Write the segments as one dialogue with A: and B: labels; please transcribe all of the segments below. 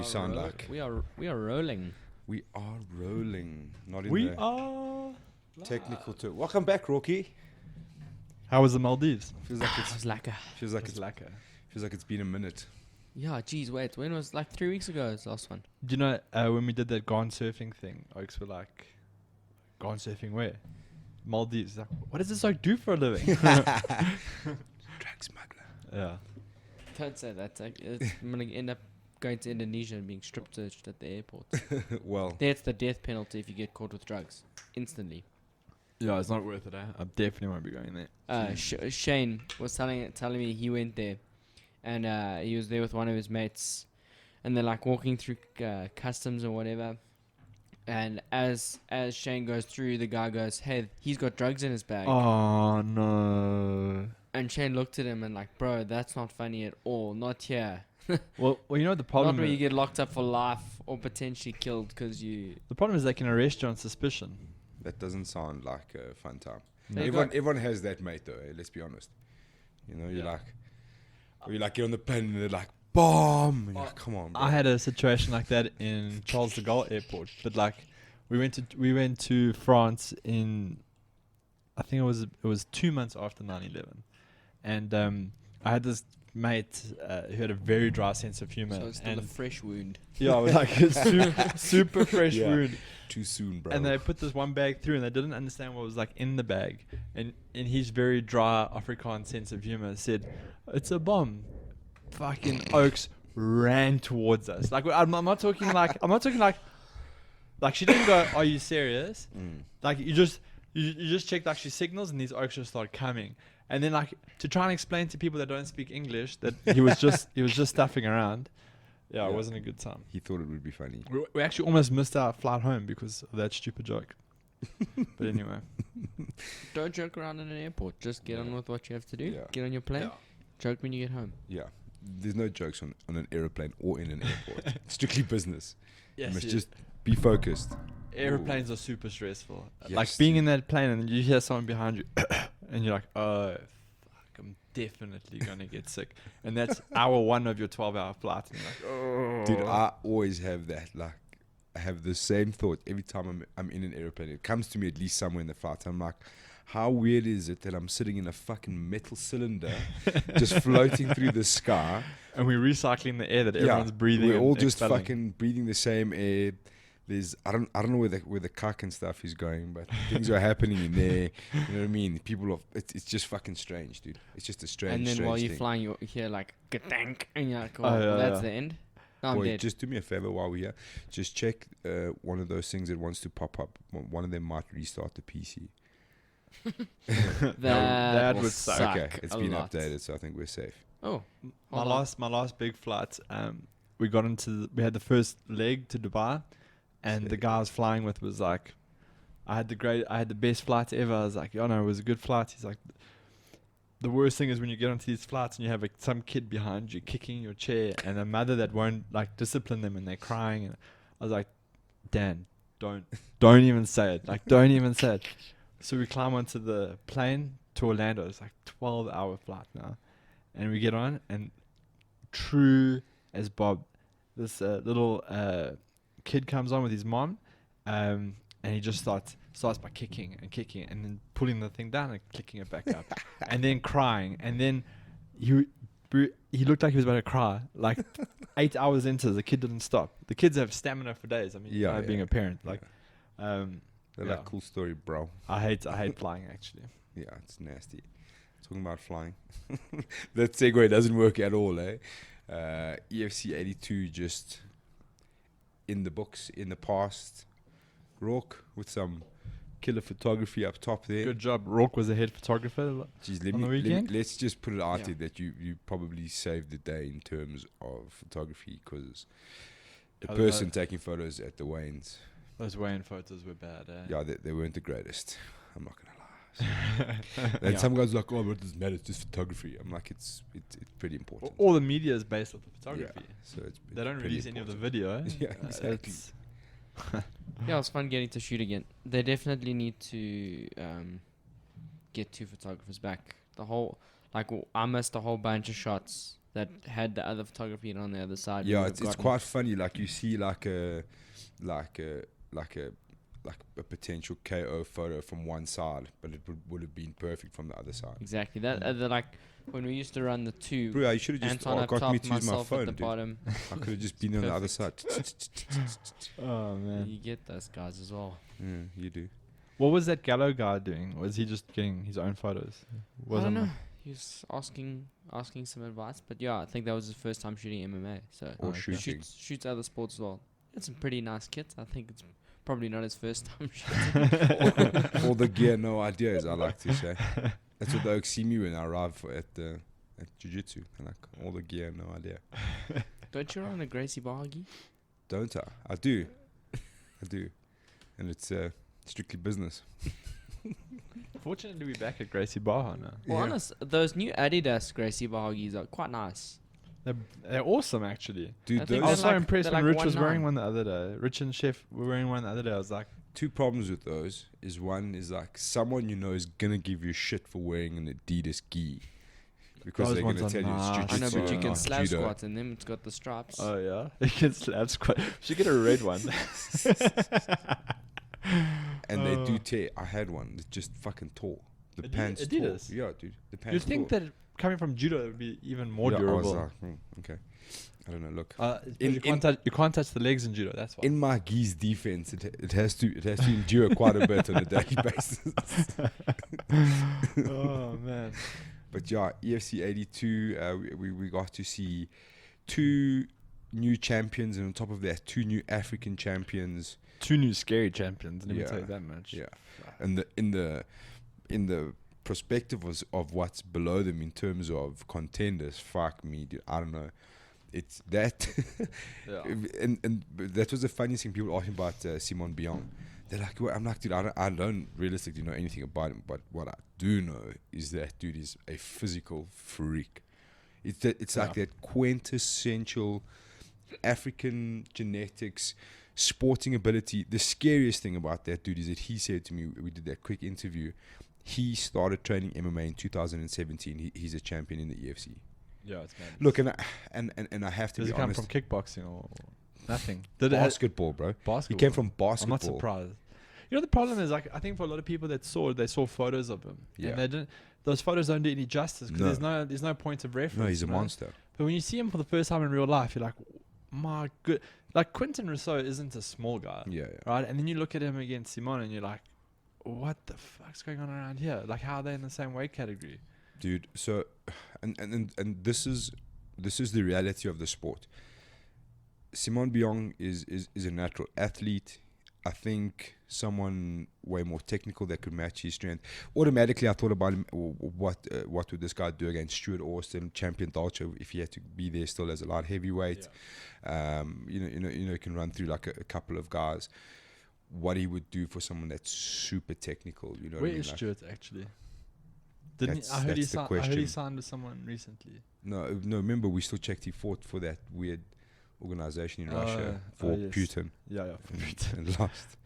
A: sound like?
B: We are rolling.
A: We are rolling. Not in
C: We
A: the
C: are.
A: technical term. Welcome back, Rocky.
C: How was the Maldives?
A: Feels like
B: It
A: it's
B: was like
A: feels like
C: It's lacquer.
A: feels like it's been a minute.
B: yeah, geez, wait, when was like 3 weeks ago? Was the last one.
C: Do you know when we did that gone surfing thing? Oaks were like, "Gone surfing where?" Maldives. Like, what does this like do for a living?
A: Drug smuggler.
C: Yeah.
B: Don't say that. I'm gonna end up going to Indonesia and being strip searched at the airport.
A: Well,
B: That's the death penalty if you get caught with drugs, instantly.
C: Yeah, it's not worth it. I definitely won't be going there.
B: Shane was telling me he went there, and he was there with one of his mates, and they're like walking through customs or whatever. And as Shane goes through, the guy goes, "Hey, he's got drugs in his bag."
C: Oh no.
B: And Shane looked at him and like, "Bro, that's not funny at all. Not here.
C: Well, you know what the problem
B: Not where
C: is?
B: you get locked up for life or potentially killed because you."
C: The problem is they can arrest you on suspicion.
A: that doesn't sound like a fun time.
B: No.
A: Everyone has that mate though. Let's be honest. You know, you're like get on the plane and they're like bomb. And you're like, come on, bro.
C: I had a situation like that in Charles de Gaulle Airport, but like we went to France in, I think it was 2 months after 9/11, and I had this mate who had a very dry sense of humor.
B: So it's still a
C: and
B: fresh wound.
C: yeah, it was like a super fresh
A: Yeah.
C: wound.
A: Too soon, bro.
C: And they put this one bag through, and they didn't understand what was like in the bag. And in his very dry Afrikaans sense of humor, said, "It's a bomb." Fucking Oaks ran towards us. Like I'm not talking like she didn't go, "Are you serious?" Like you just checked like she signals, and these Oaks just started coming. And then like to try and explain to people that don't speak English that he was just stuffing around. Yeah, it
A: Yeah.
C: wasn't a good time.
A: He thought it would be funny.
C: We actually almost missed our flight home because of that stupid joke. But anyway.
B: Don't joke around in an airport. Just get on with what you have to do.
A: Yeah.
B: Get on your plane. Joke when you get home.
A: Yeah. There's no jokes on an aeroplane or in an airport. Strictly business.
C: Yes,
A: you must
C: yes.
A: just be focused.
C: Airplanes are super stressful.
A: Yes,
C: like being
A: dude.
C: in that plane and you hear someone behind you and you're like, "Oh, fuck, I'm definitely going to get sick." And that's hour one of your 12-hour flight. And you're like, "Oh."
A: Dude, I always have that. Like, I have the same thought every time I'm in an airplane. It comes to me at least somewhere in the flight. I'm like, how weird is it that I'm sitting in a fucking metal cylinder just floating through the sky?
C: And we're recycling the air that everyone's breathing.
A: We're
C: and
A: all just
C: expelling.
A: fucking breathing the same air. There's I don't know where the cuck and stuff is going, but things are happening in there. You know what I mean? People are. It's just fucking strange, dude. It's just a strange.
B: And then
A: strange
B: while you're
A: thing.
B: flying, you hear like "Gadank," and you're like, "Oh,
C: Oh, yeah,
B: that's
C: yeah.
B: the end." No, I'm
A: Boy,
B: dead.
A: just do me a favor while we're here. Just check one of those things that wants to pop up. One of them might restart the PC.
B: that
C: would
B: will
C: suck.
B: suck.
A: Okay, it's
B: a
A: been
B: lot.
A: updated, so I think we're safe.
B: Oh,
C: My
B: hold on.
C: last big flight, we had the first leg to Dubai, and the
A: Sick.
C: guy I was flying with was like, I had the best flight ever. I was like, "Oh no, it was a good flight." He's like, "The worst thing is when you get onto these flights and you have some kid behind you kicking your chair and a mother that won't like discipline them and they're crying." And I was like, "Dan, don't even say it. Like, don't even say it." So we climb onto the plane to Orlando. It's like 12-hour flight now, and we get on, and true as Bob, this little kid comes on with his mom, and he just starts by kicking and then pulling the thing down and clicking it back up, and then crying, and then he looked like he was about to cry. Like 8 hours into, the kid didn't stop. The kids have stamina for days. I mean, being a parent, like,
A: They're
C: yeah.
A: like, cool story, bro.
C: I hate flying actually.
A: Yeah, it's nasty. Talking about flying. That segue doesn't work at all, eh? EFC 82 just in the books, in the past. Rourke with some killer photography up top there.
C: Good job. Rourke was the head photographer.
A: Jeez,
C: on the weekend?
A: let's just put it out
B: Yeah.
A: there that you probably saved the day in terms of photography, because the
C: Oh,
A: person taking photos at the Waynes,
C: Those Wayne photos were bad.
A: yeah, they weren't the greatest. I'm not gonna lie. And
B: Yeah.
A: some guys are like, "Oh, but it doesn't matter. It's just photography." I'm like, it's pretty important.
C: All the media is based off the photography.
A: Yeah, so it's
C: They don't
A: pretty
C: release any of the
A: important.
C: video.
A: Yeah, exactly.
C: it's-
B: Yeah, it was fun getting to shoot again. They definitely need to get 2 photographers back. I missed a whole bunch of shots that had the other photography on the other side. we
A: Yeah,
B: would
A: it's
B: have gotten.
A: quite funny. Like you see like a potential KO photo from one side, but it would have been perfect from the other side.
B: Exactly. That like when we used to run the two.
A: Bro, you should have just
B: Anton up
A: got
B: top,
A: me to use my
B: myself at
A: phone,
B: the
A: dude.
B: bottom.
A: I could have just been on the other side.
C: Oh man.
B: You get those guys as well.
A: Yeah, you do.
C: What was that Gallo guy doing? Was he just getting his own photos?
B: I don't know. He was asking some advice, but yeah, I think that was his first time shooting MMA. So
A: Or
C: okay.
A: shooting.
B: shoots other sports as well. He had some pretty nice kits. I think it's probably not his first time shooting.
A: All the gear, no ideas, I like to say. That's what they see me when I arrive at jiu-jitsu. Like, all the gear, no idea.
B: Don't you run a Gracie Bargy?
A: Don't I? I do. I do. And it's strictly business.
C: Fortunately, we're back at Gracie Barha now.
B: Well,
A: Yeah.
B: honest, those new Adidas Gracie Bargies are quite nice.
C: They're awesome, actually.
A: Dude,
B: I think
C: I
A: those
C: was so
B: like-
C: impressed
B: they're
C: when
B: like
C: Rich was wearing
B: 1.9.
C: one the other day. Rich and Chef were wearing one the other day. I was like,
A: two problems with those is one is like someone you know is gonna give you shit for wearing an Adidas gi because
C: Those
A: they're
C: ones
A: gonna
C: are
A: tell you it's
C: nice.
A: jiu-jitsu
B: I know, but you
A: and
B: can
A: not
B: slab
A: judo.
B: squat in them. It's got the stripes.
C: oh yeah, you can slap squat. Should get a red one.
A: And they do tear. I had one that just fucking tore. The pants tore.
C: Adidas?
A: Yeah, dude. The pants
C: You'd think
A: tore.
C: that coming from judo it would be even more
A: Yeah, I was
C: durable.
A: like, okay. I don't know. Look,
C: You can't touch the legs in judo. That's why.
A: in my gi's defense, it has to endure quite a bit on a daily basis.
C: Oh man.
A: But yeah, EFC 82, we got to see two new champions, and on top of that, two new African champions.
C: Two new scary champions. Let me
A: Yeah.
C: tell you that much.
A: Yeah, and in the perspective of what's below them in terms of contenders, fuck me, dude. I don't know. It's that,
C: Yeah.
A: and that was the funniest thing. People asking about Simon Bion. They're like, well, I'm like, dude, I don't realistically know anything about him, but what I do know is that dude is a physical freak. It's like that quintessential African genetics, sporting ability. The scariest thing about that dude is that he said to me, we did that quick interview, he started training MMA in 2017. He's a champion in the EFC.
C: Yeah, it's mad.
A: Look, and I have to
C: Does
A: be
C: it come
A: honest.
C: from kickboxing or nothing?
A: Basketball, bro.
C: Basketball.
A: He came from
C: I'm
A: basketball.
C: not surprised. You know the problem is, like, I think for a lot of people that they saw photos of him,
A: Yeah.
C: and they didn't. Those photos don't do any justice because there's no point of reference.
A: No, he's a
C: you know?
A: monster.
C: But when you see him for the first time in real life, you're like, my good. Like Quentin Rousseau isn't a small guy,
A: Yeah.
C: right? And then you look at him against Simon, and you're like, what the fuck's going on around here? Like, how are they in the same weight category?
A: Dude, so and this is the reality of the sport. Simon Bion is a natural athlete. I think someone way more technical that could match his strength. Automatically, I thought about him. What would this guy do against Stuart Austin, champion Dolce, if he had to be there still as a light heavyweight? You can run through like a couple of guys. What he would do for someone that's super technical. You know,
C: Where
A: what I mean?
C: is
A: Like,
C: Stuart actually? Didn't he,
A: That's-
C: I heard he
A: that's the
C: signed? I heard he
A: question.
C: signed with someone recently.
A: No. Remember, we still checked. He fought for that weird organization in Russia for
C: yes.
A: Putin,
C: Yeah.
A: and lost.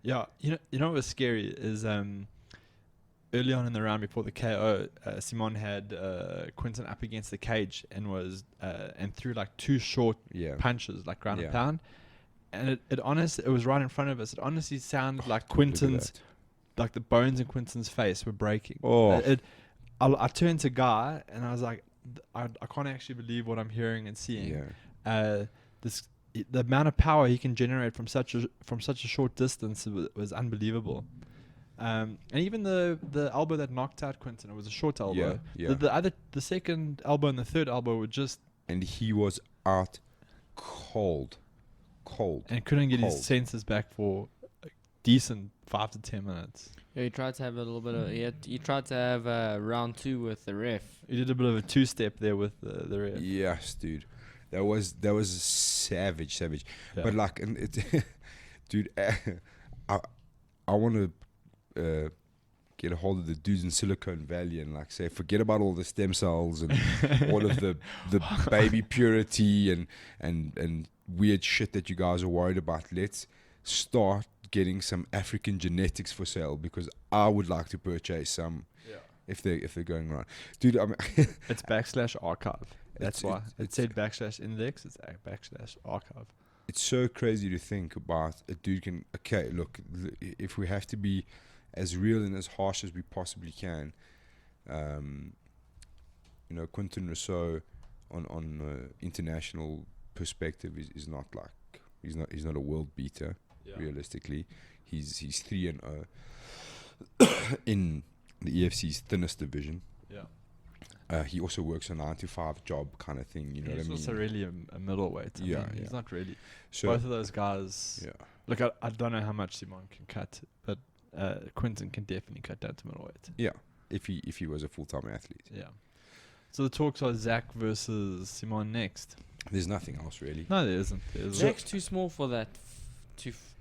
C: Yeah, you know what was scary is early on in the round before the KO, Simon had Quentin up against the cage and threw like two short
A: Yeah,
C: punches, like ground and
A: Yeah.
C: pound, and it was right in front of us. It honestly sounded like
A: Look at
C: Quentin's,
A: that.
C: like the bones in Quentin's face were breaking.
A: Oh,
C: I turned to Guy and I was like, I can't actually believe what I'm hearing and seeing.
A: yeah.
C: The amount of power he can generate from such a short distance was unbelievable. And even the elbow that knocked out Quentin, it was a short elbow.
A: Yeah.
C: The second elbow and the third elbow were just,
A: And he was out cold.
C: and couldn't get
A: Cold.
C: his senses back for a decent 5 to 10 minutes.
B: Yeah, he tried to have a little bit of. He tried to have round 2 with the ref.
C: He did a bit of a two-step there with the ref.
A: Yes, dude. That was savage.
C: Yeah.
A: But like, and it, dude, I want to get a hold of the dudes in Silicon Valley and like say, forget about all the stem cells and all of the baby purity and weird shit that you guys are worried about. Let's start getting some African genetics for sale, because I would like to purchase some if they're going right, dude. I mean,
C: It's /archive. That's why it
A: it's
C: said /index. It's /archive.
A: it's so crazy to think about a dude can. Okay, look, if we have to be as real and as harsh as we possibly can, you know, Quentin Rousseau on international perspective is not like he's not a world beater. Realistically, he's 3-0 in the EFC's thinnest division. He also works a 9-to-5 job kind of thing. You know what I mean?
C: He's also really a middleweight. I mean, he's not really.
A: So
C: both of those guys.
A: Yeah.
C: Look, I don't know how much Simon can cut, but Quentin can definitely cut down to middleweight.
A: Yeah. If he was a full-time athlete.
C: Yeah. So the talks are Zach versus Simon next.
A: There's nothing else really.
C: No, there isn't.
B: Zach's too small for that.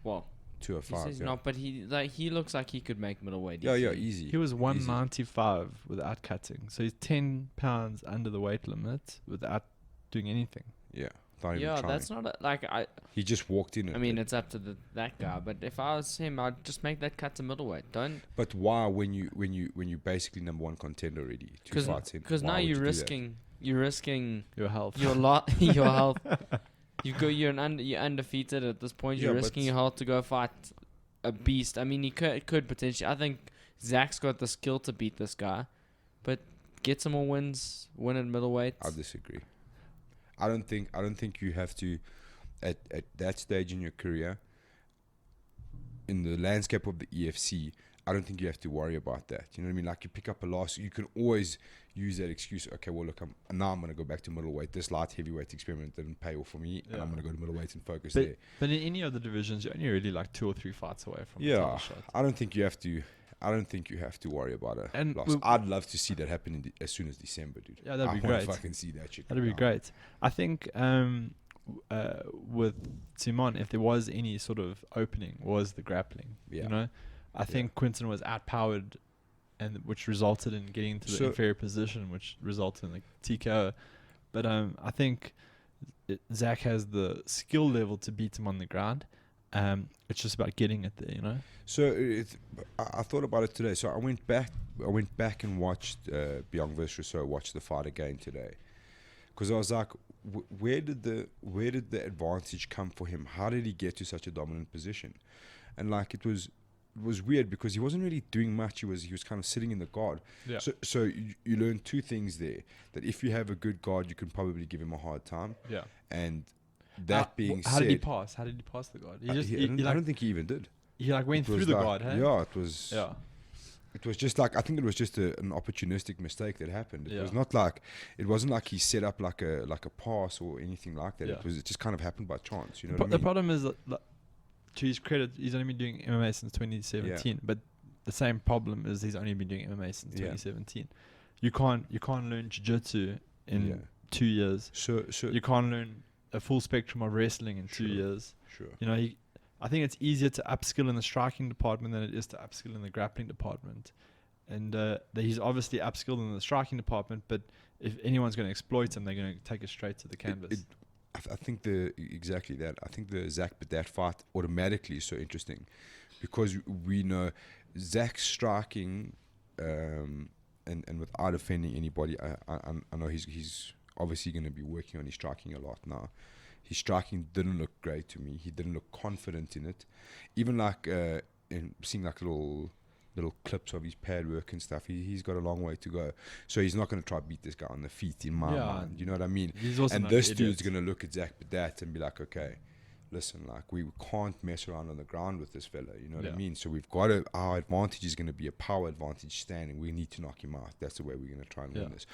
B: Well,
A: 205.
B: he says not, but he looks like he could make middleweight.
A: Yeah,
B: easily.
A: easy.
C: He was 195 without cutting, so he's 10 pounds under the weight limit without doing anything.
A: Yeah. Not even
B: Yeah,
A: trying.
B: that's not
A: He just walked in.
B: I mean, it's up to that guy. But if I was him, I'd just make that cut to middleweight. Don't.
A: But why, when you basically number one contender already, 2 fights in?
B: Because now
A: why would
B: you're
A: you do that?
B: risking
C: Your health.
B: your health. You're undefeated at this point. You're
A: Yeah,
B: risking
A: but-
B: your health to go fight a beast. I mean, he could potentially. I think Zach's got the skill to beat this guy, but get some more wins. Win at middleweight.
A: I disagree. I don't think you have to, at that stage in your career, in the landscape of the EFC. I don't think you have to worry about that. You know what I mean? Like, you pick up a loss, you can always use that excuse. Okay, well, look, I'm going to go back to middleweight. This light heavyweight experiment didn't pay off for me, and I'm going to go to middleweight and focus there.
C: But in any other divisions, you're only really like 2 or 3 fights away from a
A: Yeah,
C: title shot.
A: I don't think you have to worry about a
C: And
A: loss. I'd love to see that happen as soon as December, dude.
C: Yeah, that'd be
A: I wanna
C: great.
A: fucking see that shit.
C: That'd be great. I think with Simon, if there was any sort of opening, was the grappling.
A: Yeah.
C: You know, I think Quentin was outpowered, and which resulted in getting into the inferior position, which resulted in the TKO. But I think Zach has the skill level to beat him on the ground. It's just about getting it there, you know.
A: So I thought about it today. So I went back and watched Biong vs Rousseau, watched the fight again today, because I was like, where did the advantage come for him? How did he get to such a dominant position? And like, it was weird because he wasn't really doing much. He was kind of sitting in the guard.
C: Yeah.
A: So you learn 2 things there: that if you have a good guard, you can probably give him a hard time.
C: Yeah.
A: And that being said,
C: how did he pass? How did he pass the guard?
A: I don't think he even did.
C: He like went
A: It was
C: through the
A: like-
C: guard, hey?
A: Yeah, it was.
C: Yeah.
A: It was just like, I think it was just an opportunistic mistake that happened. It was not like, it wasn't like he set up like a pass or anything like that.
C: Yeah.
A: It just kind of happened by chance. You know
C: The
A: what I mean?
C: problem is that, like, to his credit, he's only been doing MMA since 2017. But the same problem is he's only been doing MMA since 2017. You can't learn jiu-jitsu in 2 years.
A: So
C: You can't learn a full spectrum of wrestling in 2 years.
A: Sure.
C: You know, I think it's easier to upskill in the striking department than it is to upskill in the grappling department. And he's obviously upskilled in the striking department, but if anyone's going to exploit him, they're going to take it straight to the canvas.
A: I think exactly that. I think the Zach Badat fight automatically is so interesting because we know Zach's striking, and without offending anybody, I know he's obviously going to be working on his striking a lot now. His striking didn't look great to me. He didn't look confident in it. Even like in seeing like little clips of his pad work and stuff, he's got a long way to go. So he's not going to try to beat this guy on the feet, in my mind. You know what I mean?
C: He's also
A: and
C: not
A: this
C: an
A: dude's
C: idiot.
A: going to look at Zach Badat and be like, okay, listen, like, we can't mess around on the ground with this fella. You know what I mean? So we've got to, our advantage is going to be a power advantage standing. We need to knock him out. That's the way we're going to try and win this.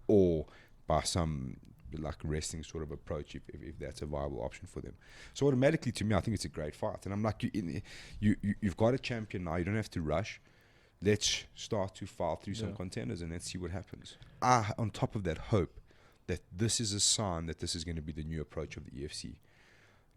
A: Or by some like wrestling sort of approach, if that's a viable option for them. So automatically, to me, I think it's a great fight. And I'm like, you've got a champion now. You don't have to rush. Let's start to file through some contenders and let's see what happens. On top of that, hope that this is a sign that this is going to be the new approach of the EFC.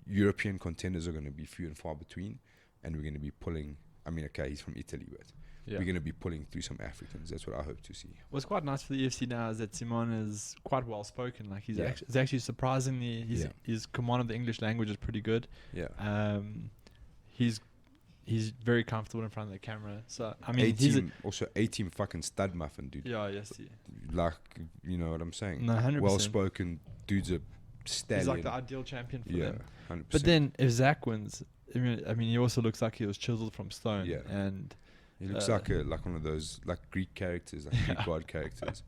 A: European contenders are going to be few and far between, and we're going to be pulling. I mean, okay, he's from Italy, but we're going to be pulling through some Africans. That's what I hope to see.
C: What's quite nice for the UFC now is that Simon is quite well spoken. Like he's actually surprisingly, his command of the English language is pretty good.
A: Yeah.
C: He's he's very comfortable in front of the camera. So I mean,
A: also A-team fucking stud muffin, dude.
C: yeah, yes,
A: Like, you know what I'm saying?
C: no, 100%.
A: Well spoken, dude's a stallion.
C: He's like the ideal champion for them.
A: 100%.
C: But then if Zach wins, I mean, he also looks like he was chiseled from stone.
A: Yeah.
C: And
A: he looks like one of those like Greek characters, like Greek god characters.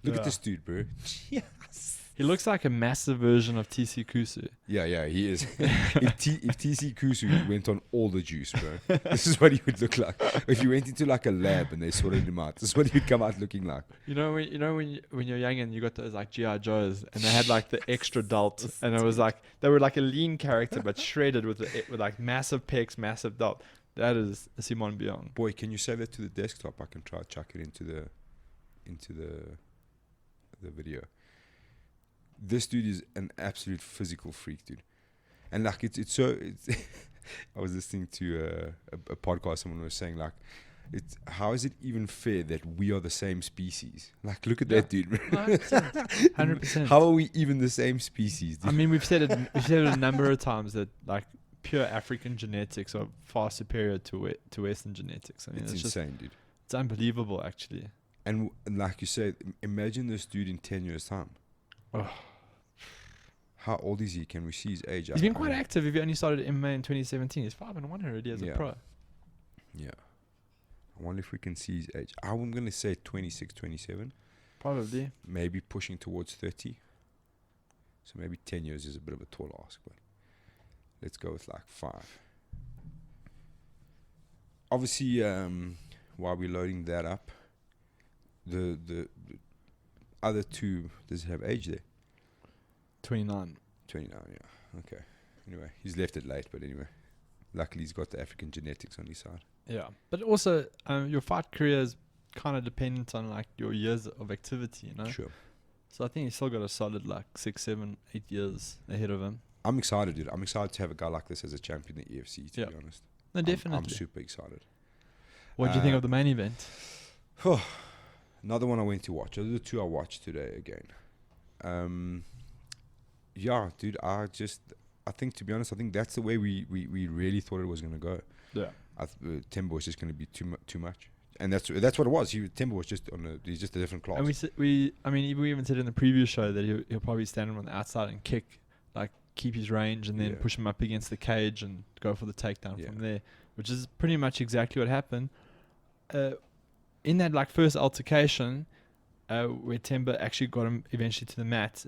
A: Look at this dude, bro. Yes.
C: he looks like a massive version of TC Kusu.
A: Yeah, he is. if TC Kusu went on all the juice, bro, this is what he would look like. If you went into like a lab and they sorted him out, this is what he'd come out looking like.
C: When you're young and you got those like GI Joes and they had like the extra dalt and it was like they were like a lean character but shredded with like massive pecs, massive dalt. That is Simon Bion.
A: Boy, can you save that to the desktop? I can try to chuck it into the video. This dude is an absolute physical freak, dude. And like it's so I was listening to a podcast, someone was saying like, how is it even fair that we are the same species? Like, look at that dude.
C: 100%.
A: How are we even the same species, dude?
C: I mean, we've said it a number of times that like pure African genetics are far superior to Western genetics. I mean,
A: it's insane, dude.
C: It's unbelievable, actually.
A: And like you said, imagine this dude in 10 years' time.
C: Oh.
A: How old is he? Can we see his age?
C: He's been quite active. If he only started MMA in 2017, he's 5-1 already as a pro.
A: Yeah. I wonder if we can see his age. I'm going to say 26, 27.
C: Probably.
A: Maybe pushing towards 30. So maybe 10 years is a bit of a tall ask, but let's go with like 5. Obviously, while we're loading that up, the other two, does it have age there?
C: 29.
A: 29, yeah. Okay. Anyway, he's left it late, but anyway. Luckily, he's got the African genetics on his side.
C: Yeah. But also, your fight career is kind of dependent on like your years of activity, you know?
A: Sure.
C: So I think he's still got a solid like 6, 7, 8 years ahead of him.
A: I'm excited, dude. I'm excited to have a guy like this as a champion in the EFC, to be honest.
C: No, definitely.
A: I'm super excited.
C: What do you think of the main event?
A: Another one I went to watch. Those are the two I watched today again. Yeah, dude, I think, to be honest, I think that's the way we really thought it was going to go.
C: Yeah.
A: Timber was just going to be too much. And that's what it was. Timber was just he's just a different class.
C: And we even said in the previous show that he'll probably stand him on the outside and kick, like keep his range and then push him up against the cage and go for the takedown from there, which is pretty much exactly what happened. In that like first altercation, where Timber actually got him eventually to the mat.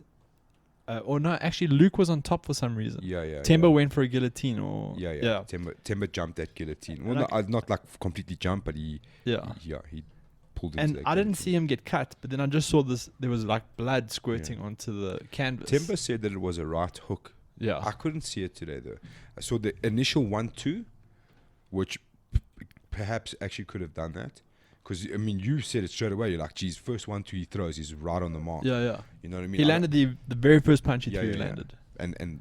C: Luke was on top for some reason. Timber went for a guillotine Yeah.
A: Timber jumped that guillotine. Well, not like completely jumped, but he pulled it.
C: And I didn't see him get cut, but then I just saw there was like blood squirting onto the canvas.
A: Timber said that it was a right hook.
C: Yeah.
A: I couldn't see it today though. I saw the initial 1-2, which perhaps actually could have done that. Because, I mean, you said it straight away. You're like, geez, first 1-2 he throws, he's right on the mark.
C: Yeah.
A: You know what I mean?
C: He landed the very first punch he threw, he landed.
A: And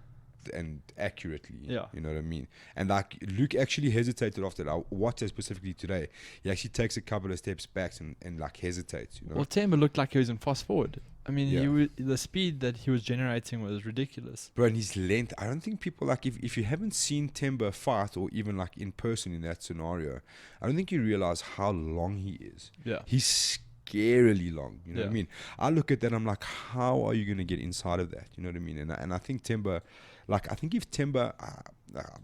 A: accurately.
C: Yeah.
A: You know what I mean? And like, Luke actually hesitated after that. I watched it specifically today. He actually takes a couple of steps back and like hesitates, you know?
C: Well, Timber looked like he was in fast forward. I mean, the speed that he was generating was ridiculous.
A: Bro, and his length, I don't think people, like, if you haven't seen Timber fight or even, like, in person in that scenario, I don't think you realize how long he is.
C: Yeah.
A: He's scarily long, you know what I mean? I look at that, I'm like, how are you going to get inside of that? You know what I mean? And I think Timber, like, I think if Timber,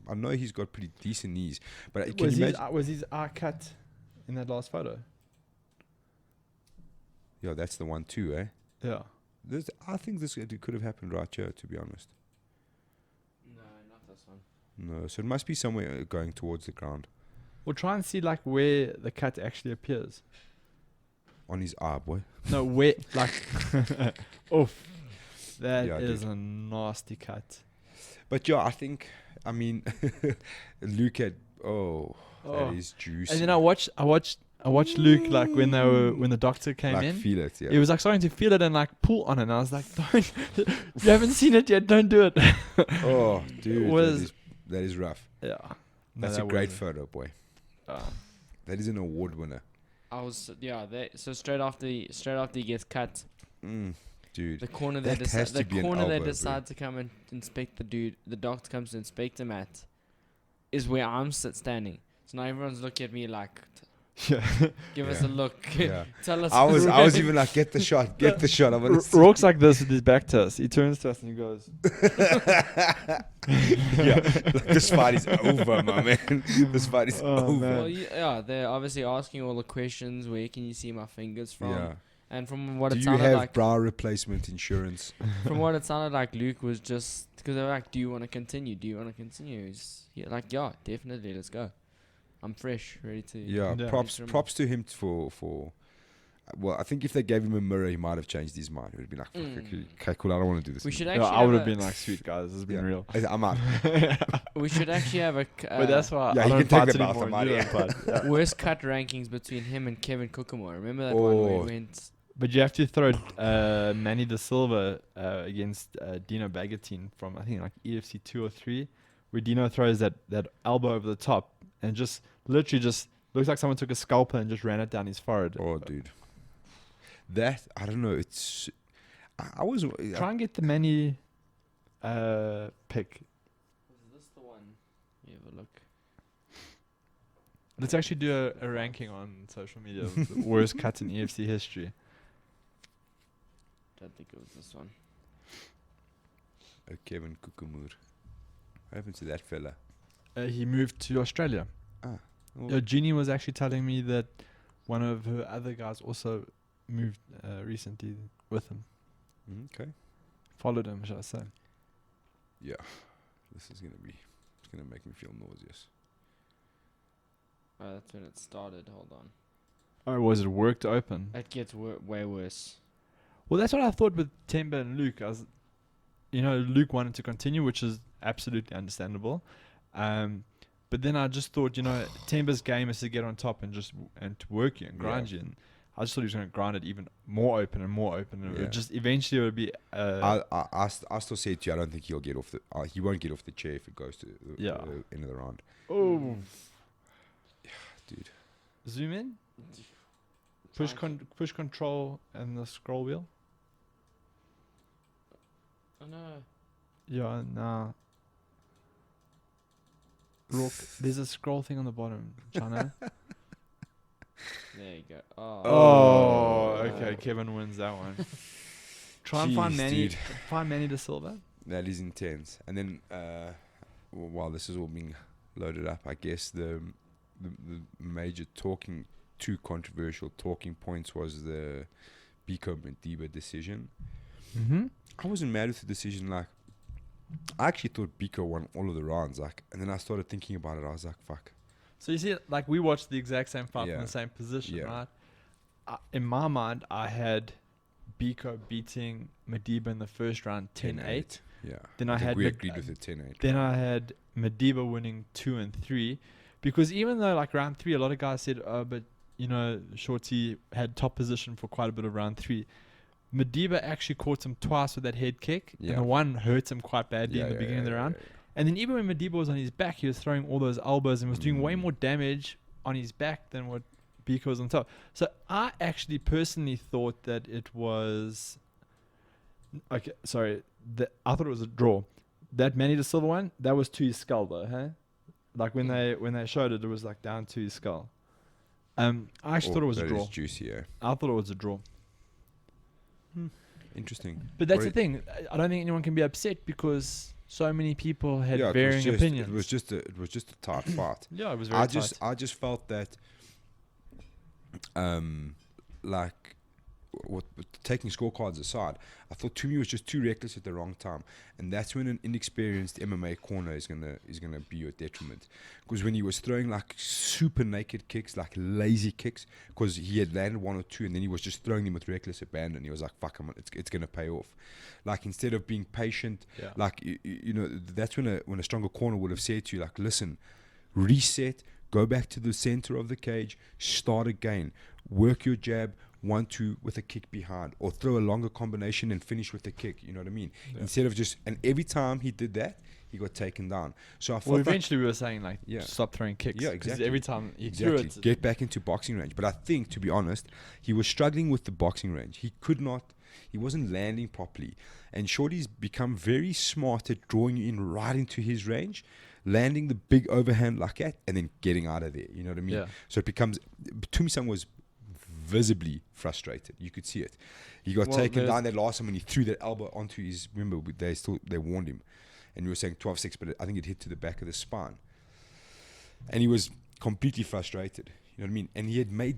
A: I know he's got pretty decent knees, but can you imagine?
C: Was his eye cut in that last photo?
A: Yeah, that's the 1-2, eh?
C: Yeah.
A: I think this could have happened right here, to be honest.
B: No, not this one.
A: No, so it must be somewhere going towards the ground.
C: We'll try and see like where the cut actually appears.
A: On his eye, boy.
C: No, where like oof. That is
A: dude.
C: a nasty cut.
A: But yeah, I think, I mean, Luke had that is juicy.
C: And then I watched Luke like when the doctor came
A: like
C: in.
A: Feel it, yeah.
C: He was like starting to feel it and like pull on it. And I was like, don't, you haven't seen it yet. Don't do it.
A: Oh, dude, that is rough.
C: Yeah,
A: That's a great photo, boy.
C: That
A: is an award winner.
B: So straight after he gets cut,
A: dude,
B: the corner
A: that
B: they decide to come and inspect the dude. The doctor comes to inspect him at. is where I'm standing. So now everyone's looking at me like,
C: Yeah.
B: give us a look.
A: Yeah.
B: Tell us.
A: I was even like, get the shot, get the shot. I want to see.
C: Rourke's like this with his back to us. He turns to us and he goes,
A: Yeah, like, this fight is over, my man. This fight is
C: Oh,
A: over.
C: man.
B: Well, yeah, they're obviously asking all the questions. Where can you see my fingers from?
A: Yeah.
B: And from what
A: Do
B: it
A: you
B: sounded
A: have
B: like,
A: brow replacement insurance?
B: from what it sounded like, Luke was just because they were like, "Do you want to continue? Do you want to continue?" He's like, "Yeah, definitely, let's go. I'm fresh, ready to."
A: Yeah,
C: Yeah.
A: props to him for. Well, I think if they gave him a mirror, he might have changed his mind. He would have been like, okay, cool, I don't want to do this.
B: We should
A: anymore."
B: actually.
C: I would have
B: have a-
C: been like, sweet guys, this has been
A: Yeah.
C: real.
A: I'm out.
B: We should actually have a.
C: But that's why
A: Yeah,
C: I
A: you
C: don't
A: can take
C: fight
A: the belt
C: anymore.
A: from
C: and you
A: Mario.
C: don't fight. Yeah.
B: worst cut rankings between him and Kevin Kokomo. Remember that one where
A: Oh.
B: he went?
C: But you have to throw Manny Da Silva against Dino Bagatine from, I think, like EFC 2 or 3, where Dino throws that elbow over the top and just literally just looks like someone took a scalpel and just ran it down his forehead.
A: Oh, dude, that I don't know. It's I was
C: Try and get the Manny pick.
B: Is this the one? You have a look.
C: Let's actually do a ranking on social media of the worst cuts in EFC history.
B: Don't think it was this one.
A: Kevin Kukumur. What happened to that fella?
C: He moved to Australia.
A: Oh,
C: Jeannie was actually telling me that one of her other guys also moved recently with him.
A: okay.
C: Followed him, shall I say.
A: Yeah, this is it's gonna make me feel nauseous.
B: Oh, that's when it started. Hold on.
C: Or was it work to open?
B: It gets way worse.
C: Well, that's what I thought with Temba and Luke. Luke wanted to continue, which is absolutely understandable. But then I just thought, Temba's game is to get on top and to work you and grind you. And I just thought he was going to grind it even more open and more open. And it
A: Yeah.
C: would just eventually it would be.
A: I still say to you, I don't think he'll get off the. He won't get off the chair if it goes to the
C: Yeah.
A: end of the round,
C: Oh,
A: dude.
C: zoom in. Push control and the scroll wheel.
B: Oh no.
C: Yeah, nah. Rourke, there's a scroll thing on the bottom, Chana.
B: There you go.
C: Oh, okay. Kevin wins that one. Try and find
A: Jeez,
C: Manny.
A: dude.
C: Find Manny Da Silva.
A: That is intense. And then while this is all being loaded up, I guess the major two controversial talking points was the Biko Madiba decision.
C: Mm-hmm.
A: I wasn't mad with the decision. Like, I actually thought Biko won all of the rounds. Like, and then I started thinking about it. I was like, fuck.
C: So you see, like we watched the exact same fight
A: Yeah.
C: from the same position,
A: Yeah.
C: right? In my mind, I had Biko beating Madiba in the first round 10-8.
A: Yeah.
C: Then I
A: think
C: had
A: we
C: Mad-
A: agreed with the 10-8.
C: Then I had Madiba winning 2 and 3, because even though like round 3, a lot of guys said, "Oh, but Shorty had top position for quite a bit of round 3." Madiba actually caught him twice with that head kick,
A: Yeah.
C: and the one hurt him quite badly in the beginning of the round. And then even when Madiba was on his back, he was throwing all those elbows and was doing way more damage on his back than what Biko was on top. So I actually personally thought that it was... Okay, sorry. I thought it was a draw. That Manny Da Silva one, that was to his skull though, huh? Like when they showed it, it was like down to his skull. I actually thought it was a
A: that
C: draw.
A: is juicy, yeah.
C: I thought it was a draw.
A: Interesting.
C: But that's
A: What
C: the
A: it-
C: thing. I don't think anyone can be upset because so many people had
A: Yeah,
C: varying opinions.
A: It was just a tight fight.
C: Yeah, it was very tight.
A: I just felt that, like, taking scorecards aside, I thought Toomey was just too reckless at the wrong time, and that's when an inexperienced MMA corner is gonna be your detriment. Because when he was throwing like super naked kicks, like lazy kicks, because he had landed one or two, and then he was just throwing them with reckless abandon. He was like, "Fuck, it's gonna pay off." Like, instead of being patient,
C: Yeah.
A: like that's when a stronger corner would have said to you, like, "Listen, reset, go back to the center of the cage, start again, work your jab, 1-2 with a kick behind, or throw a longer combination and finish with a kick." You know what I mean?
C: Yeah.
A: Instead of and every time he did that, he got taken down. So I felt
C: Well,
A: like,
C: eventually we were saying like,
A: Yeah.
C: stop throwing kicks.
A: Yeah,
C: 'Cause
A: exactly.
C: every time he threw
A: exactly,
C: it,
A: get back into boxing range. But I think, to be honest, he was struggling with the boxing range. He wasn't landing properly. And Shorty's become very smart at drawing you in right into his range. landing the big overhand like that, and then getting out of there. You know what I mean?
C: Yeah.
A: So it becomes, Tumisang was visibly frustrated. You could see it. He got
B: Well,
A: taken
B: there's-
A: down that last time when he threw that elbow onto his. Remember, they warned him, and we were saying 12-6, but I think it hit to the back of the spine, and he was completely frustrated. You know what I mean? And he had made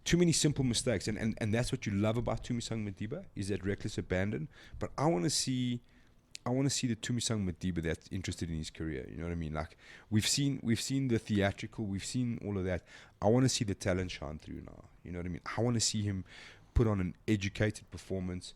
A: too many simple mistakes, and that's what you love about Tumisang Madiba, is that reckless abandon. But I want to see the Tumisang Madiba that's interested in his career. You know what I mean? Like we've seen the theatrical, we've seen all of that. I want to see the talent shine through now. You know what I mean? I want to see him put on an educated performance,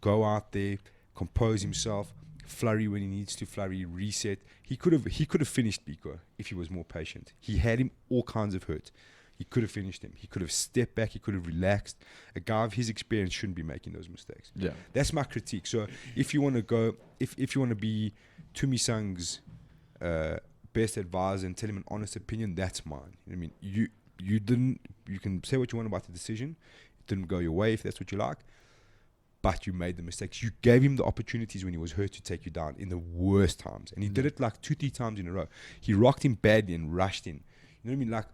A: go out there, compose himself, flurry when he needs to flurry, reset. He could have finished Biko if he was more patient. He had him all kinds of hurt. He could have finished him. He could have stepped back. He could have relaxed. A guy of his experience shouldn't be making those mistakes.
C: Yeah.
A: That's my critique. So if you want to go, if you want to be Tumisang's best advisor and tell him an honest opinion, that's mine. You know what I mean? You can say what you want about the decision. It didn't go your way if that's what you like, but you made the mistakes. You gave him the opportunities when he was hurt to take you down in the worst times, and he did it like 2-3 times in a row. He rocked him badly and rushed in. You know what I mean? Like,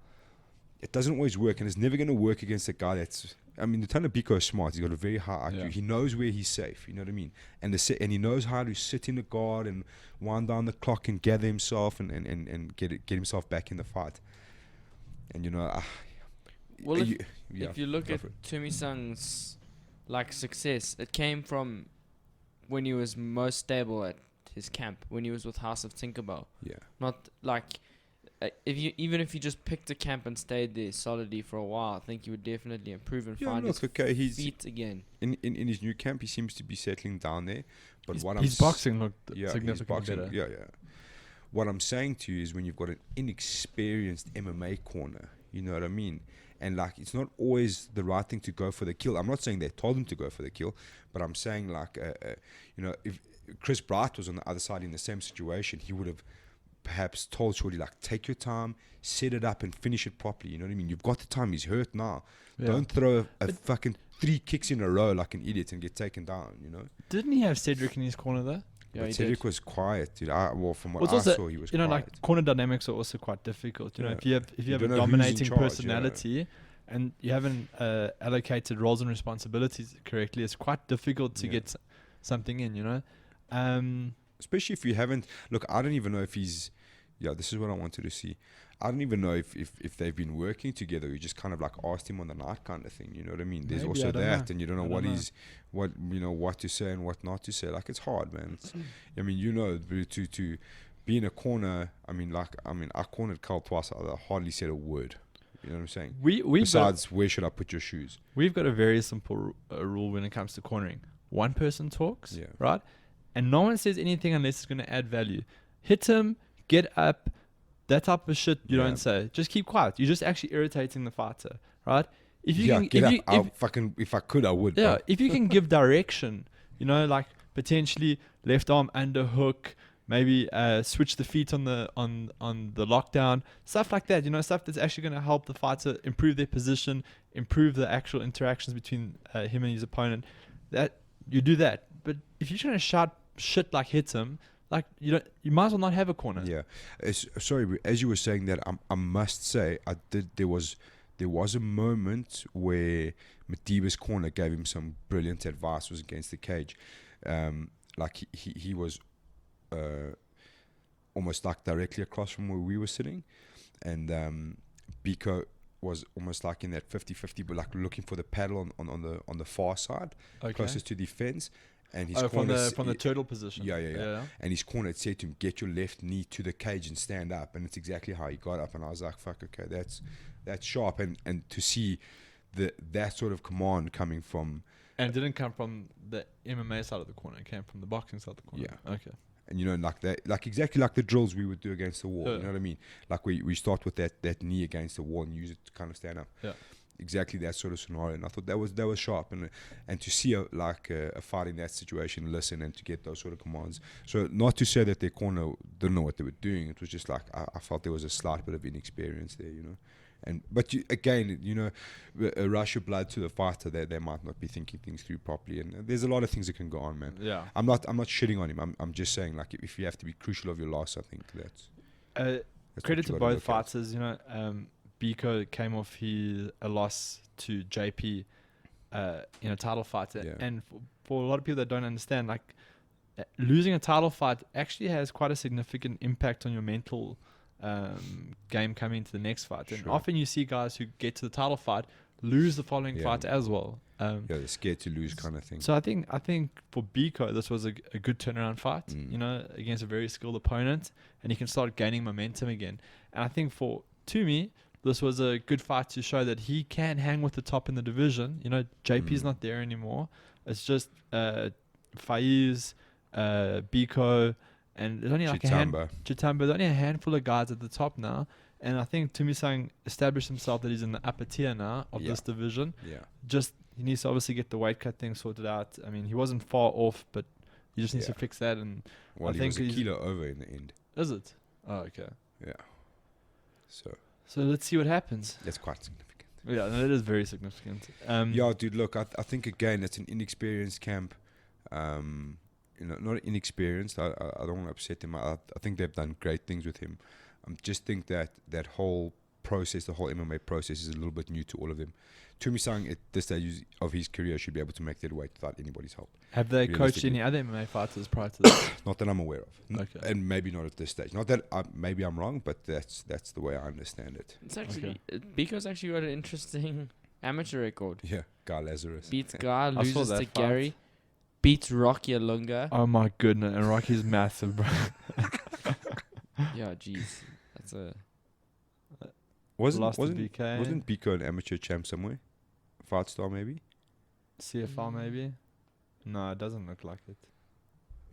A: it doesn't always work, and it's never going to work against a guy that's. I mean, the Tana Biko is smart. He's got a very high IQ.
C: Yeah.
A: He knows where he's safe. You know what I mean? And he knows how to sit in the guard and wind down the clock and gather himself and get himself back in the fight. And you know,
B: Well,
A: yeah,
B: if you look
A: go
B: at
A: for it.
B: Tumisang's like success, it came from when he was most stable at his camp, when he was with House of Tinkerbell.
A: Yeah.
B: Not like even if you just picked a camp and stayed there solidly for a while, I think you would definitely improve and
A: Yeah,
B: find
A: look,
B: his
A: okay, he's
B: feet again.
A: in his new camp. He seems to be settling down there. But
C: His boxing looked
A: his
C: significantly better.
A: Yeah. What I'm saying to you is when you've got an inexperienced MMA corner, you know what I mean? And like, it's not always the right thing to go for the kill. I'm not saying they told him to go for the kill, but I'm saying like, you know, if Chris Bright was on the other side in the same situation, he would have perhaps told Shorty, like, take your time, set it up and finish it properly. You know what I mean? You've got the time. He's hurt now.
C: Yeah.
A: Don't throw a fucking 3 kicks in a row like an idiot and get taken down, you know?
C: Didn't he have Cedric in his corner though?
B: Yeah,
A: But
B: he
A: Cedric
B: did.
A: was quiet, dude. From what
C: Well, it's
A: I
C: also,
A: saw, he was
C: you know,
A: quiet.
C: like corner dynamics are also quite difficult. You know,
A: Yeah.
C: if you
A: You
C: have a
A: don't know who's in
C: dominating
A: charge, yeah.
C: personality and you haven't allocated roles and responsibilities correctly, it's quite difficult to
A: Yeah.
C: get something in. You know,
A: Especially if you haven't. Look, I don't even know if he's. Yeah, this is what I wanted to see. I don't even know if they've been working together. You just kind of like asked him on the night kind of thing. You know what I mean? There's
C: Maybe,
A: also
C: I don't
A: that,
C: know.
A: and you don't know what to say and what not to say. Like, it's hard, man. I mean, you know, to be in a corner. I cornered Carl twice. I hardly said a word. You know what I'm saying? Besides, where should I put your shoes?
C: we've got a very simple rule when it comes to cornering. One person talks,
A: Yeah.
C: right? And no one says anything unless it's going to add value. Hit him, get up, that type of shit you
A: Yeah.
C: don't say. Just keep quiet. You're just actually irritating the fighter, right? If you
A: Yeah,
C: can,
A: get
C: if
A: up.
C: you,
A: If I could, I would.
C: yeah,
A: bro.
C: if you can give direction, you know, like potentially left arm underhook, maybe switch the feet on the lockdown, stuff like that. You know, stuff that's actually going to help the fighter improve their position, improve the actual interactions between him and his opponent. That you do that. But if you're trying to shout shit like hit him, like you might as well not have a corner.
A: Yeah. Sorry, as you were saying that, I must say, there was a moment where Madiba's corner gave him some brilliant advice. Was against the cage. Like he was almost like directly across from where we were sitting, and Biko was almost like in that 50-50, but like looking for the paddle on the far side,
C: Okay.
A: closest to the fence. And his
C: from
A: corner
C: the turtle position.
A: Yeah. And his corner had said to him, get your left knee to the cage and stand up. And it's exactly how he got up. And I was like, fuck, okay, that's sharp. And to see that sort of command coming from...
C: And it didn't come from the MMA side of the corner. It came from the boxing side of the corner.
A: Yeah.
C: Okay.
A: And, you know, like that, like exactly like the drills we would do against the wall.
C: Yeah.
A: You know what I mean? Like we start with that knee against the wall and use it to kind of stand up.
C: Yeah.
A: Exactly that sort of scenario, and I thought that was sharp, and to see a fight in that situation, listen, and to get those sort of commands. So not to say that their corner didn't know what they were doing. It was just like I felt there was a slight bit of inexperience there, you know. But again, you know, a rush of blood to the fighter, they might not be thinking things through properly, and there's a lot of things that can go on, man.
C: Yeah.
A: I'm not shitting on him. I'm just saying, like, if you have to be crucial of your loss, I think that's. That's
C: Credit to
A: what you gotta
C: both
A: look at.
C: fighters. You know, Biko came off a loss to JP in a title fight,
A: Yeah.
C: and for a lot of people that don't understand, like losing a title fight actually has quite a significant impact on your mental game coming into the next fight. And
A: Sure.
C: often you see guys who get to the title fight lose the following
A: Yeah.
C: fight as well.
A: Yeah, they're scared to lose kind of thing.
C: So I think for Biko this was a good turnaround fight,
A: Mm.
C: you know, against a very skilled opponent, and he can start gaining momentum again. And I think for Toomey, this was a good fight to show that he can hang with the top in the division. You know, JP's not there anymore. It's just Faiz, Biko, and there's only like
A: Chitamba.
C: Chitamba. There's only a handful of guys at the top now. And I think Toomey-san established himself that he's in the upper tier now of
A: Yeah.
C: this division.
A: Yeah.
C: Just he needs to obviously get the weight cut thing sorted out. I mean, he wasn't far off, but he just needs to
A: Yeah.
C: fix that. And
A: Well, he
C: think
A: was a
C: he's-
A: kilo over in the end.
C: is it? Oh, okay.
A: Yeah. So
C: So let's see what happens.
A: that's quite significant.
C: Yeah, no, it is very significant.
A: Yeah, dude. Look, I think again, it's an inexperienced camp. You know, not inexperienced. I don't want to upset them. I think they've done great things with him. I just think that whole process, the whole MMA process, is a little bit new to all of them. Toomey-san at this stage of his career should be able to make that weight without anybody's help.
C: Have they coached
A: realistically.
C: any other MMA fighters prior to this?
A: Not that I'm aware of.
C: Okay.
A: And maybe not at this stage. Not that maybe I'm wrong, but that's the way I understand it.
B: It's actually Biko's actually got an interesting amateur record.
A: Yeah, Guy Lazarus.
B: Beats Guy,
C: saw
B: loses
C: that
B: to
C: fight.
B: Beats beats Rocky Alunga.
C: Oh my goodness, and Rocky's massive, bro.
B: Yeah, jeez, that's a
A: Wasn't
C: Lost to BK.
A: wasn't Biko an amateur champ somewhere? Fight Star maybe.
C: CFR maybe? No, it doesn't look like it.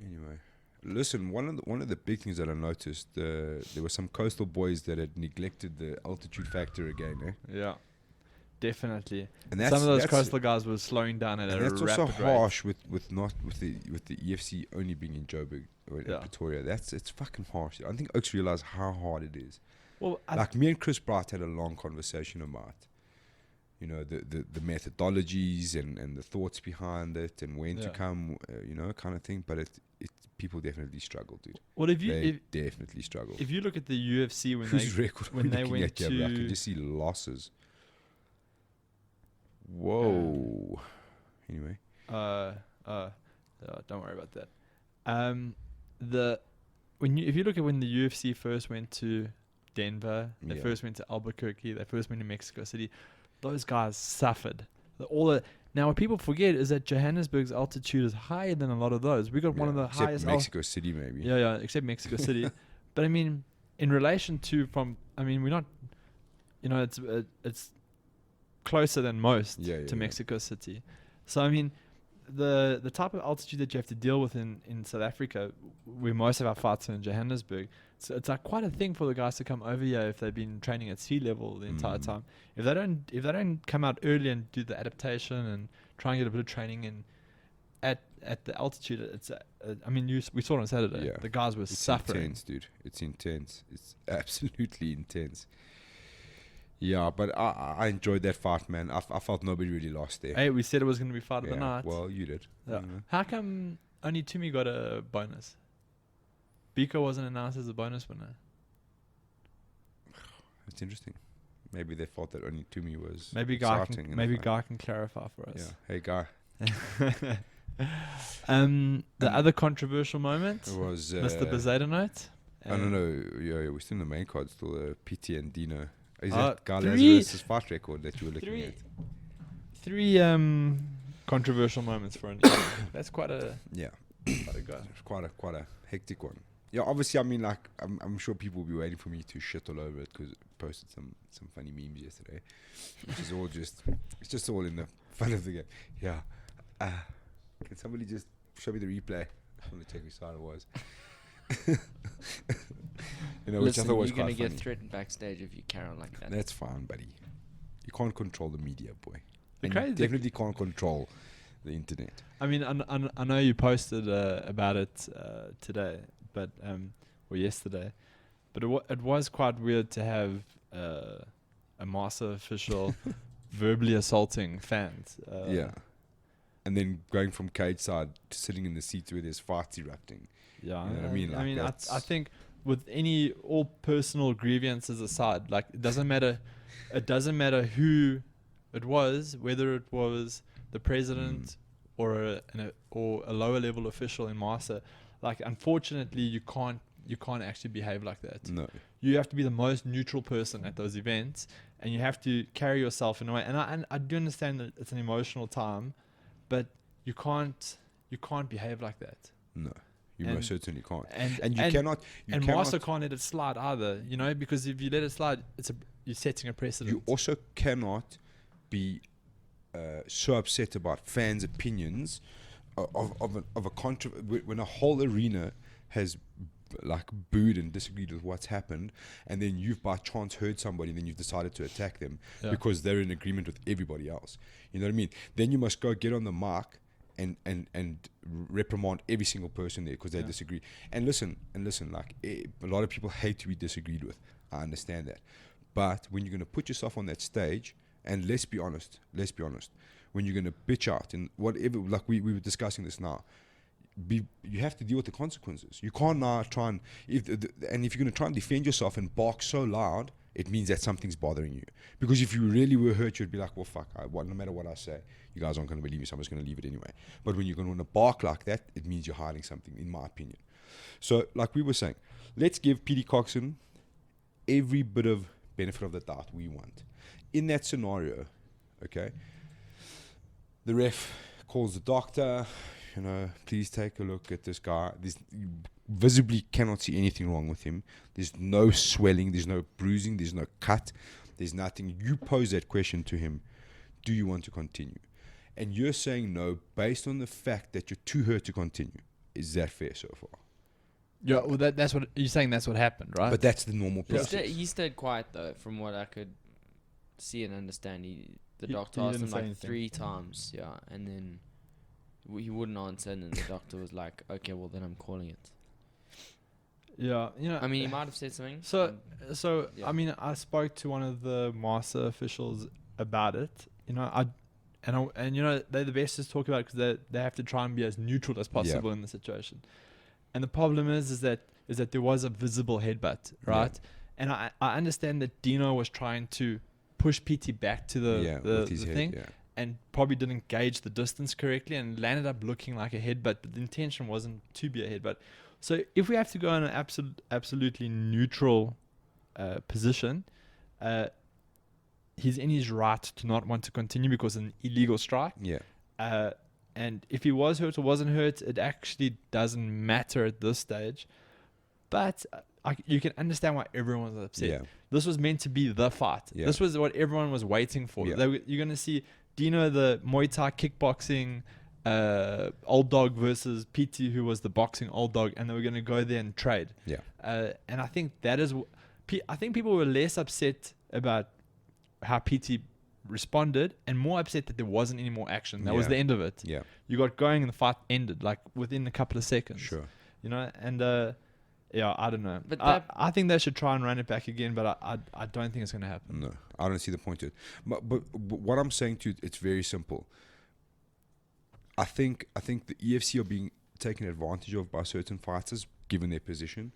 A: Anyway, listen. One of the big things that I noticed, there were some coastal boys that had neglected the altitude factor again, eh?
C: Yeah, definitely.
A: And
C: Some of those coastal guys were slowing down at
A: and
C: a
A: that's also
C: rapid rate.
A: harsh with the EFC only being in Joburg or in
C: Yeah.
A: Pretoria. It's fucking harsh. I don't think Oaks realize how hard it is.
C: Well,
A: Like me and Chris Bright had a long conversation about, you know, the methodologies and the thoughts behind it and when to
C: Yeah.
A: come, you know, kind of thing. But it people definitely struggle, dude.
C: well, if
A: They
C: you
A: definitely struggle.
C: if you look at the UFC when
A: Whose
C: they
A: record are
C: when
A: we
C: they
A: looking
C: went
A: at here, bro? I
C: to-
A: can just see losses. Whoa. Anyway,
C: don't worry about that. If you look at when the UFC first went to Denver, they
A: Yeah.
C: first went to Albuquerque, they first went to Mexico City, those guys suffered. Now what people forget is that Johannesburg's altitude is higher than a lot of those. We got one of the
A: except
C: highest.
A: Mexico City, maybe.
C: Yeah, except Mexico City. But I mean, in relation to we're not, you know, it's closer than most
A: Yeah,
C: to
A: yeah.
C: Mexico City. So I mean, the type of altitude that you have to deal with in South Africa, where most of our fights are in Johannesburg, so it's like quite a thing for the guys to come over here if they've been training at sea level the entire time. If they don't come out early and do the adaptation and try and get a bit of training in at the altitude, it's we saw it on Saturday.
A: Yeah.
C: The guys were
A: It's
C: suffering.
A: intense, dude. It's intense. It's absolutely intense. Yeah, but I enjoyed that fight, man. I felt nobody really lost there.
C: Hey, we said it was going to be fight of the night.
A: Well, you did.
C: Yeah.
A: You know.
C: How come only Toomey got a bonus? Biko wasn't announced as a bonus winner.
A: It's interesting. Maybe they thought that only Toomey was
C: Maybe Guy
A: exciting in
C: can,
A: the
C: maybe
A: fight.
C: Guy can clarify for
A: Yeah.
C: us.
A: Hey, Guy.
C: The other controversial moment,
A: It was...
C: Mr. Bezeda note.
A: I don't know. Yeah, we're still in the main card. Still PT and Dino. Is
C: Uh,
A: that Guy
C: three-
A: Lazarus' fight record that you were looking
C: three-
A: at?
C: Three controversial moments for an. That's quite a
A: Yeah.
C: guy.
A: It's quite a hectic one. Yeah, obviously, I mean, like, I'm sure people will be waiting for me to shit all over it because I posted some funny memes yesterday, which is all it's just all in the fun of the game. Yeah. Can somebody just show me the replay? I just want to check which side it was. You know, which I
B: Listen,
A: thought was
B: you're gonna
A: quite
B: get
A: funny.
B: threatened backstage if you carry on like that.
A: That's fine, buddy. You can't control the media, boy.
C: The
A: And
C: crazy-
A: you definitely can't control the internet.
C: I mean, I know you posted about it today, but or yesterday, but it was quite weird to have a MMASA official verbally assaulting fans.
A: Yeah. And then going from cage side to sitting in the seats where there's fights erupting.
C: Yeah,
A: You know what I mean? Like
C: I
A: that's-
C: think with all personal grievances aside, like it doesn't matter who it was, whether it was the president or a lower level official in MMASA. Like, unfortunately, you can't actually behave like that.
A: No.
C: You have to be the most neutral person at those events, and you have to carry yourself in a way. And I do understand that it's an emotional time, but you can't behave like that.
A: No. You most certainly can't.
C: And
A: you cannot.
C: MMASA can't let it slide either, because if you let it slide, you're setting a precedent.
A: You also cannot be so upset about fans' opinions of a controversy when a whole arena has like booed and disagreed with what's happened, and then you've by chance heard somebody, and then you've decided to attack them because they're in agreement with everybody else. You know what I mean? Then you must go get on the mic and reprimand every single person there because they disagree. And listen, like a lot of people hate to be disagreed with. I understand that. But when you're going to put yourself on that stage, and let's be honest, when you're going to bitch out and whatever, like we were discussing this now, you have to deal with the consequences. You can't now try and if you're going to try and defend yourself and bark so loud, it means that something's bothering you. Because if you really were hurt, you'd be like, well, fuck, no matter what I say, you guys aren't going to believe me, so I'm just going to leave it anyway. But when you're going to want to bark like that, it means you're hiding something, in my opinion. So, like we were saying, let's give Petey Coxon every bit of benefit of the doubt we want. In that scenario, okay, the ref calls the doctor, please take a look at this guy. You visibly cannot see anything wrong with him. There's no swelling, there's no bruising, there's no cut, there's nothing. You pose that question to him, do you want to continue? And you're saying no based on the fact that you're too hurt to continue. Is that fair so far?
C: Yeah, well, that's what you're saying. That's what happened, right?
A: But that's the normal process.
B: He stayed quiet though, from what I could see and understand. The doctor asked him like 3 times, and then he wouldn't answer, and then the doctor was like, "Okay, well then I'm calling it."
C: Yeah,
B: I mean, he might have said something.
C: So I mean, I spoke to one of the MMASA officials about it. They're the best to talk about it because they have to try and be as neutral as possible in the situation. And the problem is that there was a visible headbutt, right? Yeah. And I understand that Dino was trying to push PT back to the thing, and probably didn't gauge the distance correctly and landed up looking like a headbutt, but the intention wasn't to be a headbutt. So if we have to go in an absolutely neutral position, he's in his right to not want to continue because of an illegal strike.
A: Yeah.
C: And if he was hurt or wasn't hurt, it actually doesn't matter at this stage. But you can understand why everyone was upset.
A: Yeah.
C: This was meant to be the fight. Yeah. This was what everyone was waiting for. Yeah. You're going to see Dino, the Muay Thai kickboxing old dog, versus PT, who was the boxing old dog, and they were going to go there and trade.
A: Yeah.
C: And I think that is... I think people were less upset about how PT responded and more upset that there wasn't any more action. That was the end of it.
A: Yeah.
C: You got going and the fight ended like within a couple of seconds.
A: Sure.
C: And I don't know. But I think they should try and run it back again, but I don't think it's going to happen.
A: No, I don't see the point to it. But what I'm saying to you, it's very simple. I think the EFC are being taken advantage of by certain fighters given their position,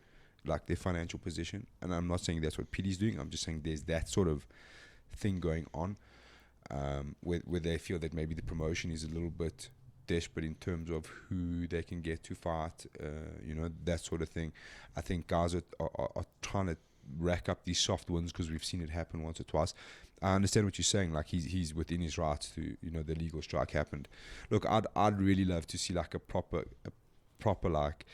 A: like their financial position. And I'm not saying that's what PD's doing. I'm just saying there's that sort of thing going on. Where they feel that maybe the promotion is a little bit desperate in terms of who they can get to fight, that sort of thing. I think guys are trying to rack up these soft wins because we've seen it happen once or twice. I understand what you're saying, like he's within his rights to, the legal strike happened. Look, I'd really love to see like a proper like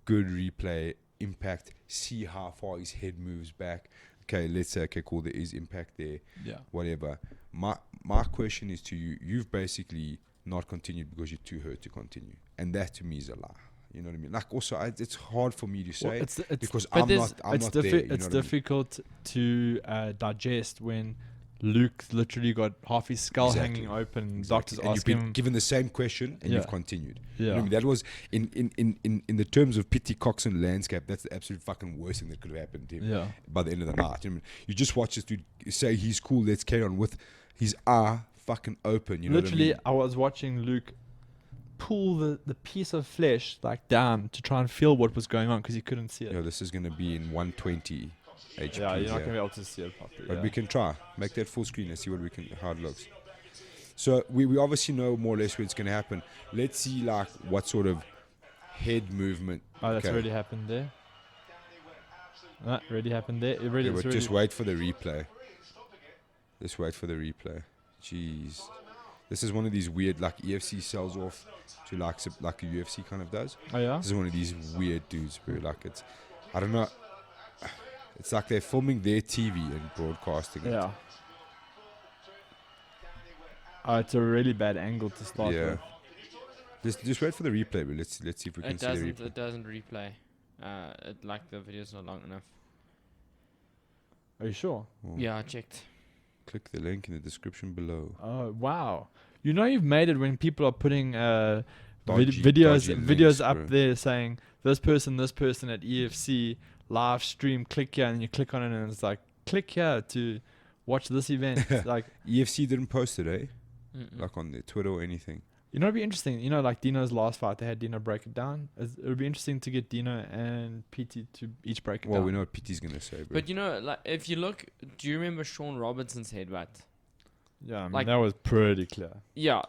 A: good replay, impact, see how far his head moves back. Okay, let's say, okay, cool, there is impact there.
C: Yeah.
A: Whatever. My question is to you, you've basically not continued because you're too hurt to continue. And that to me is a lie. You know what I mean? Like also, it's hard for me to say because I'm not there.
C: It's difficult to digest when Luke literally got half his skull hanging open. Doctors
A: and
C: asking
A: you've been given the same question and you've continued.
C: Yeah.
A: You know what I mean? That was in the terms of Petey Coxon landscape, that's the absolute fucking worst thing that could have happened to him by the end of the night. You know what I mean? You just watch this dude say he's cool, let's carry on with his eye fucking open. You know
C: literally,
A: what I mean?
C: I was watching Luke pull the piece of flesh like down to try and feel what was going on because he couldn't see it.
A: You know, this is going to be in 120 HP.
C: Yeah, you're not
A: here.
C: gonna be able to see it properly.
A: But
C: yeah.
A: we can try. Make that full screen and see what how it looks. So we obviously know more or less where it's going to happen. Let's see like what sort of head movement.
C: Oh, that's
A: Okay.
C: already happened there. That already happened there. It really,
A: Yeah,
C: it's
A: but
C: already
A: just wait for the replay. Just wait for the replay. Jeez. This is one of these weird, like EFC sells off to like a UFC kind of does.
C: Oh yeah.
A: This is one of these weird dudes, bro. Like it's, I don't know. It's like they're filming their TV and broadcasting it.
C: Yeah. Oh, it's a really bad angle to start
A: Yeah.
C: with.
A: Just wait for the replay, bro. Let's see if we can
B: It
A: see the
B: doesn't.
A: replay.
B: It doesn't replay. Like the video's not long enough.
C: Are you sure?
A: Oh,
B: Yeah, I checked.
A: Click the link in the description below.
C: Oh wow! You know you've made it when people are putting
A: Dodgy
C: videos
A: links,
C: up
A: bro.
C: there saying this person at EFC live stream. Click here, and you click on it, and it's like click here to watch this event. It's like
A: EFC didn't post it, eh?
B: Mm-mm.
A: Like on their Twitter or anything.
C: you know, it'd be interesting. You know, like Dino's last fight, they had Dino break it down. It would be interesting to get Dino and PT to each break it
A: Well,
C: down.
A: we know what PT's gonna say, bro.
B: But you know, like if you look, do you remember Sean Robinson's headbutt?
C: Yeah, I mean,
B: like-
C: that was pretty clear.
B: Yeah,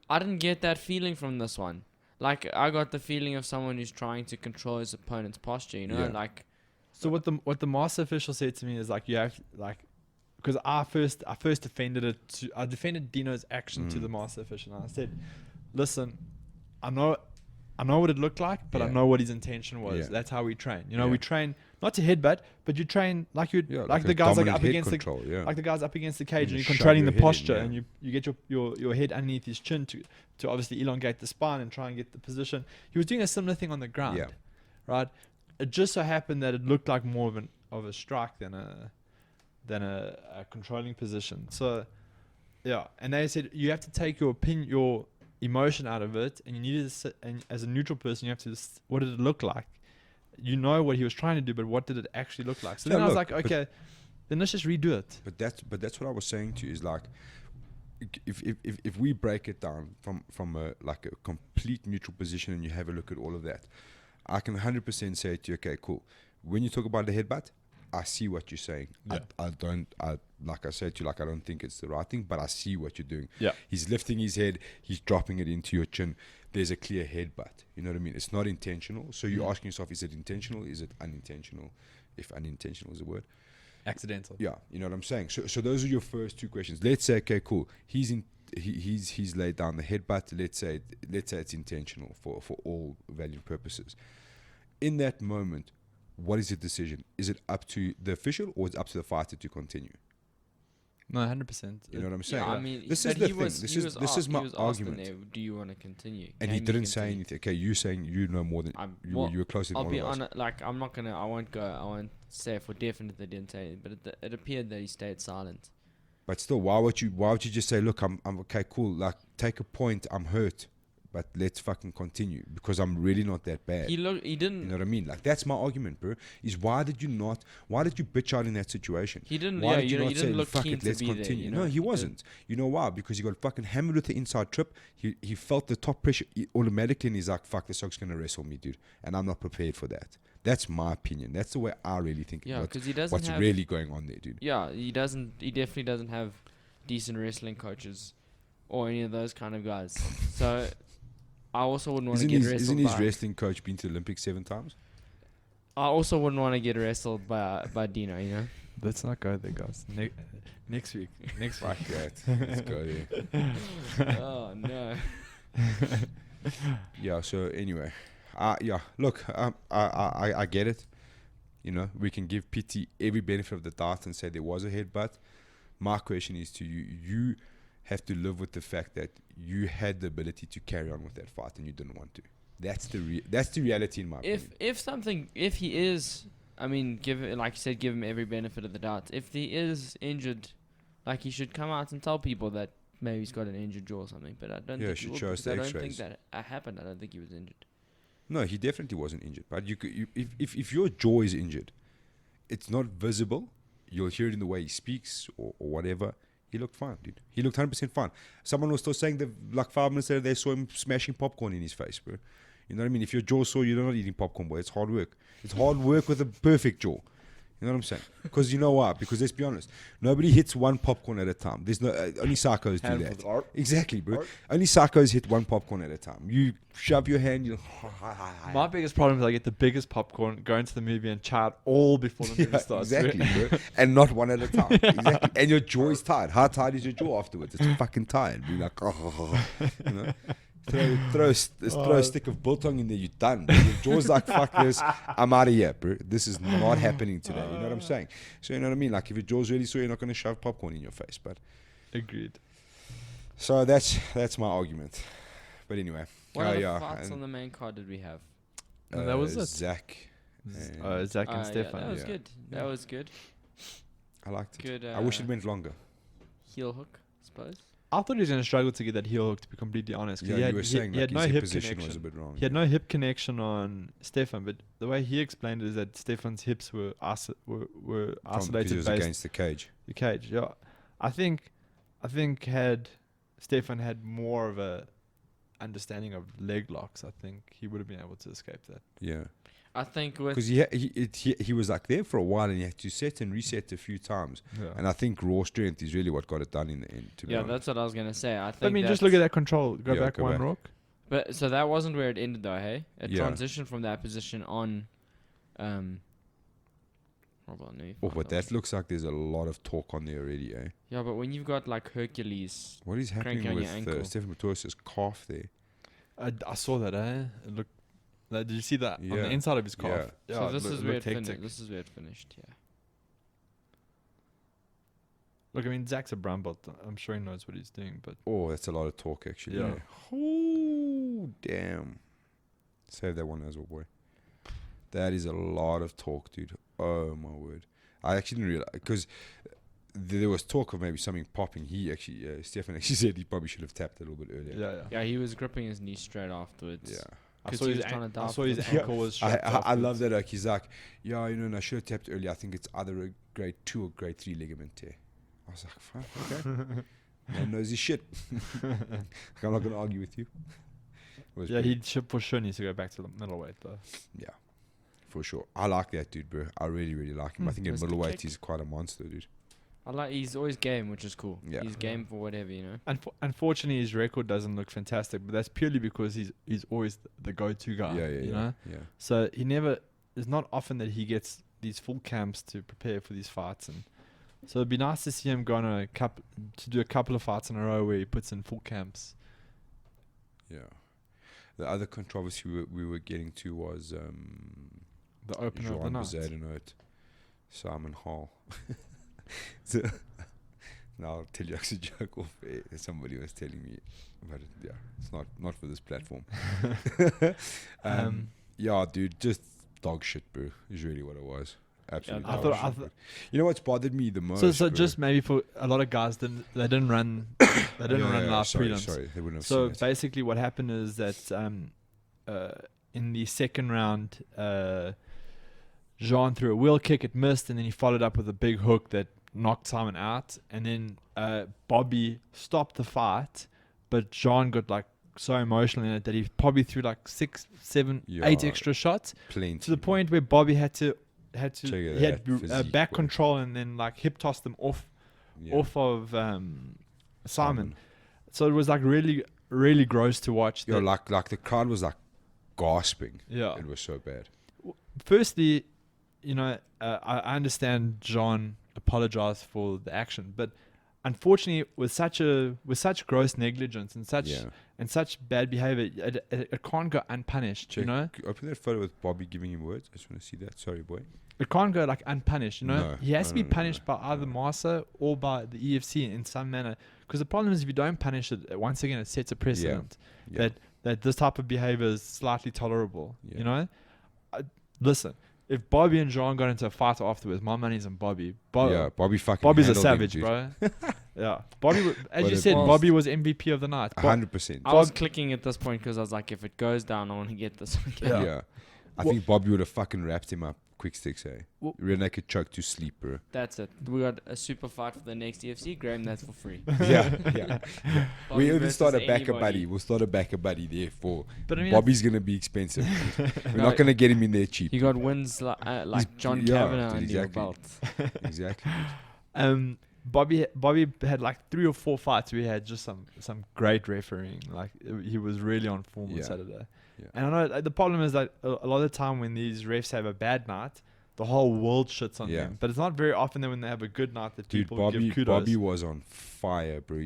B: I didn't get that feeling from this one. Like I got the feeling of someone who's trying to control his opponent's posture. You know,
A: Yeah.
B: like
C: So what the master official said to me is like you have like because I first defended I defended Dino's action to
A: Mm.
C: the master official and I said, listen, I know what it looked like, but I
A: Yeah.
C: know what his intention was.
A: Yeah.
C: That's how we train. You know,
A: Yeah.
C: we train not to headbutt, but you train like you
A: Yeah,
C: like
A: a
C: the guys like
A: dominant
C: up
A: head
C: against
A: control, yeah.
C: like the guys up against the cage,
A: You
C: and
A: just
C: you're
A: shove
C: controlling
A: your
C: the
A: head in,
C: posture,
A: yeah.
C: and you get your head underneath his chin to obviously elongate the spine and try and get the position. He was doing a similar thing on the ground,
A: Yeah.
C: right? It just so happened that it looked like more of a strike than a controlling position. So yeah, and they said you have to take your emotion out of it, and you need to sit, and as a neutral person, you have to what did it look like? You know what he was trying to do, but what did it actually look like? So
A: Yeah,
C: then I was
A: look,
C: like, okay, then let's just redo it.
A: But that's what I was saying to you is like, if we break it down from a like a complete neutral position and you have a look at all of that, I can 100% say to you, okay, cool. When you talk about the headbutt, I see what you're saying.
C: Yeah.
A: I like I said to you, like I don't think it's the right thing, but I see what you're doing.
C: Yeah.
A: He's lifting his head, he's dropping it into your chin. There's a clear headbutt. You know what I mean? It's not intentional. So you're asking yourself, is it intentional? Is it unintentional? If unintentional is a word.
C: Accidental.
A: Yeah, you know what I'm saying. So those are your first two questions. Let's say, okay, cool. He's laid down the headbutt. Let's say it's intentional for all value purposes. In that moment, what is the decision? Is it up to the official or is it up to the fighter to continue?
C: No, 100%.
A: You know what I'm saying?
B: yeah, I mean,
A: This
B: but
A: is the
B: he
A: thing.
B: was-
A: This
B: he
A: is
B: was
A: this is
B: asked-
A: my
B: he was asked in
A: argument.
B: there, do you want to continue?
A: And he
B: Can you
A: didn't say
B: continue?
A: anything. Okay, you saying you know more than
B: Well,
A: you were closer than
B: I'll
A: all
B: be
A: of us.
B: honest. Like I'm not gonna. I won't say for definite they didn't say it, but it appeared that he stayed silent.
A: But still, why would you just say, look, I'm okay, cool. Like, take a point. I'm hurt, but let's fucking continue because I'm really not that bad.
B: He didn't.
A: You know what I mean? Like, that's my argument, bro. Is why did you bitch out in that situation?
B: He didn't.
A: Why
B: Yeah,
A: did you
B: you
A: not
B: didn't
A: say,
B: look
A: fuck
B: keen
A: it,
B: to
A: let's
B: be there,
A: continue?
B: you
A: No,
B: know?
A: he
B: You
A: wasn't. You know why? Because he got fucking hammered with the inside trip. He felt the top pressure automatically, and he's like, fuck, this dog's going to wrestle me, dude. And I'm not prepared for that. That's my opinion. That's the way I really think
B: Yeah,
A: about
B: because he doesn't
A: what's
B: have.
A: really going on there, dude.
B: Yeah, he doesn't. He definitely doesn't have decent wrestling coaches or any of those kind of guys. So I also wouldn't want to get wrestled.
A: Isn't his
B: by,
A: wrestling coach been to the Olympics 7 times?
B: I also wouldn't want to get wrestled by Dino. You know.
C: Let's not go there, guys. Next week. Next week.
A: Fuck that. Let's go there.
B: Oh no.
A: Yeah, so anyway, yeah, look, I get it. You know, we can give PT every benefit of the doubt and say there was a headbutt. My question is to you: you have to live with the fact that you had the ability to carry on with that fight and you didn't want to. That's the reality in my opinion.
B: If he is, I mean, like you said, give him every benefit of the doubt. If he is injured, like he should come out and tell people that maybe he's got an injured jaw or something. But I don't.
A: Yeah,
B: think
A: should
B: he would,
A: show us
B: because
A: the
B: I don't think
A: X-rays.
B: that happened. I don't think he was injured.
A: No, he definitely wasn't injured. But if your jaw is injured, it's not visible. You'll hear it in the way he speaks or whatever. He looked fine, dude. He looked 100% fine. Someone was still saying that like 5 minutes later they saw him smashing popcorn in his face, bro. You know what I mean? If your jaw sore, you're not eating popcorn, boy. It's hard work. It's hard work with a perfect jaw. You know what I'm saying? Because you know why? Because let's be honest, nobody hits one popcorn at a time. There's no only psychos do that. Exactly, bro. Only psychos hit one popcorn at a time. You shove your hand. You.
C: My biggest problem is I get the biggest popcorn, go into the movie and chat all before the movie starts.
A: Exactly, bro. And not one at a time. Exactly. And your jaw is tired. How tired is your jaw afterwards? It's fucking tired. Be like, you know. Throw a stick of biltong in there, you're done. Bro. Your jaw's like, fuck this, I'm out of here, bro. This is not happening today. You know what I'm saying? So you know what I mean? Like if your jaw's really sore, you're not going to shove popcorn in your face. But
C: agreed.
A: So that's my argument. But anyway,
B: What other fights on the main card did we have?
C: That was it.
A: Zach.
C: Zach and Stefan.
B: Yeah, that was good. That was good.
A: I liked it.
B: Good.
A: I wish it went longer.
B: Heel hook, I suppose.
C: I thought he was going to struggle to get that heel hook, to be completely honest.
A: Yeah, you were saying
C: he had
A: like
C: no
A: his
C: hip
A: position
C: connection.
A: was a bit wrong.
C: He had no hip connection on Stefan, but the way he explained it is that Stefan's hips were isolated
A: because he was
C: based
A: against the cage.
C: the cage. Yeah, I think had Stefan had more of a understanding of leg locks, I think he would have been able to escape that.
A: Yeah.
B: I think with
A: Because he was like there for a while and he had to set and reset a few times.
C: Yeah.
A: And I think raw strength is really what got it done in the end. To be honest.
B: that's what I was gonna say. I think.
C: I mean, just look at that control. Go
A: Yeah,
C: back
A: go
C: one
A: back.
C: rock.
B: But so that wasn't where it ended, though. Hey, it
A: Yeah.
B: transitioned from that position on. Hold on, let me
A: Oh,
B: find
A: but
B: out.
A: that looks like there's a lot of talk on there already, eh?
B: Yeah, but when you've got like Hercules,
A: What is
B: Cranky
A: happening
B: on your
A: with
B: ankle.
A: Stephen Mator's calf there?
C: I saw that. It looked. Like, did you see that on
A: Yeah.
C: the inside of his calf?
A: Yeah.
B: so this
C: it
B: is
C: looked
B: where it
C: hectic.
B: finished. This is where it finished. Yeah.
C: Look, I mean, Zach's a brown belt. I'm sure he knows what he's doing, but
A: Oh, that's a lot of talk actually.
C: Yeah.
A: Yeah. Oh, damn. Save that one as well, boy. That is a lot of talk, dude. Oh, my word. I actually didn't realize, because there was talk of maybe something popping. He actually, Stefan actually said he probably should have tapped a little bit earlier.
C: yeah.
B: Yeah, he was gripping his knee straight afterwards.
A: Yeah.
C: I
B: 'Cause
C: saw
B: he
C: his
B: was trying to
C: I
B: dive
C: saw
B: for
C: his
B: the top.
C: ankle was strapped
A: I love
C: afterwards.
A: that. Like, he's like, yeah, you know, I should have tapped earlier. I think it's either a grade 2 or grade 3 ligament tear. I was like, fuck, okay. Man knows his shit. I'm not going to argue with you. It was
C: Yeah,
A: pretty-
C: he should for sure needs to go back to the middleweight though.
A: Yeah, for sure. I like that dude, bro. I really, really like him. I think in
B: Mr.
A: middleweight
B: Kick.
A: he's quite a monster, dude.
B: He's always game, which is cool.
A: Yeah.
B: He's game for whatever, you know.
C: Unfortunately, his record doesn't look fantastic, but that's purely because he's always the go-to guy.
A: Yeah,
C: you know.
A: yeah.
C: So he never. It's not often that he gets these full camps to prepare for these fights, and so it'd be nice to see him go on to do a couple of fights in a row where he puts in full camps.
A: Yeah. The other controversy we were getting to was
C: The opener of the
A: Johan
C: night.
A: Bezerra, Simon Hall. So, now I'll tell you actually a joke off air. Somebody was telling me, but yeah, it's not for this platform. Yeah, dude, just dog shit, bro. Is really what it was. Absolutely.
B: I
A: dog
C: thought-
A: shit, bro. You know what's bothered me the most?
C: So
A: bro?
C: just maybe for a lot of guys, they didn't run live
A: sorry,
C: prelims.
A: Sorry, they wouldn't have
C: So
A: seen it.
C: basically, what happened is that in the second round, Jean threw a wheel kick, it missed, and then he followed up with a big hook that knocked Simon out. And then Bobby stopped the fight, but Jean got like so emotional in it that he probably threw like 6, 7, 8
A: Yeah.
C: extra shots
A: Plenty.
C: to the point where Bobby had to
A: Check it
C: he
A: out,
C: had
A: physique,
C: back
A: boy.
C: control and then like hip tossed them off of Simon. So it was like really, really gross to watch.
A: Yeah,
C: that-
A: like the crowd was like gasping.
C: yeah.
A: It was so bad.
C: Firstly, you know, I understand John apologized for the action, but unfortunately, with such gross negligence and such bad behavior, it can't go unpunished.
A: Check.
C: You know,
A: Open that photo with Bobby giving him words. I just want to see that. Sorry, boy.
C: it can't go like unpunished. You know,
A: No,
C: he has to be
A: no,
C: punished by either MMASA or by the EFC in some manner. Because the problem is, if you don't punish it, once again, it sets a precedent
A: Yeah.
C: that this type of behavior is slightly tolerable.
A: Yeah.
C: You know, listen. If Bobby and John got into a fight afterwards, my money's on Bobby.
A: Yeah, Bobby's a
C: Bobby's a
A: handled
C: savage,
A: him,
C: bro. Yeah, Bobby. As
A: But
C: you
A: it
C: said,
B: was-
C: Bobby was MVP of the night.
A: 100%.
B: I was clicking at this point because I was like, if it goes down, I want to get this one.
A: Yeah. I think Bobby would have fucking wrapped him up quick sticks, eh?
C: Well-
A: Rear naked choke to sleep, bro.
B: That's it. We got a super fight for the next UFC. Graham, that's for free.
A: Yeah, yeah.
B: Bobby
A: We even
B: versus
A: start a backer
B: anybody.
A: buddy. We'll start a backer buddy there for
C: But I mean,
A: Bobby's gonna be expensive. We're
B: No,
A: not gonna get him in there cheap.
B: You got wins like John
A: yeah,
B: Kavanagh
A: dude,
B: under your
A: exactly.
B: belt.
A: Exactly.
C: Bobby had like 3 or 4 fights. We had just some great refereeing. Like he was really on form on
A: Yeah.
C: Saturday.
A: Yeah.
C: And I know the problem is that a lot of the time when these refs have a bad night, the whole world shits on
A: Yeah.
C: them. But it's not very often that when they have a good night that
A: Dude,
C: people give kudos.
A: Bobby was on fire, bro.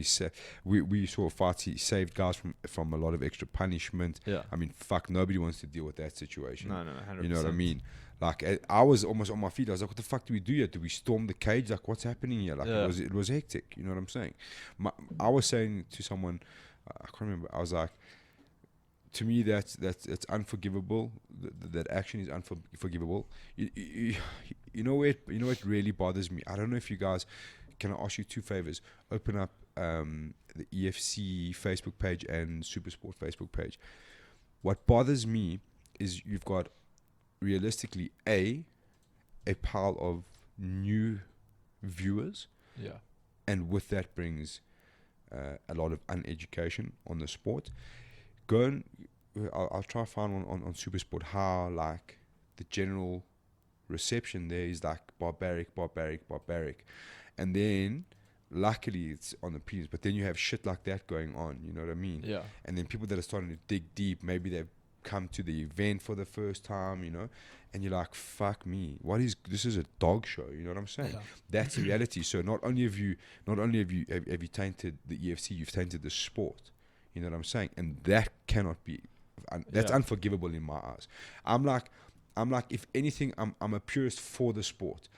A: We saw fights. He saved guys from a lot of extra punishment.
C: Yeah.
A: I mean, fuck, nobody wants to deal with that situation.
C: No, 100%.
A: You know what I mean? Like, I was almost on my feet. I was like, what the fuck do we do here? Do we storm the cage? Like, what's happening here? Like,
C: Yeah.
A: it was hectic. You know what I'm saying? I was saying to someone, I can't remember. I was like, to me, that's unforgivable. That action is unforgivable. You know what? You know what really bothers me? I don't know if you guys, can I ask you 2 favors? Open up the EFC Facebook page and Supersport Facebook page. What bothers me is you've got realistically a pile of new viewers,
C: Yeah.
A: and with that brings a lot of uneducation on the sport. Go and I'll try to find one on Supersport how like the general reception there is like barbaric, and then luckily it's on the prelims, but then you have shit like that going on. You know what I mean?
C: Yeah.
A: And then people that are starting to dig deep, maybe they've come to the event for the first time, you know, and you're like, fuck me, this is a dog show, you know what I'm saying?
C: Yeah.
A: That's the reality. So not only have you tainted the EFC, you've tainted the sport, you know what I'm saying? And that cannot be, that's
C: Yeah.
A: unforgivable in my eyes. I'm like, if anything, I'm a purist for the sport.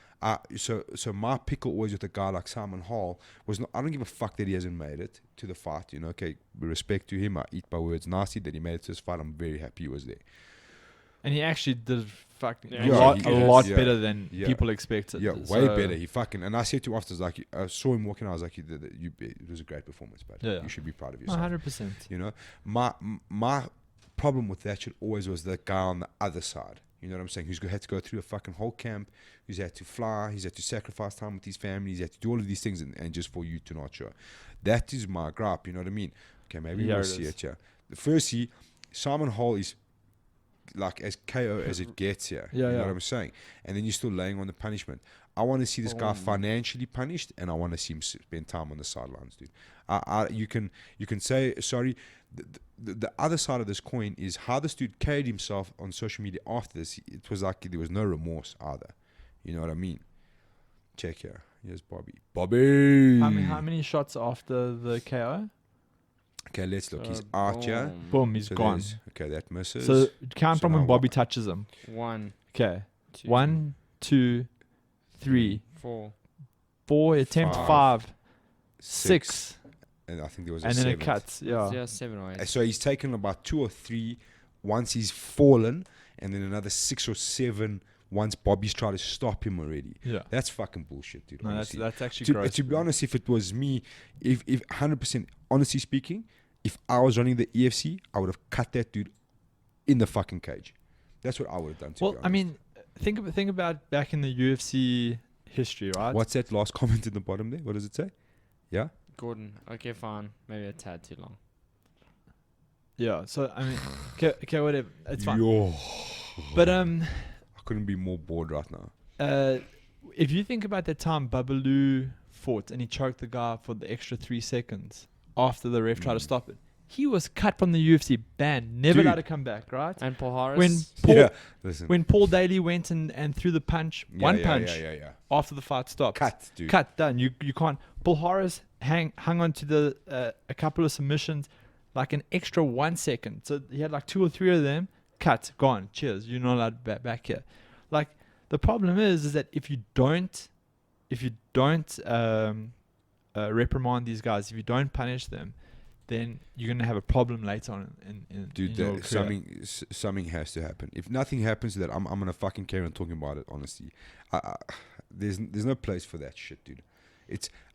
A: So my pickle always with a guy like Simon Hall was not, I don't give a fuck that he hasn't made it to the fight, you know. Okay, with respect to him, I eat my words nasty that he made it to this fight. I'm very happy he was there.
C: And he actually did fucking
B: Yeah,
C: a
A: he
C: lot
A: is,
C: better than
A: yeah.
C: people expected.
A: Yeah, way
C: So-
A: better. He fucking, and I said to him after, like, I saw him walking, I was like, it was a great performance, but
C: Yeah.
A: you should be proud of
C: No,
A: yourself.
C: 100%.
A: You know, my problem with that shit always was the guy on the other side. You know what I'm saying? Who's had to go through a fucking whole camp, who's had to fly, he's had to sacrifice time with his family, he's had to do all of these things, and just for you to not show. That is my gripe, you know what I mean? Okay, maybe
C: Here
A: we'll
C: it
A: see
C: is.
A: it, yeah. Firstly, Simon Hall is like as KO as it gets here.
C: Yeah,
A: you know
C: yeah.
A: what I'm saying? And then you're still laying on the punishment. I want to see this guy financially punished, and I want to see him spend time on the sidelines, dude. You can say sorry. The other side of this coin is how this dude carried himself on social media after this. It was like there was no remorse either. You know what I mean? Check here. Here's Bobby. Bobby.
C: How many shots after the KO?
A: Okay, let's look. He's out here.
C: Boom, he's
A: So
C: gone.
A: there's- Okay, that misses.
C: So count
A: So
C: from
A: now
C: when Bobby
A: what?
C: touches him.
B: 1,
C: Okay.
B: 2,
C: 1, 2, 3,
B: 4.
C: 4, attempt
A: Five.
C: 5, 6,
A: and I think there was a
C: and then it
A: seventh.
C: cuts. Yeah.
B: Yeah, 7 or 8.
A: So he's taken about 2 or 3 once he's fallen, and then another 6 or 7 once Bobby's tried to stop him already.
C: Yeah.
A: That's fucking bullshit, dude.
C: No,
A: honestly.
C: that's actually
A: to
C: gross.
A: be honest, if it was me, if 100%, honestly speaking, if I was running the EFC, I would have cut that dude in the fucking cage. That's what I would have done. To
C: Well,
A: be
C: I
A: honest.
C: mean, think about back in the UFC history, right?
A: What's that last comment in the bottom there? What does it say? Yeah.
B: Gordon. Okay, fine. Maybe a tad too long.
C: Yeah. So I mean, okay, whatever. It's fine.
A: Yo.
C: But
A: I couldn't be more bored right now.
C: if you think about that time Babalu fought and he choked the guy for the extra 3 seconds after the ref tried to stop it, he was cut from the UFC, banned, never
A: Dude.
C: allowed to come back, right?
B: And Paul Harris.
C: When Paul,
A: Yeah. Listen.
C: when Paul Daly went and threw the punch, one punch
A: Yeah.
C: after the fight stopped.
A: Cut, dude.
C: Cut, done. You can't. Paul Harris hung on to the a couple of submissions, like an extra 1 second. So he had like 2 or 3 of them. Cut, gone. Cheers. You're not allowed back here. Like the problem is that if you don't reprimand these guys, if you don't punish them, then you're gonna have a problem later on in
A: Dude,
C: your career.
A: something has to happen. If nothing happens to that, I'm gonna fucking carry on talking about it. Honestly, there's no place for that shit, dude.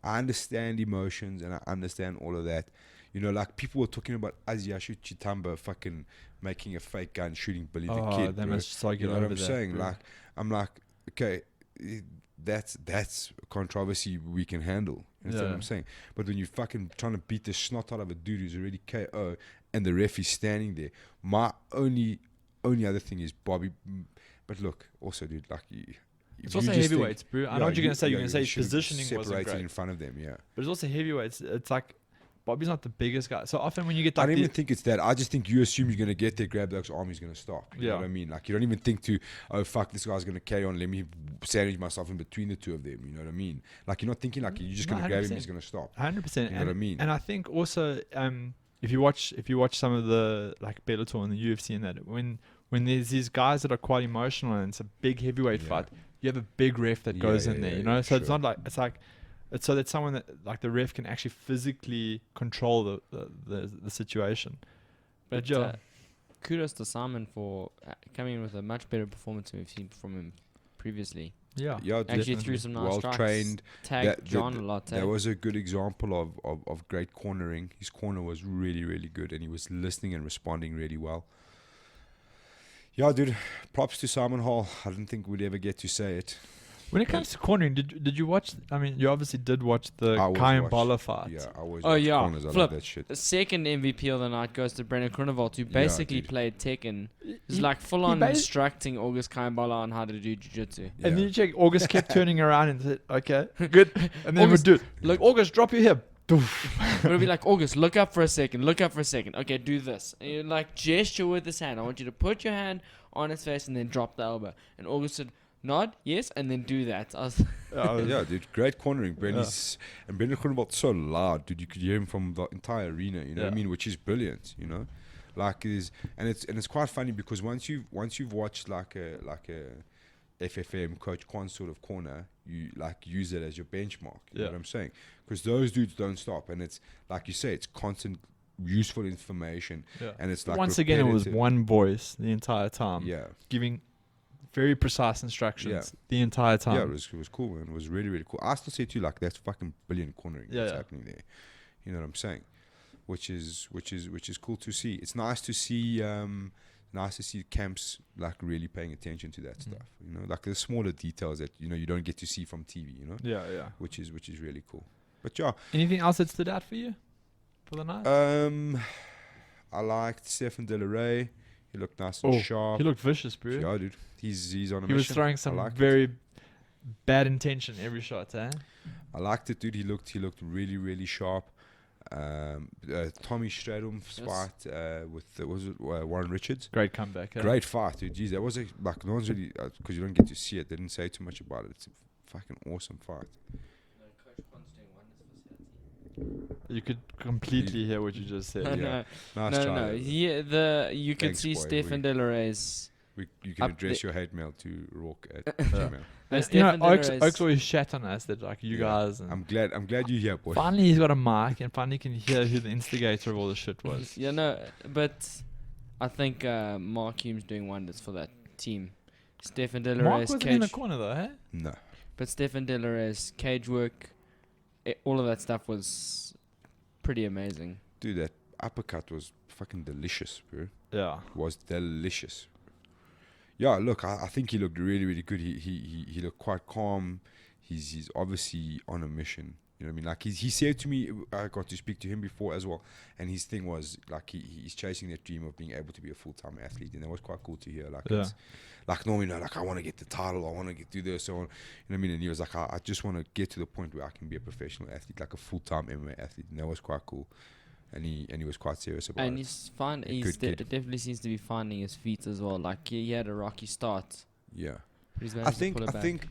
A: I understand emotions and I understand all of that. You know, like people were talking about Aziashu Chitamba fucking making a fake gun, shooting Billy the Kid.
C: They
A: bro.
C: must start
A: You
C: getting
A: know what
C: over
A: I'm
C: that,
A: saying?
C: bro.
A: Like, I'm like, okay, that's a controversy we can handle. You know what I'm saying? But when you're fucking trying to beat the snot out of a dude who's already KO and the ref is standing there, my only other thing is Bobby. But look, also, dude, like
C: it's also heavyweights, bro. I know what you're gonna say. You're gonna say his
A: should've
C: positioning wasn't
A: separated
C: great,
A: in front of them. Yeah,
C: but it's also heavyweights. It's like Bobby's not the biggest guy. So often when you get like
A: I don't even think it's that. I just think you assume you're gonna get there, grab the guy's arm, he's gonna stop. You know what I mean? Like you don't even think to, oh fuck, this guy's gonna carry on. Let me sandwich myself in between the two of them. You know what I mean? Like you're not thinking like you're just gonna grab him, he's gonna stop.
C: 100%.
A: You know what I mean?
C: And I think also, if you watch some of the like Bellator and the UFC and that, when there's these guys that are quite emotional and it's a big heavyweight fight, you have a big ref that goes in there, you know. So it's not like it's so that someone that like the ref can actually physically control the situation. But
B: kudos to Simon for coming in with a much better performance than we've seen from him previously.
A: Yeah,
B: actually threw some nice strikes. Well trained. Tagged John a lot.
A: That was a good example of great cornering. His corner was really, really good, and he was listening and responding really well. Yeah, dude, props to Simon Hall. I didn't think we'd ever get to say it.
C: When it comes to cornering, did you watch? I mean, you obviously did watch the Kai and Bala fight.
A: Yeah, I always watch corners. I love that shit.
B: The second MVP of the night goes to Brendan Grunewald, who basically played Tekken. He's like full on instructing August Kai and Bala on how to do jiu-jitsu.
C: Yeah. And then you check, August kept turning around and said, okay, good. And then August, look, August, drop your hip.
B: It'll be like, August, look up for a second. Okay, do this. And you like gesture with this hand. I want you to put your hand on his face and then drop the elbow. And August said, nod, yes, and then do that.
A: Yeah, dude, great cornering. And Brendan Grunewald's so loud, dude. You could hear him from the entire arena. You know what I mean? Which is brilliant. You know, like it's quite funny because once you've watched like a FFM Coach Kwan sort of corner, you like use it as your benchmark. You know what I'm saying? Because those dudes don't stop, and it's like you say, it's constant, useful information, and it's like
C: once again, it was one voice the entire time.
A: Yeah,
C: giving very precise instructions the entire time.
A: Yeah, it was cool, man. It was really, really cool. I still say too, like that's fucking brilliant cornering that's happening there. You know what I'm saying? Which is cool to see. It's nice to see. Nice to see camps like really paying attention to that stuff. You know, like the smaller details that you don't get to see from TV. You know.
C: Yeah.
A: Which is really cool. But yeah.
C: Anything else that stood out for you for the night?
A: I liked Stefan De La Rey. He looked nice and sharp.
C: He looked vicious, bro.
A: Yeah, dude. He's on a mission.
C: He was throwing some very bad intention every shot, eh?
A: I liked it, dude. He looked really, really sharp. Tommy Stradum's fight with Warren Richards.
C: Great comeback.
A: Great fight, dude. Jeez, that was like no one's really because you don't get to see it. They didn't say too much about it. It's a fucking awesome fight.
C: You could completely hear what you just said.
A: Nice try.
B: No. You could see Stefan De La Rey's.
A: You can address your hate mail to Rourke at Gmail.
C: Oaks always shat on us that like you guys. And
A: I'm glad you're here, boy.
C: Finally, he's got a mic and finally can hear who the instigator of all the shit was.
B: But I think Mark Hume's doing wonders for that team. Stefan De La Rey's
C: Mark wasn't in the corner though, eh?
A: No.
B: But Stefan De La Rey's cage work, all of that stuff was pretty amazing.
A: Dude, that uppercut was fucking delicious, bro.
C: Yeah.
A: It was delicious. Yeah, look, I think he looked really, really good. He looked quite calm. He's obviously on a mission. You know what I mean? Like he said to me, I got to speak to him before as well, and his thing was like he's chasing that dream of being able to be a full-time athlete, and that was quite cool to hear. Like it's like normally, like I want to get the title, I want to do this, so on. You know what I mean? And he was like, I just want to get to the point where I can be a professional athlete, like a full-time MMA athlete, and that was quite cool. And he was quite serious about it.
B: And he's fine. He's definitely seems to be finding his feet as well. Like he had a rocky start.
A: Yeah.
B: But he's
A: I think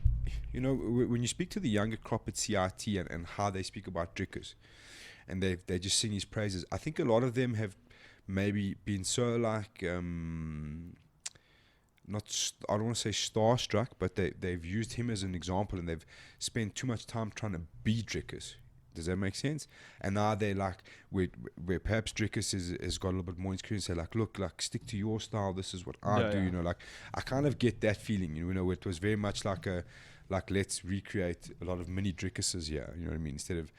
A: you know when you speak to the younger crop at CIT and how they speak about Drickers, and they just sing his praises. I think a lot of them have maybe been so like I don't want to say starstruck, but they've used him as an example, and they've spent too much time trying to be Drickers. Does that make sense? And now they're like, where perhaps Drickus has got a little bit more experience. They're like, look, like stick to your style. This is what I do. You know, like I kind of get that feeling. You know, it was very much like let's recreate a lot of mini Drickuses here. You know what I mean? Instead of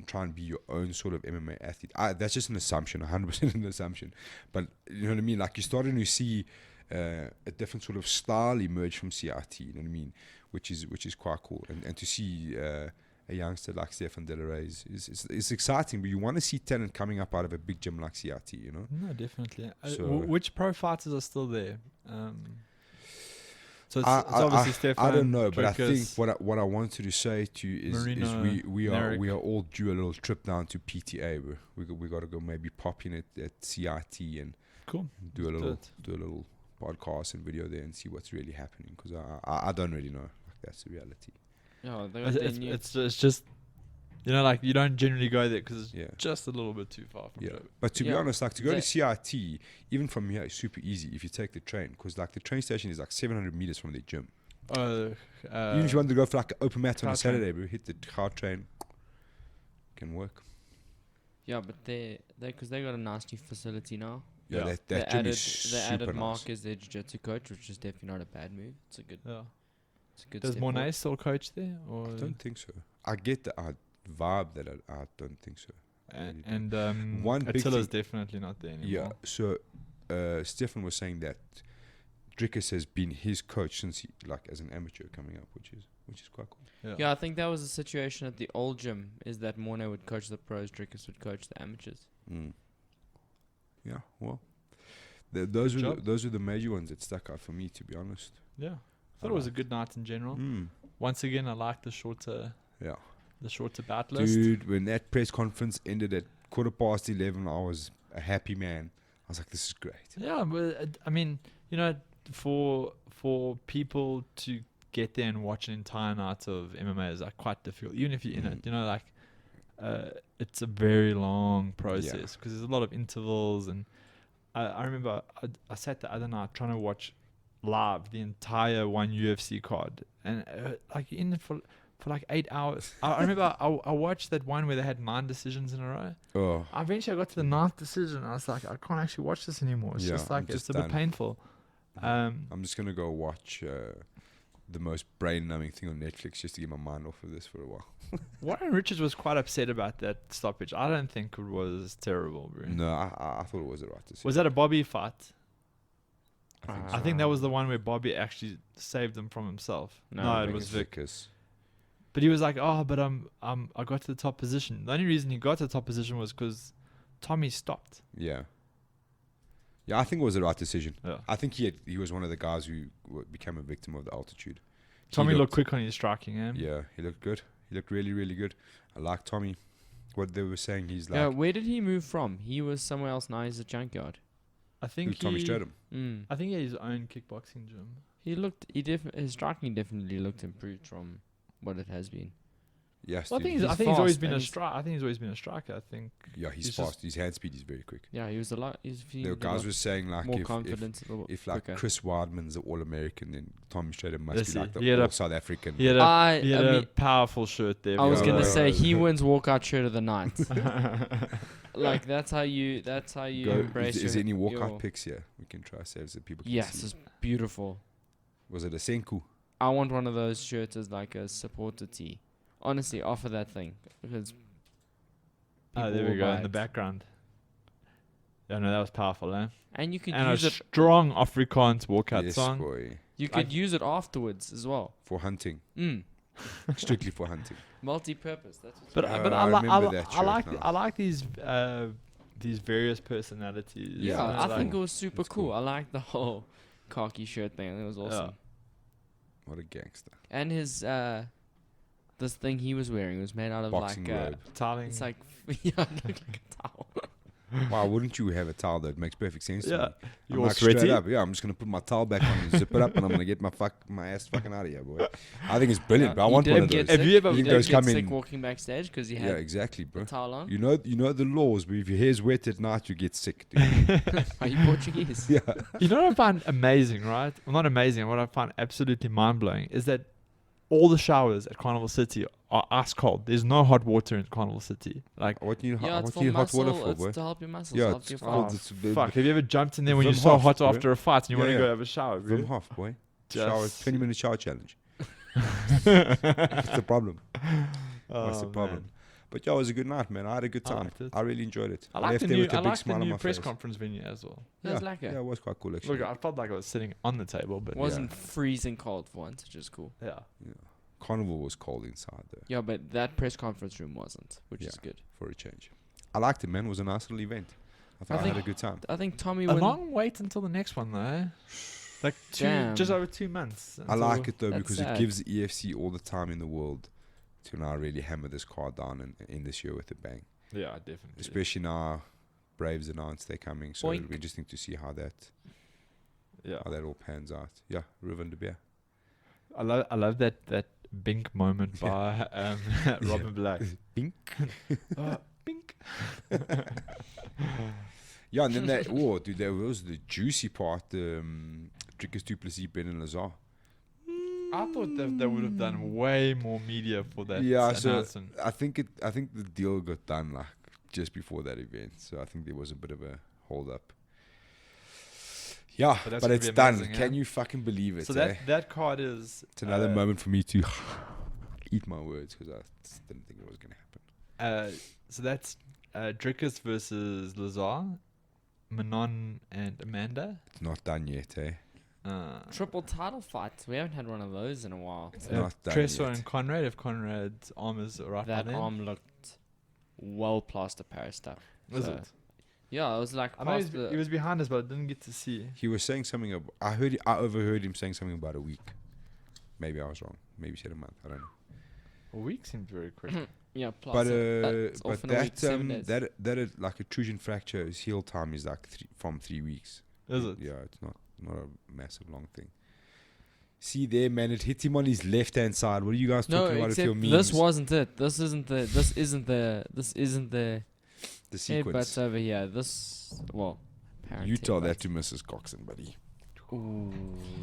A: try and be your own sort of MMA athlete. That's just an assumption, 100% an assumption. But you know what I mean? Like you're starting to see a different sort of style emerge from CIT. You know what I mean? Which is quite cool. And to see a youngster like Stefan De La Rey is exciting. But you want to see talent coming up out of a big gym like CIT. You know?
C: No, definitely.
A: So
C: Which pro fighters are still there? So it's obviously Stefan.
A: I don't know, but I
C: Dricus,
A: think what I wanted to say to you is
C: Marino,
A: we
C: Merrick.
A: are all due a little trip down to PTA. We got to go maybe pop in at CIT and
C: Cool.
A: do a
C: Let's
A: little podcast and video there and see what's really happening, because I don't really know. Like, that's the reality.
B: Yeah, they got their new-
C: It's just, like you don't generally go there because it's
A: Yeah.
C: just a little bit too far from
A: Yeah,
C: Joburg.
A: but to be
B: Yeah.
A: honest, like to go to
B: The-
A: CIT, even from here, is super easy if you take the train, because like the train station is like 700 meters from the gym. Even if you want to go for like an open mat on a
C: car train.
A: Saturday, bro, hit the car train, can work.
B: Yeah, but they because they got a nice new facility now.
A: Yeah,
C: Yeah.
A: that
B: They
A: gym
B: added
A: is
B: they
A: super
B: added
A: nice.
B: Mark as their jiu-jitsu coach, which is definitely not a bad move. It's a good
C: Does
B: step
C: Mornay
B: forward.
C: still coach there? Or
A: I don't think so. I get the vibe that I don't think so.
C: and
A: One big
C: Attila's
A: thing-
C: definitely not there anymore.
A: Yeah, so Stefan was saying that Dricus has been his coach since he, like, as an amateur coming up, which is quite cool.
B: Yeah, I think that was the situation at the old gym. Is that Mornay would coach the pros, Dricus would coach the amateurs.
A: Yeah, well, those
C: Good
A: were
C: job.
A: those were the major ones that stuck out for me, to be honest.
C: Yeah. I thought it was a good night in general. Once again, I like the shorter
A: Yeah,
C: bout list.
A: dude, when that press conference ended at 11:15, I was a happy man. I was like, this is great.
C: Yeah, but I mean, for people to get there and watch an entire night of MMA is like quite difficult, even if you're in it. It's a very long process because there's a lot of intervals, and I remember I sat the other night trying to watch live the entire one UFC card, and like in it for like 8 hours. I remember I watched that one where they had 9 decisions in a row.
A: Oh,
C: Eventually I got to the 9th decision. I was like, I can't actually watch this anymore. It's
A: Yeah,
C: just like
A: I'm
C: it's
A: just
C: a bit
A: done.
C: painful.
A: I'm just gonna go watch the most brain-numbing thing on Netflix just to get my mind off of this for a while.
C: Warren Richards was quite upset about that stoppage. I don't think it was terrible, bro.
A: No, I thought it was the right decision.
C: Was that a Bobby fight?
A: I
C: I think that was the one where Bobby actually saved him from himself.
B: No,
C: it
B: Vic
C: was
B: is
C: Vic.
A: Vickers.
C: But he was like, "Oh, but I got to the top position." The only reason he got to the top position was because Tommy stopped.
A: Yeah, I think it was the right decision.
C: Yeah.
A: I think he was one of the guys who became a victim of the altitude. He
C: Tommy looked quick on his striking, eh?
A: Yeah, he looked good. He looked really, really good. I like Tommy. What they were saying, he's like
B: Yeah, where did he move from? He was somewhere else. Now he's a junkyard.
C: I think
A: Tommy Stratton.
C: I think he had his own kickboxing gym.
B: He looked. His striking definitely looked improved from what it has been.
A: Yes,
C: Well, I
A: dude.
C: think
B: He's
C: he's always
B: fast
C: been
B: and
C: a
B: he's-
C: striker. I think he's always been a striker. I think.
A: Yeah, he's
C: he's
A: fast. His hand speed is very quick.
B: Yeah, he was a lot.
A: The guys were saying like
B: more
A: if
B: confidence. a little
A: if like
B: quicker.
A: Chris Weidman's an All-American, then Tommy Stratton must
C: Let's
A: be like
C: see.
A: the
C: He had a-
A: all South African.
C: He had
B: I
C: a
B: mean,
C: powerful shirt there.
B: I was
A: Yeah,
B: gonna
A: yeah,
B: say
A: yeah.
B: he wins walkout shirt of the night. Like that's how you
A: Go-
B: embrace.
A: is there any walkout
B: your-
A: picks here? We can try so that people can
B: Yes,
A: see.
B: it's beautiful.
A: Was it a Senku?
B: I want one of those shirts as like a supporter tee. Honestly, offer that thing because.
C: Oh,
B: people
C: there we
B: will
C: go
B: buy
C: in the
B: it.
C: background. Yeah, no, that was powerful, eh?
B: And you could
C: And
B: use
C: a
B: it.
C: strong Afrikaans walkout
A: Yes,
C: song.
A: boy.
B: You could use it afterwards as well.
A: For hunting,
B: Mm.
A: strictly for hunting.
B: Multi-purpose. That's what.
C: But
A: I
C: but
A: remember that
C: I
A: shirt
C: like
A: now.
C: I like these various personalities.
B: Yeah,
A: Yeah,
B: I
A: it's
B: think it
A: cool.
B: was super
A: It's
B: cool.
A: cool.
B: I like the whole khaki shirt thing. It was awesome.
A: What a gangster.
B: And his this thing he was wearing was made out of
A: Boxing
B: like
A: robe.
C: Tiling.
B: it's like yeah, it looked like a towel.
A: Why wouldn't you have a towel though? It makes perfect sense to
C: Yeah.
A: me.
C: You
A: I'm
C: all
A: like, straight
C: sweaty?
A: up, yeah, I'm just gonna put my towel back on and zip it up, and I'm gonna get my ass fucking out of here, boy. I think it's brilliant, bro. I
B: You
A: want one
B: didn't
A: of
B: get
A: those.
C: Have you ever-
B: sick?
A: You
B: didn't
A: guys
B: get
A: come
B: sick
A: in-
B: walking backstage because you
A: Yeah,
B: had
A: exactly,
B: the
A: bro.
B: towel on?
A: You know the laws, but if your hair's wet at night, you get sick, dude.
B: Are you Portuguese?
A: Yeah.
C: You know what I find amazing, right? Well, not amazing. What I find absolutely mind blowing is that all the showers at Carnival City are ice cold. There's no hot water in Carnival City. Like,
A: What do you
B: Yeah, it's
A: what
B: for
A: do you hot water
B: muscle.
A: for,
B: It's
A: boy?
B: to help your muscles.
A: Yeah,
B: help
A: it's
B: your
A: called
B: fibers.
C: fuck. Have you ever jumped in there when you're
A: Wim
C: so
A: Hof,
C: hot
A: bro.
C: after a fight and you want to
A: Yeah,
C: go
A: yeah.
C: have a shower?
A: Wim
C: Really?
A: Hof, boy.
C: Just-
A: Shower, 20-minute shower challenge. What's the problem? What's the problem?
C: Oh,
A: But But yeah, it was a good night, man. I had a good
C: I
A: time.
C: liked it.
A: I really enjoyed it.
C: I
A: I
C: like
A: left
C: the
A: there
C: new,
A: with a
C: I
A: big
C: like the
A: smile on
C: new
A: my
C: press
A: face.
C: conference venue as well.
B: It was like
A: Yeah, it was quite cool actually.
C: Look, I felt like I was sitting on the table, but
B: It wasn't freezing cold for once, which is cool.
C: yeah.
A: Carnival was cold inside though,
B: Yeah, but that press conference room wasn't, which
A: Yeah.
B: is good.
A: for a change. I liked it, man. It was a nice little event. I thought I had
B: think-
A: a good time.
B: I think Tommy
C: A
B: won.
C: long wait until the next one though. Like just
B: Damn.
C: over 2 months.
A: I like it though
B: That's
A: because
B: sad.
A: it gives the EFC all the time in the world to now really hammer this card down and end this year with a bang.
C: Yeah, definitely.
A: Especially now Braves announced they're coming, so
B: Boink.
A: it'll be interesting to see how that
C: Yeah.
A: all pans out. Yeah, Riven de Beer.
C: I love that bink moment by Robin Black.
A: Bink.
C: Bink.
A: Yeah, and then that dude, that was the juicy part. Drickus du Plessis, Ben and Lazar.
C: I thought that they would have done way more media for that
A: Yeah, so
C: announcement.
A: I think the deal got done like just before that event, so I think there was a bit of a hold up. Yeah,
C: But that's
A: but
C: gonna
A: it's
C: be
A: done.
C: amazing,
A: Can
C: yeah?
A: you fucking believe it?
C: So
A: eh?
C: that card is
A: It's another moment for me to eat my words because I just didn't think it was going to happen.
C: So that's Drickus versus Lazar, Manon and Amanda.
A: It's not done yet, eh?
B: Triple title fights. We haven't had one of those in a while.
A: It's not done
C: Tressor
A: yet.
C: and Conrad. If Conrad's arm is right
B: That
C: by then.
B: arm looked well past the Paris stuff.
C: Was
B: So,
C: it?
B: Yeah, it was like
C: I know
B: past
C: he was behind us, but I didn't get to see.
A: He was saying something. I overheard him saying something about a week. Maybe I was wrong. Maybe he said a month. I don't know.
C: A week seemed very quick.
B: yeah, plus
A: But
B: that's
A: but
B: often a week, 7 days.
A: that like a Trojan fracture, his heal time is like from 3 weeks.
C: Is it?
A: Yeah, it's not a massive long thing. See there, man, it hit him on his left hand side. What are you guys
B: No,
A: talking about with your
B: except
A: memes?
B: this wasn't it. This isn't the
A: the
B: headbutts
A: sequence.
B: over here. This apparent
A: You tell
B: headbutts.
A: that to Mrs. Coxon, buddy.
B: Ooh,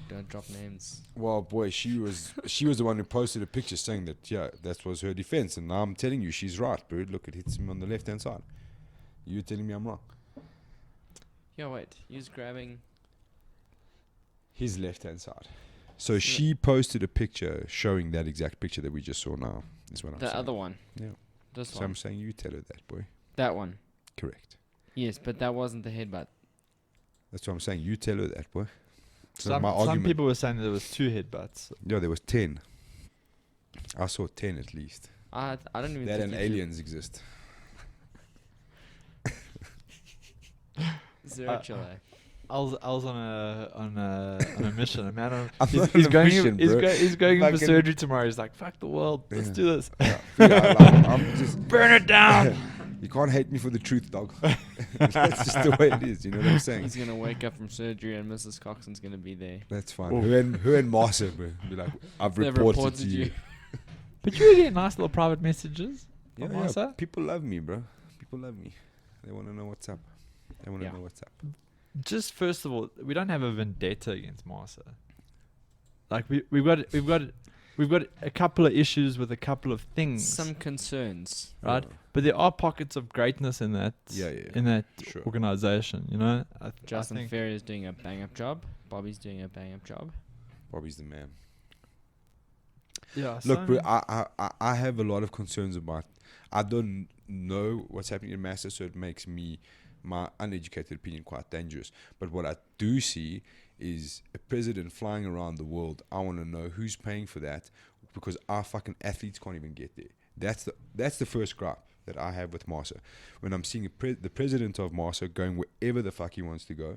B: don't drop names.
A: Well, boy, she was the one who posted a picture saying that that was her defense, and now I'm telling you she's right, bro. Look, it hits him on the left hand side. You're telling me I'm wrong.
B: Yeah, wait. He's grabbing.
A: His left hand side. So she posted a picture showing that exact picture that we just saw now. Is what I'm
B: The
A: saying.
B: other one.
A: Yeah.
B: This
A: So
B: one.
A: I'm saying you tell her that, boy.
B: That one.
A: Correct.
B: Yes, but that wasn't the headbutt.
A: That's what I'm saying. You tell her that, boy. It's not
C: Some,
A: my
C: some
A: argument.
C: people were saying there was 2 headbutts.
A: Yeah, there was 10. I saw 10 at least.
B: I don't even
A: That
B: think
A: and
B: you
A: aliens exist.
B: could- Zero Chile.
C: I was on a mission. A man on,
A: I'm
C: he's,
A: not
C: he's
A: on a
C: going
A: mission, bro.
C: he's going in for
A: Fucking-
C: surgery tomorrow. He's like, fuck the world. Let's
A: Yeah.
C: do this.
A: I'm just
C: Burn it down.
A: You can't hate me for the truth, dog. That's just the way it is. You know what I'm saying?
B: He's gonna wake up from surgery and Mrs. Coxon's gonna be there.
A: That's fine.
C: Oof.
A: Her and Marcia, bro, be like, I've
B: They've
A: reported to you.
C: But you get nice little private messages.
A: Yeah,
C: from
A: yeah.
C: Marcia.
A: People love me, bro. People love me. They want to know what's up. They want to
B: Yeah.
A: know what's up.
C: Just first of all, we don't have a vendetta against Marcia. Like we've got a couple of issues with a couple of things,
B: Some concerns.
C: right? But there are pockets of greatness in that
A: Yeah.
C: in that
A: Sure.
C: organization. You know, I
B: Justin
C: think
B: Ferry is doing a bang up job. Bobby's doing a bang up job.
A: Bobby's the man.
C: yeah.
A: Look, bro, I have a lot of concerns about. I don't know what's happening in MMASA, so it makes my uneducated opinion quite dangerous. But what I do see is a president flying around the world. I want to know who's paying for that, because our fucking athletes can't even get there. That's the first gripe that I have with MMASA. When I'm seeing the president of MMASA going wherever the fuck he wants to go,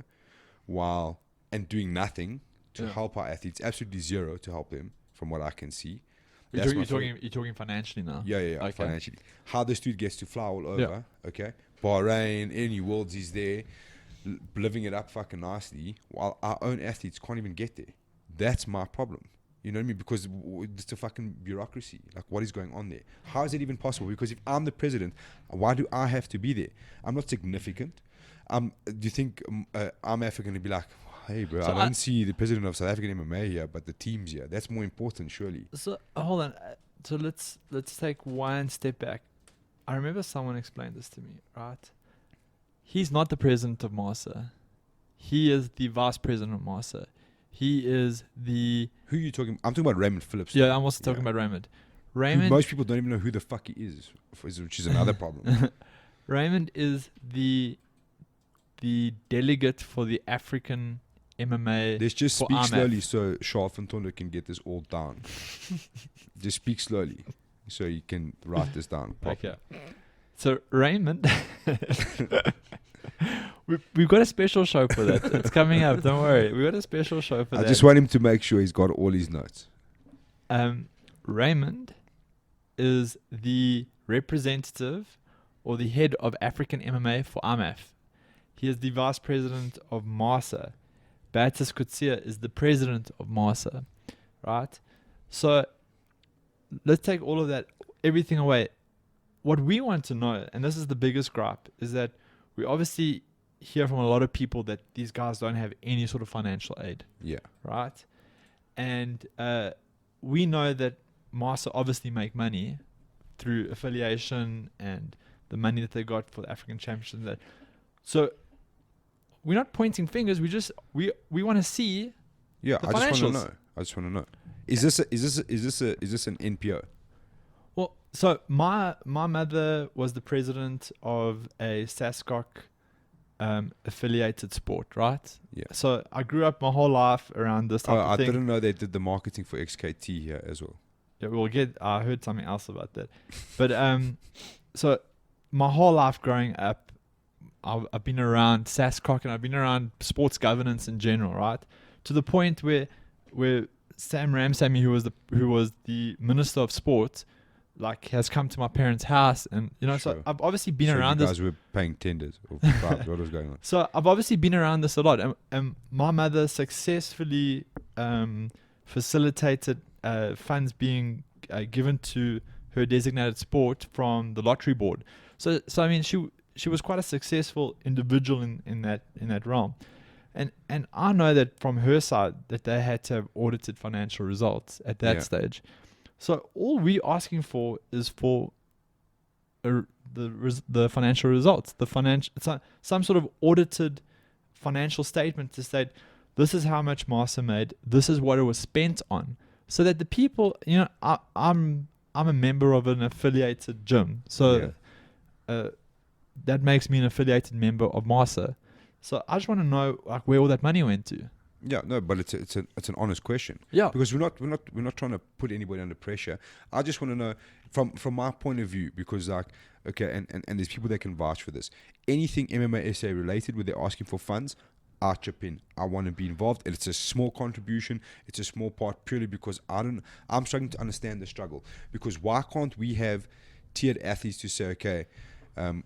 A: and doing nothing to help our athletes, absolutely zero to help them, from what I can see.
C: you're
A: That's my
C: talking financially now.
A: yeah,
C: Okay.
A: financially. How this dude gets to fly all over, okay? Bahrain, any worlds he's there, living it up fucking nicely, while our own athletes can't even get there. That's my problem. You know what I mean? Because it's a fucking bureaucracy. Like, what is going on there? How is it even possible? Because if I'm the president, why do I have to be there? I'm not significant. Do you think I'm African to be like, hey, bro,
C: So
A: I don't see the president of South African MMA here, but the team's here. That's more important, surely.
C: So hold on. So let's take one step back. I remember someone explained this to me. Right? He's not the president of MMASA. He is the vice president of MMASA. He is the
A: Who are you talking? I'm talking about Raymond Phillips.
C: I'm also talking
A: Yeah.
C: about Raymond. Raymond.
A: Most people don't even know who the fuck he is, which is another problem.
C: Raymond is the delegate for the African MMA.
A: Let's just
C: for
A: speak
C: RMF.
A: slowly so Sharp and Tondo can get this all down. Just speak slowly so you can write this down properly.
C: Okay. So Raymond, we've got a special show for that. It's coming up. Don't worry. We've got a special show for
A: I
C: that.
A: just want him to make sure he's got all his notes.
C: Raymond is the representative or the head of African MMA for AMAF. He is the vice president of MMASA. Batis Kutsia is the president of MMASA, right? So let's take all of that, everything away. What we want to know, and this is the biggest gripe, is that we obviously hear from a lot of people that these guys don't have any sort of financial aid,
A: Yeah.
C: right? And we know that MMASA obviously make money through affiliation and the money that they got for the African Championship. And that. So we're not pointing fingers. We want to see.
A: Yeah,
C: The
A: I just want
C: financials.
A: to know. I just want to know. Is this an NPO?
C: Well, so my mother was the president of a SASCOC affiliated sport, right?
A: Yeah.
C: So I grew up my whole life around this type
A: Oh,
C: of
A: I
C: thing.
A: didn't know they did the marketing for XKT here as well.
C: Yeah, I heard something else about that. But so my whole life growing up, I've been around SASCOC and I've been around sports governance in general, right? To the point where Sam Ramsamy, who was the Minister of Sport, like has come to my parents' house, and so
A: Sure.
C: I've obviously been
A: So
C: around
A: you
C: this.
A: guys were paying tenders or bribes. What was going on?
C: So I've obviously been around this a lot, and my mother successfully facilitated funds being given to her designated sport from the lottery board. So I mean, she was quite a successful individual in that realm, and I know that from her side that they had to have audited financial results at that
A: Yeah.
C: stage. So all we're asking for is for the financial results, some sort of audited financial statement to state this is how much MMASA made, this is what it was spent on, so that the people, I'm a member of an affiliated gym, so that makes me an affiliated member of MMASA. So I just want to know like where all that money went to.
A: Yeah, no, but it's an honest question.
C: Yeah.
A: Because we're not trying to put anybody under pressure. I just want to know from my point of view, because like, okay, and there's people that can vouch for this. Anything MMASA related where they're asking for funds, I chip in. I want to be involved. And it's a small contribution. It's a small part purely because I'm struggling to understand the struggle. Because why can't we have tiered athletes to say, okay,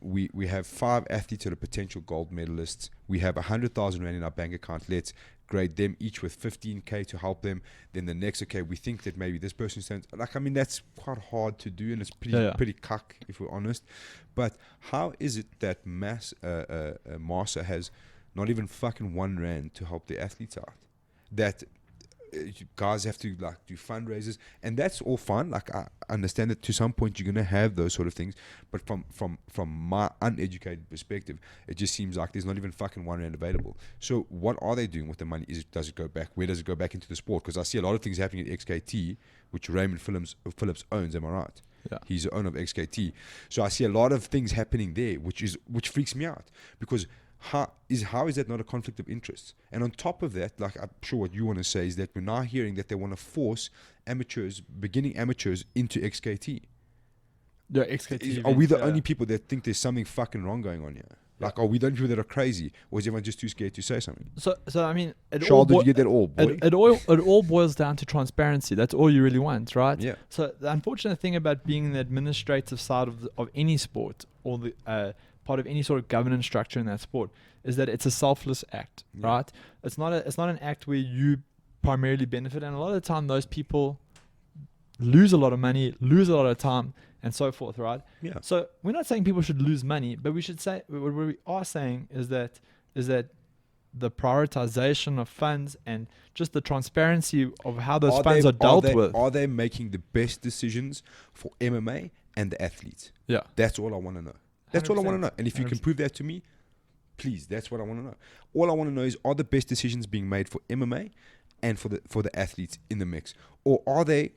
A: we have 5 athletes that are potential gold medalists. We have 100,000 rand in our bank account. Let's grade them each with 15K to help them. Then the next, okay, we think that maybe this person stands. Like, I mean, that's quite hard to do, and it's pretty cuck, if we're honest. But how is it that MMASA has not even fucking 1 rand to help the athletes out? That you guys have to like do fundraisers, and that's all fine. Like, I understand that to some point you're gonna have those sort of things, but from my uneducated perspective, it just seems like there's not even fucking 1 rand available. So what are they doing with the money? Does it go back? Where does it go back into the sport? Because I see a lot of things happening at XKT, which Raymond Phillips owns. Am I right?
C: Yeah.
A: He's the owner of XKT. So I see a lot of things happening there, which freaks me out, because how is that not a conflict of interest? And on top of that, like, I'm sure what you want to say is that we're now hearing that they want to force beginning amateurs into XKT.
C: The XKT.
A: Are we the only people that think there's something fucking wrong going on here? Like,
C: Yeah.
A: are we the only people that are crazy, or is everyone just too scared to say something?
C: So I mean,
A: Charles, did you get that all, boy?
C: it all boils down to transparency. That's all you really want, right?
A: Yeah.
C: So the unfortunate thing about being in the administrative side of any sport, or the part of any sort of governance structure in that sport, is that it's a selfless act, right? It's not an act where you primarily benefit, and a lot of the time those people lose a lot of money, lose a lot of time, and so forth, right?
A: Yeah.
C: So we're not saying people should lose money, but we should say what we are saying is that the prioritization of funds and just the transparency of how those funds are dealt with.
A: Are they making the best decisions for MMA and the athletes?
C: Yeah.
A: That's all I want to know. That's all I want to
C: 100%.
A: know. And if you can prove that to me, please, that's what I want to know. All I want to know is, are the best decisions being made for MMA and for the athletes in the mix? Or are they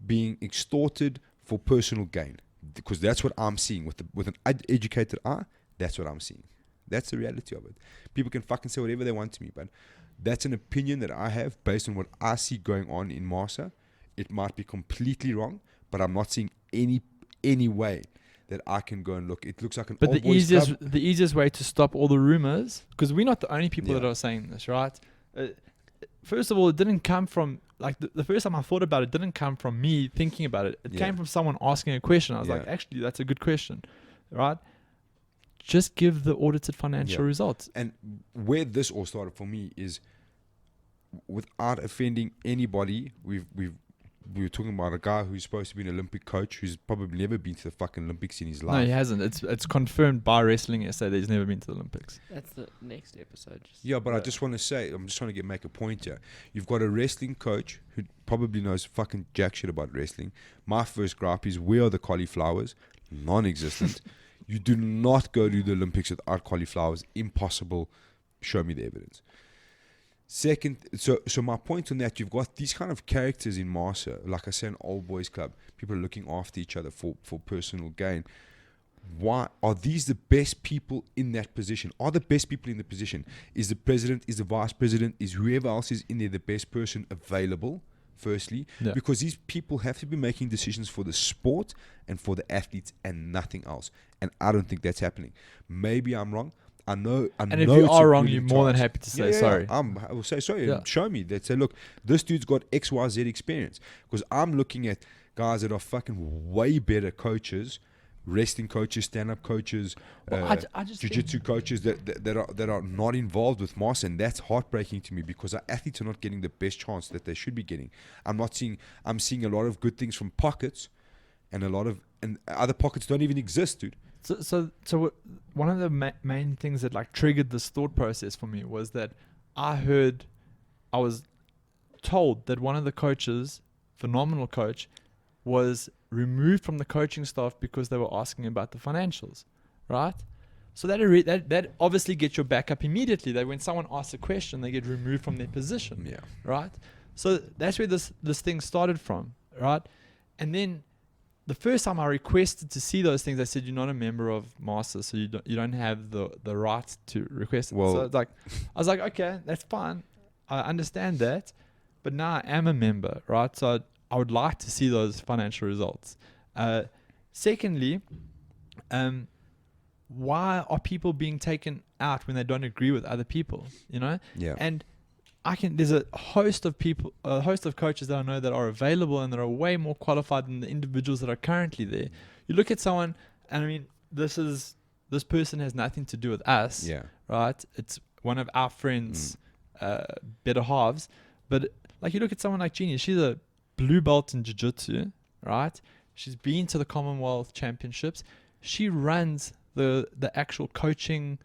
A: being extorted for personal gain, because that's what I'm seeing with an educated eye. That's what I'm seeing. That's the reality of it. People can fucking say whatever they want to me, but that's an opinion that I have based on what I see going on in MMASA. It might be completely wrong, but I'm not seeing any way that I can go and look. It looks like an
C: But
A: old
C: the
A: boys club.
C: easiest way to stop all the rumors, because we're not the only people
A: Yeah.
C: that are saying this, right? First of all, it didn't come from, like, the first time I thought about it didn't come from me thinking about it. It
A: Yeah.
C: came from someone asking a question. I was like,
A: Yeah.
C: actually, that's a good question, right? Just give the audited financial
A: Yeah.
C: results.
A: And where this all started for me is, without offending anybody, we were talking about a guy who's supposed to be an Olympic coach who's probably never been to the fucking Olympics in his
C: No,
A: life.
C: he hasn't. It's confirmed by Wrestling SA that he's never been to the Olympics.
B: That's the next episode.
A: Yeah, but I just want to say, I'm just trying to make a point here. You've got a wrestling coach who probably knows fucking jack shit about wrestling. My first gripe is, where are the cauliflowers? Non-existent. You do not go to the Olympics without cauliflowers. Impossible. Show me the evidence. Second, so my point on that, you've got these kind of characters in MMASA, like I say, an old boys club. People are looking after each other for personal gain. Why are these the best people in that position? Are the best people in the position? Is the president, is the vice president, is whoever else is in there the best person available? Firstly,
C: Yeah.
A: because these people have to be making decisions for the sport and for the athletes and nothing else. And I don't think that's happening. Maybe I'm wrong. I know.
C: And if you are wrong, you're more than happy to say sorry.
A: I will say sorry.
C: Yeah.
A: Show me that. Say, look, this dude's got XYZ experience. Because I'm looking at guys that are fucking way better coaches, wrestling coaches, stand-up coaches,
C: Well, I just
A: jiu-jitsu
C: think-
A: coaches that are not involved with MMASA, and that's heartbreaking to me, because our athletes are not getting the best chance that they should be getting. I'm seeing a lot of good things from pockets, and other pockets don't even exist, dude.
C: So one of the main things that like triggered this thought process for me was that I was told that one of the coaches, phenomenal coach, was removed from the coaching staff because they were asking about the financials, right? So that obviously gets your back up immediately. That when someone asks a question, they get removed from their position,
A: Yeah.
C: right? So that's where this thing started from, right? And then the first time I requested to see those things, I said, you're not a member of MMASA, so you don't have the right to request it.
A: Well-
C: So it's like, I was like, okay, that's fine. I understand that. But now I am a member, right? So I would like to see those financial results. Secondly, why are people being taken out when they don't agree with other people, you know?
A: Yeah.
C: And there's a host of people, a host of coaches that I know that are available and that are way more qualified than the individuals that are currently there. You look at someone, and I mean, this person has nothing to do with us,
A: Yeah.
C: right? It's one of our friends' better halves. But like, you look at someone like Genius, she's a blue belt in jiu-jitsu, right? She's been to the Commonwealth Championships. She runs the actual coaching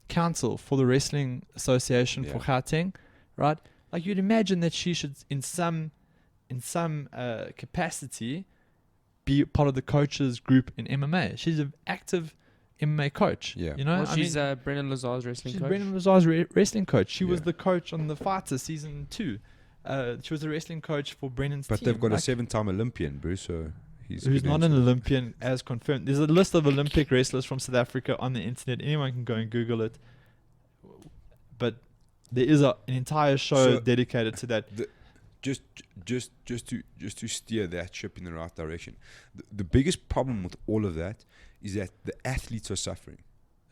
C: council for the Wrestling Association for Gauteng, right? Like, you'd imagine that she should, in some capacity, be part of the coaches group in MMA. She's an active MMA coach.
A: Yeah.
C: You know,
B: Well, she's Brendan Lazar's wrestling
C: she's
B: coach.
C: Brendan Lazar's wrestling coach. She was
A: Yeah.
C: the coach on The Fighter season 2. She was the wrestling coach for Brendan's
A: But
C: team.
A: they've got a
C: Like,
A: 7-time Olympian, Bruce, so he's
C: who's not an
A: credentialed.
C: Olympian as confirmed. There's a list of Olympic wrestlers from South Africa on the internet. Anyone can go and Google it. But there is an entire show
A: So-
C: dedicated to that.
A: Just to steer that ship in the right direction. The biggest problem with all of that is that the athletes are suffering.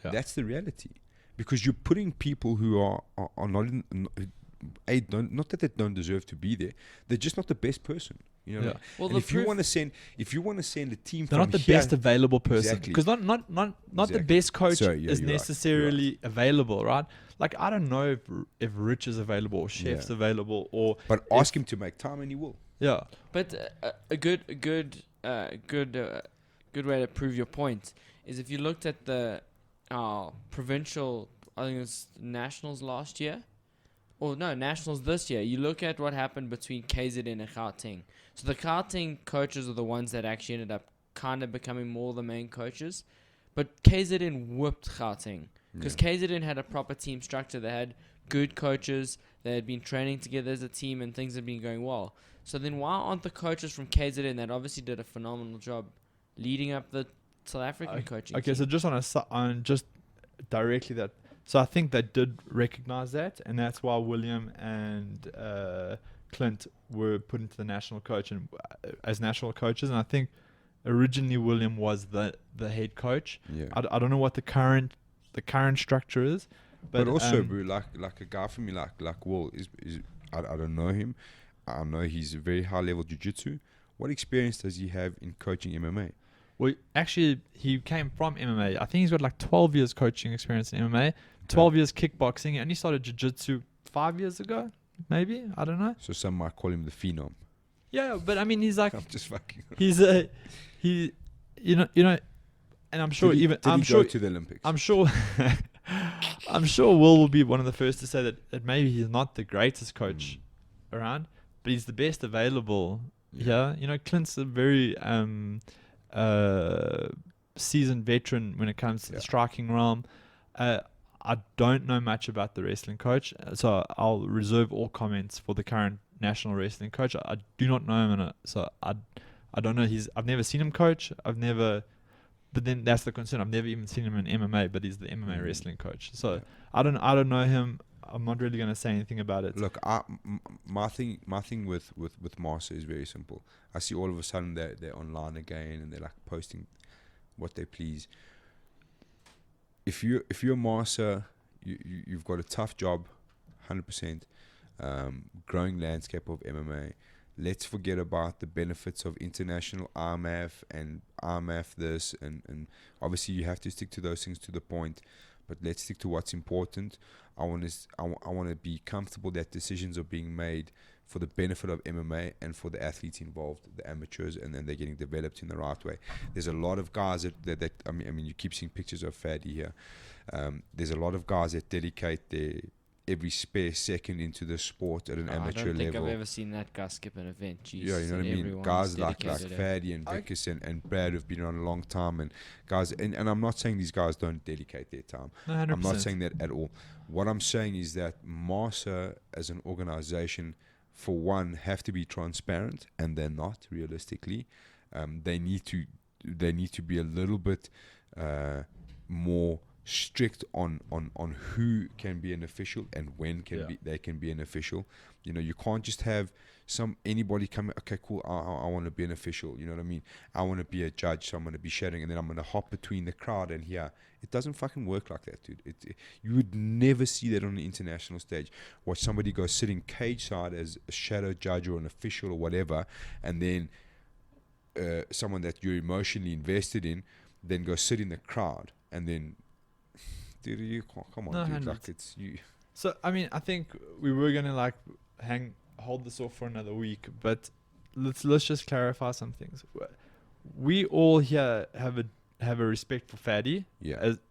C: Yeah.
A: That's the reality, because you're putting people who are not in. Not that they don't deserve to be there. They're just not the best person. You know.
C: Yeah.
B: Well,
A: And
B: the
A: if you
B: proof-
A: want to send a team
C: They're
A: from
C: not the
A: here,
C: best available person.
A: Exactly.
C: Because not the
A: Exactly.
C: best coach
A: Sorry, yeah,
C: is
A: you're right.
C: necessarily available, right? Like, I don't know if Rich is available or Chef's
A: Yeah.
C: available or...
A: but ask him to make time, and he will.
C: Yeah.
B: But a good way to prove your point is if you looked at the provincial, I think it was nationals last year, or no, nationals this year. You look at what happened between KZN and Gauteng. So the Gauteng coaches are the ones that actually ended up kind of becoming more the main coaches, but KZN whipped Gauteng. Because KZN had a proper team structure. They had good coaches. They had been training together as a team, and things had been going well. So then why aren't the coaches from KZN that obviously did a phenomenal job leading up the South African coaching
C: Okay,
B: team?
C: so just on just directly that. So I think they did recognize that, and that's why William and Clint were put into the national coach and as national coaches. And I think originally William was the head coach.
A: Yeah.
C: I don't know what the current structure is,
A: But also, bro, like a guy from me, like Will is I don't know him. I know he's a very high level jiu-jitsu. What experience does he have in coaching MMA?
C: well, actually, he came from MMA. I think he's got like 12 years coaching experience in MMA, 12 years kickboxing, and he started jiu-jitsu 5 years ago, maybe. I don't know.
A: So some might call him the phenom.
C: Yeah, but I mean, he's like,
A: I'm just fucking.
C: you know, and I'm sure
A: Did he
C: I'm
A: go
C: sure
A: to the Olympics?
C: I'm sure I'm sure Will be one of the first to say that maybe he's not the greatest coach around, but he's the best available. Yeah, you know, Clint's a very seasoned veteran when it comes to the striking realm. I don't know much about the wrestling coach, so I'll reserve all comments for the current national wrestling coach. I do not know him, so I don't know. I've never seen him coach. But then that's the concern. I've never even seen him in MMA, but he's the MMA wrestling coach. So I don't know him. I'm not really going to say anything about it.
A: Look, my thing with MMASA is very simple. I see all of a sudden they're online again and they're like posting what they please. If you're MMASA, you've got a tough job, 100%. Growing landscape of MMA. Let's forget about the benefits of international RMAF and RMAF this and obviously you have to stick to those things to the point, but let's stick to what's important. I want to be comfortable that decisions are being made for the benefit of MMA and for the athletes involved, the amateurs, and then they're getting developed in the right way. There's a lot of guys that I mean you keep seeing pictures of Fadi here. There's a lot of guys that dedicate their every spare second into the sport at an amateur level.
B: I don't think I've ever seen that guy skip an event. Jesus,
A: yeah, you know what I mean?
B: everyone's
A: Guys like
B: dedicated,
A: Fadi and Vickers and Brad have been on a long time, and guys, and I'm not saying these guys don't dedicate their time.
C: No, 100%.
A: I'm not saying that at all. What I'm saying is that MMASA as an organization, for one, have to be transparent, and they're not realistically. They need to be a little bit more strict on who can be an official and when they can be an official. You know, you can't just have anybody come. Okay, cool. I want to be an official. You know what I mean? I want to be a judge, so I'm going to be shadowing, and then I'm going to hop between the crowd and here. It doesn't fucking work like that, dude. You would never see that on the international stage. Watch somebody go sitting cage side as a shadow judge or an official or whatever, and then someone that you're emotionally invested in, then go sit in the crowd, and then. Dude, you come on, dude. Like it's you.
C: So I mean, I think we were gonna hold this off for another week, but let's just clarify some things. We all here have a respect for Fadi,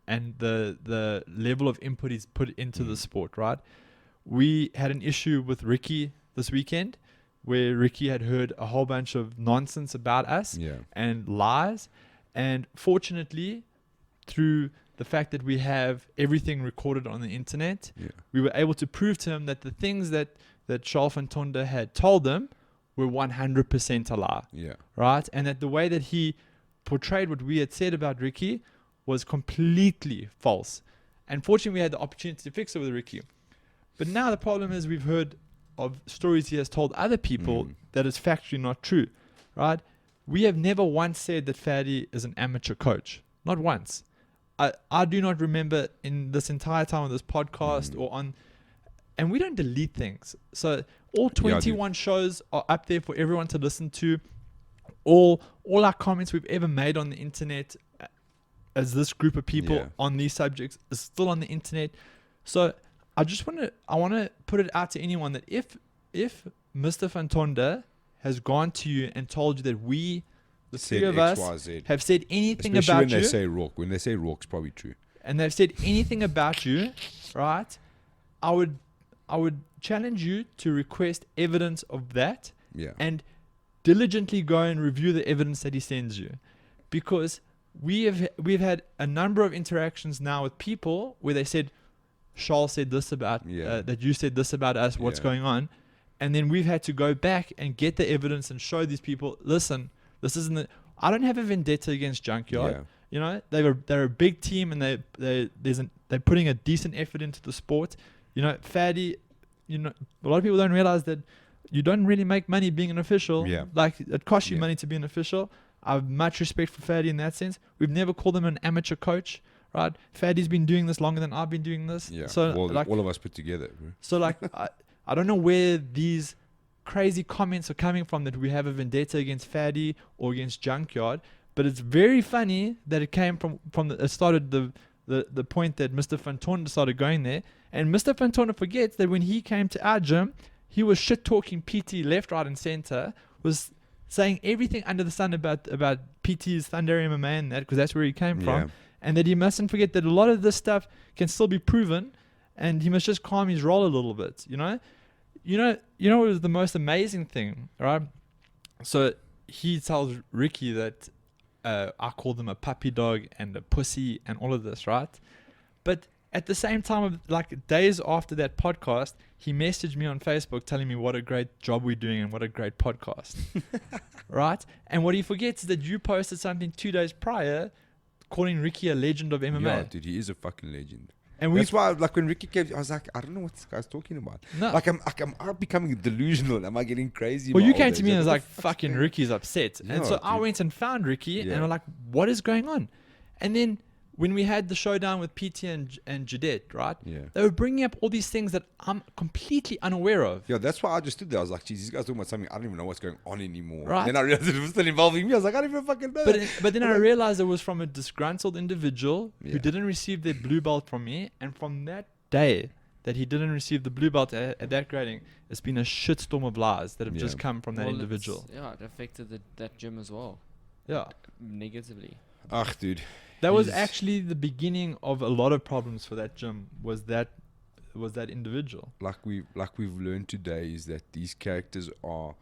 C: and the level of input he's put into the sport. Right? We had an issue with Ricky this weekend, where Ricky had heard a whole bunch of nonsense about us and lies, and fortunately, through the fact that we have everything recorded on the internet, we were able to prove to him that the things that Charles van Tonder had told them were 100% a lie. Yeah. Right? And that the way that he portrayed what we had said about Ricky was completely false. And fortunately, we had the opportunity to fix it with Ricky. But now the problem is we've heard of stories he has told other people that is factually not true. Right? We have never once said that Fadi is an amateur coach. Not once. I do not remember in this entire time on this podcast or on, and we don't delete things. So all 21 shows are up there for everyone to listen to. All our comments we've ever made on the internet as this group of people on these subjects is still on the internet. So I want to put it out to anyone that if Mr. Van Tonder has gone to you and told you that we, the three of us, have said anything about you.
A: Especially when they say Rourke, it's probably true.
C: And they've said anything about you, right? I would challenge you to request evidence of that and diligently go and review the evidence that he sends you. Because we've had a number of interactions now with people where they said, Charles said this about, that you said this about us, what's going on? And then we've had to go back and get the evidence and show these people, listen, this isn't the, I don't have a vendetta against Junkyard.
A: Yeah.
C: You know, they're a big team, and they're putting a decent effort into the sport. You know, Faddy, you know, a lot of people don't realize that you don't really make money being an official.
A: Yeah.
C: Like, it costs you
A: Yeah.
C: money to be an official. I have much respect for Faddy in that sense. We've never called him an amateur coach, right? Faddy's been doing this longer than I've been doing this.
A: Yeah.
C: So
A: Well,
C: like,
A: all of us put together, bro.
C: so like, I don't know where these crazy comments are coming from that we have a vendetta against Faddy or against Junkyard, but it's very funny that it came from it started the point that Mr. Fantorna started going there, and Mr. Fantorna forgets that when he came to our gym, he was shit talking PT left, right, and center, was saying everything under the sun about PT's Thunder MMA and that, because that's where he came
A: Yeah.
C: from, and that he mustn't forget that a lot of this stuff can still be proven, and he must just calm his roll a little bit, you know. You know what was the most amazing thing, right? So he tells Ricky that I called him a puppy dog and a pussy and all of this, right? But at the same time, like days after that podcast, he messaged me on Facebook telling me what a great job we're doing and what a great podcast, right? And what he forgets is that you posted something 2 days prior calling Ricky a legend of MMA.
A: Yeah, dude, he is a fucking legend.
C: And we
A: That's why, like, when Ricky came, I was like, I don't know what this guy's talking about.
C: no.
A: Like, I'm becoming delusional. Am I getting crazy?
C: Well,
A: in
C: you
A: my
C: came
A: old
C: to
A: age?
C: me and was
A: what
C: like,
A: the fuck's
C: fucking
A: going on?
C: Ricky's upset.
A: Yeah,
C: And so I
A: dude.
C: went and found Ricky
A: Yeah.
C: and I'm like, what is going on? And then when we had the showdown with PT and Jadette, right?
A: Yeah.
C: They were bringing up all these things that I'm completely unaware of.
A: Yeah, that's why I just stood there. I was like, geez, these guys talking about something I don't even know what's going on anymore.
C: Right.
A: Then I realized it was still involving me. I was like, I don't even fucking know.
C: But then I realized it was from a disgruntled individual
A: Yeah.
C: who didn't receive their blue belt from me. And from that day that he didn't receive the blue belt at that grading, it's been a shitstorm of lies that have
A: Yeah.
C: just come from that
B: Well,
C: individual.
B: Yeah, it affected that gym as well
C: Yeah.
B: negatively.
A: Ugh, dude.
C: That was
A: He's-
C: actually the beginning of a lot of problems for that gym, was that individual.
A: Like we've learned today is that these characters are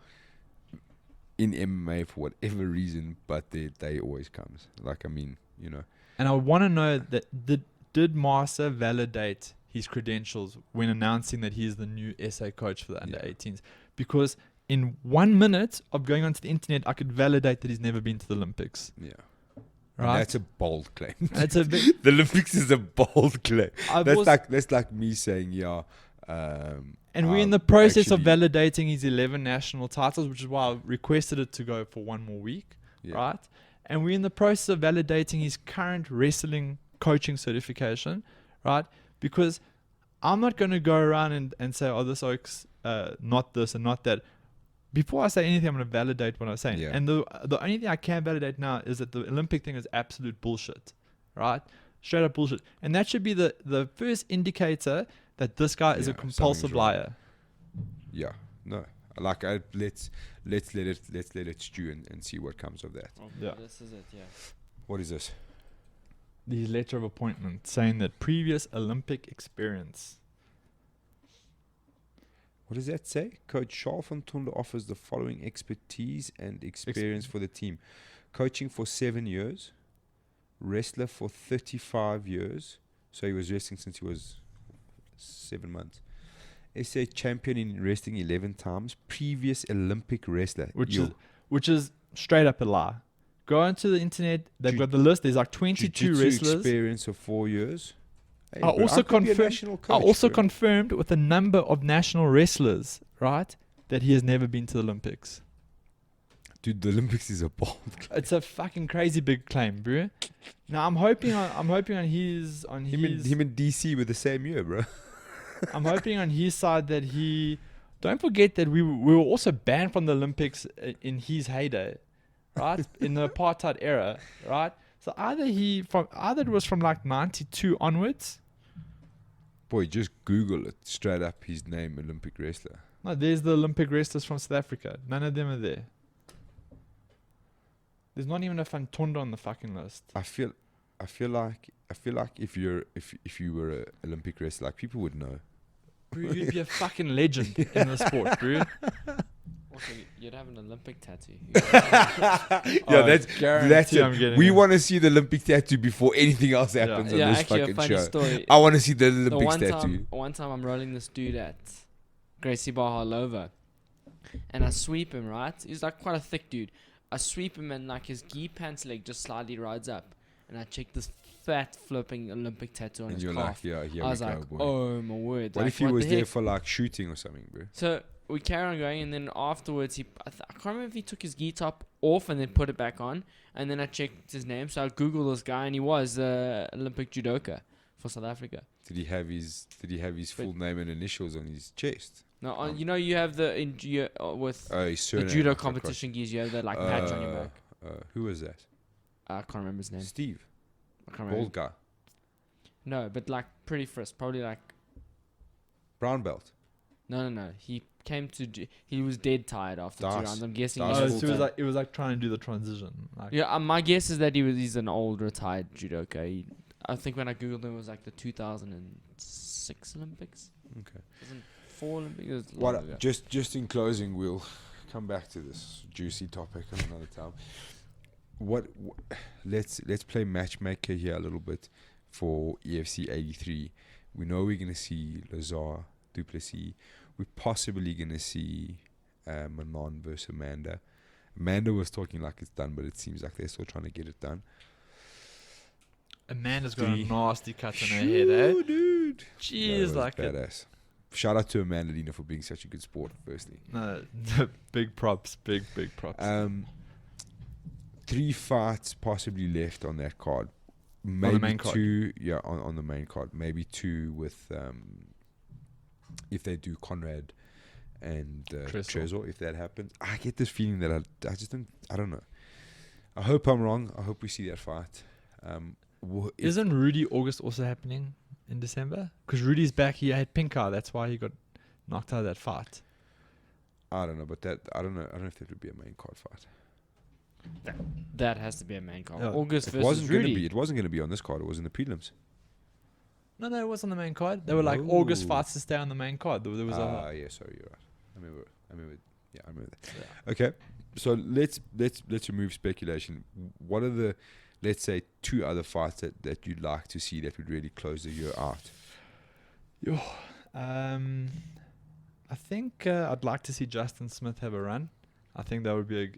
A: in MMA for whatever reason, but their day always comes. Like, I mean, you know.
C: And I want to know that did MMASA validate his credentials when announcing that he is the new SA coach for the under 18s? Because in 1 minute of going onto the internet, I could validate that he's never been to the Olympics.
A: Yeah.
C: Right?
A: That's a bold claim.
C: That's a bit.
A: The Olympics is a bold claim.
C: I've
A: That's
C: also-
A: like me saying, yeah.
C: And we're in the process of
A: actually-
C: validating his 11 national titles, which is why I requested it to go for one more week,
A: Yeah.
C: right? And we're in the process of validating his current wrestling coaching certification, right? Because I'm not going to go around and say, oh, this oak's not this and not that. Before I say anything, I'm going to validate what I'm saying.
A: Yeah.
C: And the only thing I can validate now is that the Olympic thing is absolute bullshit, right? Straight up bullshit. And that should be the first indicator that this guy is a
A: Yeah,
C: compulsive
A: something's wrong.
C: liar.
A: Yeah. No. Like, let's let it stew and see what comes of that.
C: Yeah.
B: This is it, yeah.
A: What is this?
C: The letter of appointment saying that previous Olympic experience.
A: What does that say? Coach Charles van Tonder offers the following expertise and experience for the team. Coaching for 7 years. Wrestler for 35 years. So he was wrestling since he was 7 months. SA champion in wrestling 11 times. Previous Olympic wrestler.
C: Which is straight up a lie. Go onto the internet. They've
A: Jiu-
C: got the list. There's like 22
A: Jiu-jitsu
C: wrestlers.
A: experience of 4 years. Hey,
C: I
A: bro,
C: also
A: could be a
C: confirm-
A: national
C: I
A: coach,
C: also
A: bro.
C: confirmed with a number of national wrestlers, right, that he has never been to the Olympics.
A: Dude, the Olympics is a bold.
C: It's a fucking crazy big claim, bro. Now I'm hoping on his
A: Him and DC were the same year, bro.
C: I'm hoping on his side that he. Don't forget that we were also banned from the Olympics in his heyday, right? In the apartheid era, right? So either it was from like 92 onwards.
A: Boy, just Google it. Straight up his name, Olympic wrestler.
C: No, there's the Olympic wrestlers from South Africa. None of them are there. There's not even a Fantonda on the fucking list.
A: I feel like if you were an Olympic wrestler, like, people would know.
C: Bro, you'd be a fucking legend in the sport, bro.
B: Also, you'd have an Olympic tattoo.
A: Yeah, that's
C: guarantee
A: it.
C: I'm getting
A: We
C: it.
A: want to see the Olympic tattoo before anything else happens on
B: Yeah,
A: this
B: actually, a
A: fucking
B: funny
A: show.
B: story.
A: I want to see the
B: The
A: Olympic tattoo.
B: one time I'm rolling this dude at Gracie Bar Harlova, and I sweep him, right? He's like quite a thick dude. I sweep him and like his gi pants leg just slightly rides up, and I check this fat flipping Olympic tattoo on
A: And
B: his
A: you're
B: calf.
A: like, yeah, here
B: I was
A: we go,
B: like,
A: boy.
B: oh my word!
A: What
B: like,
A: if he was
B: the
A: there
B: heck?
A: for like shooting or something, bro?
B: So we carry on going, and then afterwards, I can't remember if he took his gi top off and then put it back on. And then I checked his name, so I googled this guy, and he was Olympic judoka for South Africa.
A: Did he have his full name and initials on his chest?
B: No, you know you have the with
A: His
B: the
A: surname.
B: judo
A: I forgot.
B: competition gis, you have the like patch on your back.
A: Who was that?
B: I can't remember his name.
A: Steve,
B: I can't remember.
A: bald guy,
B: No, but like pretty first, probably like
A: brown belt.
B: no. He came to he was dead tired after two
A: Das.
B: rounds. I'm guessing.
A: Das
B: he
C: Oh,
B: was
C: so it was
B: full-time.
C: like it was like trying to do the transition. Like,
B: Yeah, my guess is that he's an old retired judoka. I think when I googled him, it was like the 2006 Olympics.
A: Okay.
B: Wasn't 4 Olympics. It was long ago.
A: Just in closing, we'll come back to this juicy topic another time. Let's play matchmaker here a little bit for EFC 83. We know we're gonna see Lazar, Duplessis. We're possibly gonna see Manon versus Amanda. Amanda was talking like it's done, but it seems like they're still trying to get it done.
C: Amanda's got a
A: Three.
C: nasty cut on her head, eh?
A: Dude.
C: Jeez, like
A: badass. Shout out to Amanda Lina for being such a good sport, firstly.
C: no, big props, big props.
A: 3 fights possibly left on that card. Maybe
C: the main card.
A: 2, yeah, on the main card. Maybe 2 with if they do Conrad and Trezor, if that happens. I get this feeling that I just don't know. I hope I'm wrong. I hope we see that fight.
C: Isn't Rudy August also happening in December? Because Rudy's back. He had pink eye. That's why he got knocked out of that fight.
A: I don't know, but I don't know if that would be a main card fight.
B: That has to be a main card.
C: Yeah.
B: August
A: It
B: versus
A: wasn't
B: Rudy.
A: gonna be. It wasn't gonna be on this card. It was in the prelims.
C: No, it was on the main card. They were like August
A: Oh.
C: fights to stay on the main card. There was
A: Yeah, sorry, you're right. I remember. Yeah, I remember that. Okay, so let's remove speculation. What are the, let's say, 2 other fights that you'd like to see that would really close the year out?
C: I think I'd like to see Justin Smith have a run. I think that would be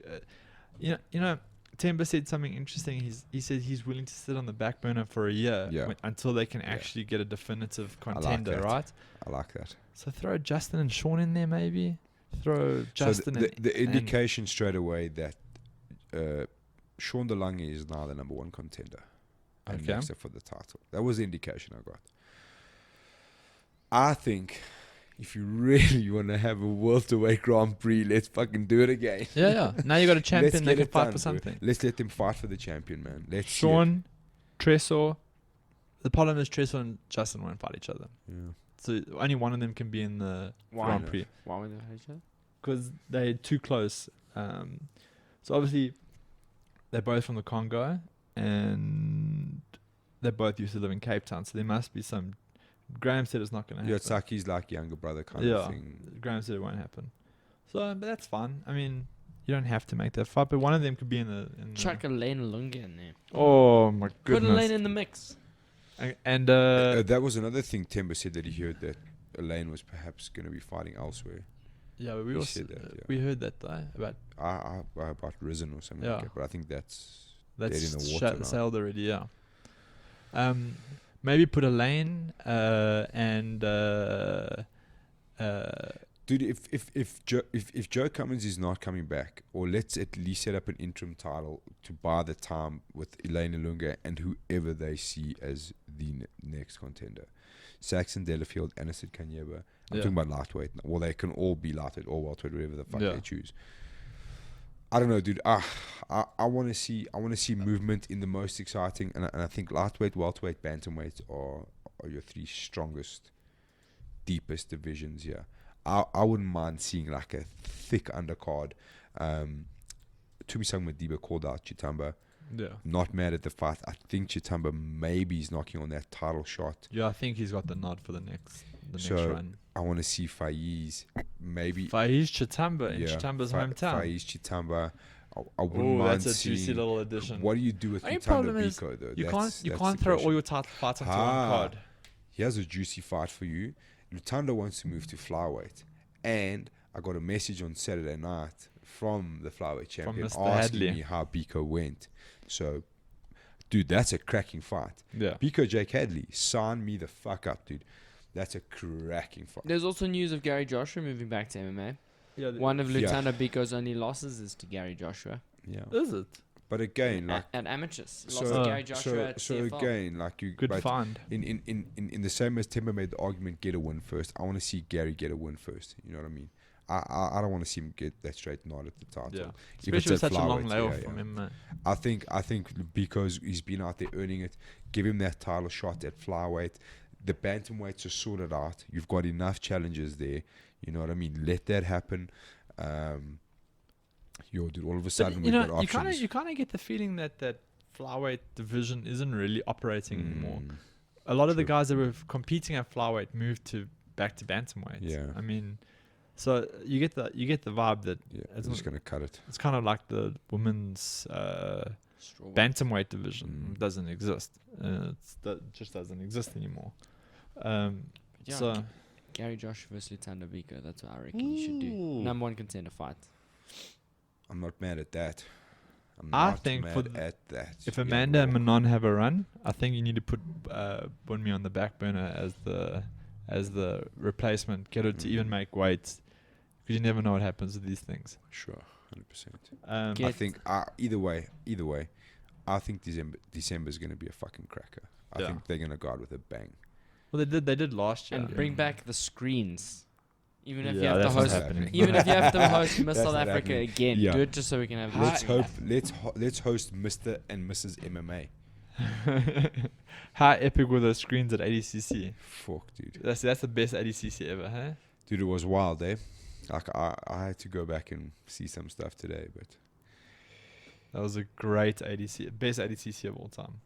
C: you know, Temba said something interesting. He said he's willing to sit on the back burner for a year until they can actually get a definitive contender,
A: that.
C: right?
A: I like that.
C: So throw Justin and Sean in there, maybe. Throw Justin.
A: So the indication straight away that Sean DeLange is now the number 1 contender. And
C: Okay.
A: next up for the title. That was the indication I got. I think if you really want to have a welterweight Grand Prix, let's fucking do it again.
C: Yeah. Now you got a
A: Let's
C: champion that
A: get
C: can
A: it
C: fight
A: done,
C: for
A: bro.
C: something.
A: Let's let them fight for the champion, man. Let's see it.
C: Sean, Tresor. The problem is Tresor and Justin won't fight each other.
A: Yeah.
C: So only one of them can be in the Grand Prix.
B: Why would they hate each other?
C: Because they're too close. So obviously, they're both from the Congo, and they both used to live in Cape Town. So there must be some. Graham said it's not going to happen.
A: Yeah, it's like he's like younger brother kind of thing.
C: Graham said it won't happen. So, but that's fun. I mean, you don't have to make that fight, but one of them could be in the.
B: Chuck Elaine Lunga in there.
C: Oh my
B: Put
C: goodness!
B: Elaine in the mix.
C: And
A: That was another thing Temba said, that he heard that Elaine was perhaps going to be fighting elsewhere.
C: yeah, but we
A: he
C: also
A: said that, yeah.
C: we heard that though about
A: I about Risen or something like
C: Yeah.
A: that, but I think that's
C: that's
A: dead in the water now.
C: sailed already. Yeah. Maybe put Elaine and
A: Dude, if Joe Cummins is not coming back, or let's at least set up an interim title to buy the time with Elaine Ilunga and whoever they see as the next contender. Saxon Delafield, Anisid Kanyeba. I'm talking about lightweight. Well, they can all be lightweight or welterweight, whatever the fuck they choose. I don't know, dude. I want to see movement in the most exciting, and I think lightweight, welterweight, bantamweight are your 3 strongest, deepest divisions here. I wouldn't mind seeing like a thick undercard. Tumisang Madiba called out Chitamba.
C: Yeah.
A: Not mad at the fight. I think Chitamba maybe is knocking on that title shot.
C: Yeah, I think he's got the nod for the next
A: So,
C: run.
A: I want to see Faiz maybe.
C: Faiz Chitamba in
A: Yeah,
C: Chitamba's hometown.
A: Faiz Chitamba. I wouldn't
C: Oh,
A: mind
C: that's a juicy
A: seeing.
C: little addition.
A: What do you do with
C: Only
A: Mutanda
C: problem is
A: Biko though?
C: You
A: That's
C: can't
A: the
C: throw
A: question.
C: all your title fights onto one card.
A: Here's a juicy fight for you. Lutando wants to move to flyweight, and I got a message on Saturday night from the flyweight champion
C: Mr.
A: asking
C: Hadley.
A: me how Biko went. So, dude, that's a cracking fight.
C: Yeah.
A: Biko Jake Hadley, sign me the fuck up, dude. That's a cracking fight.
B: There's also news of Gary Joshua moving back to MMA.
C: Yeah.
B: One of
A: Yeah.
B: Lutando Biko's only losses is to Gary Joshua.
A: Yeah.
C: Is it?
A: But again, like,
B: At amateurs. Lost
A: so,
B: to Gary Joshua at
A: so
B: CFL.
A: again, like you,
C: Good
A: but
C: find.
A: in the same as Timber made the argument, get a win first. I want to see Gary get a win first. You know what I mean? I don't want to see him get that straight nod at the title.
C: Yeah.
A: If it's
C: Especially with
A: at
C: such a long
A: flyweight,
C: layoff
A: yeah,
C: from
A: yeah.
C: him.
A: I think because he's been out there earning it, give him that title shot at flyweight. The bantamweights are sorted out. You've got enough challenges there. You know what I mean? Let that happen. Dude, all of a sudden we've got options.
C: you kind of get the feeling that flyweight division isn't really operating anymore. A lot of the
A: true.
C: guys that were competing at flyweight moved back to bantamweight.
A: Yeah.
C: I mean, so you get the vibe that
A: Yeah,
C: it's
A: I'm just gonna cut it.
C: it's kind of like the women's
B: Strawweight.
C: bantamweight division
A: Mm.
C: doesn't exist. It just doesn't exist anymore.
B: Yeah,
C: So
B: Gary Joshua versus Lutando Biko. That's what I reckon you should do.
A: Ooh.
B: Number one contender fight.
A: I'm not mad at that. I'm
C: I
A: not
C: think
A: mad
C: for
A: at that.
C: if
A: Yeah,
C: Amanda and
A: raw.
C: Manon have a run, I think you need to put Bunmi on the back burner as the replacement. Get her to even make weight, because you never know what happens with these things.
A: Sure, 100%.
C: Um,
B: Get-
A: I think either way, I think December is going to be a fucking cracker. I
C: Yeah.
A: think they're going to go out with a bang.
C: well, they did last year.
B: And bring back the screens. Even if you
C: Yeah,
B: have to
C: that's not
B: host,
C: happening.
B: even if you have to host Miss
A: That's
B: South
A: not
B: Africa
A: happening.
B: again,
A: Yeah.
B: do it just so we can have.
A: Let's
B: the-
A: hope. Let's host Mr. and Mrs. MMA.
C: How epic were those screens at ADCC?
A: Fuck, dude.
C: That's the best ADCC ever, huh?
A: Dude, it was wild, eh? Like I had to go back and see some stuff today, but
C: That was a great best ADCC of all time.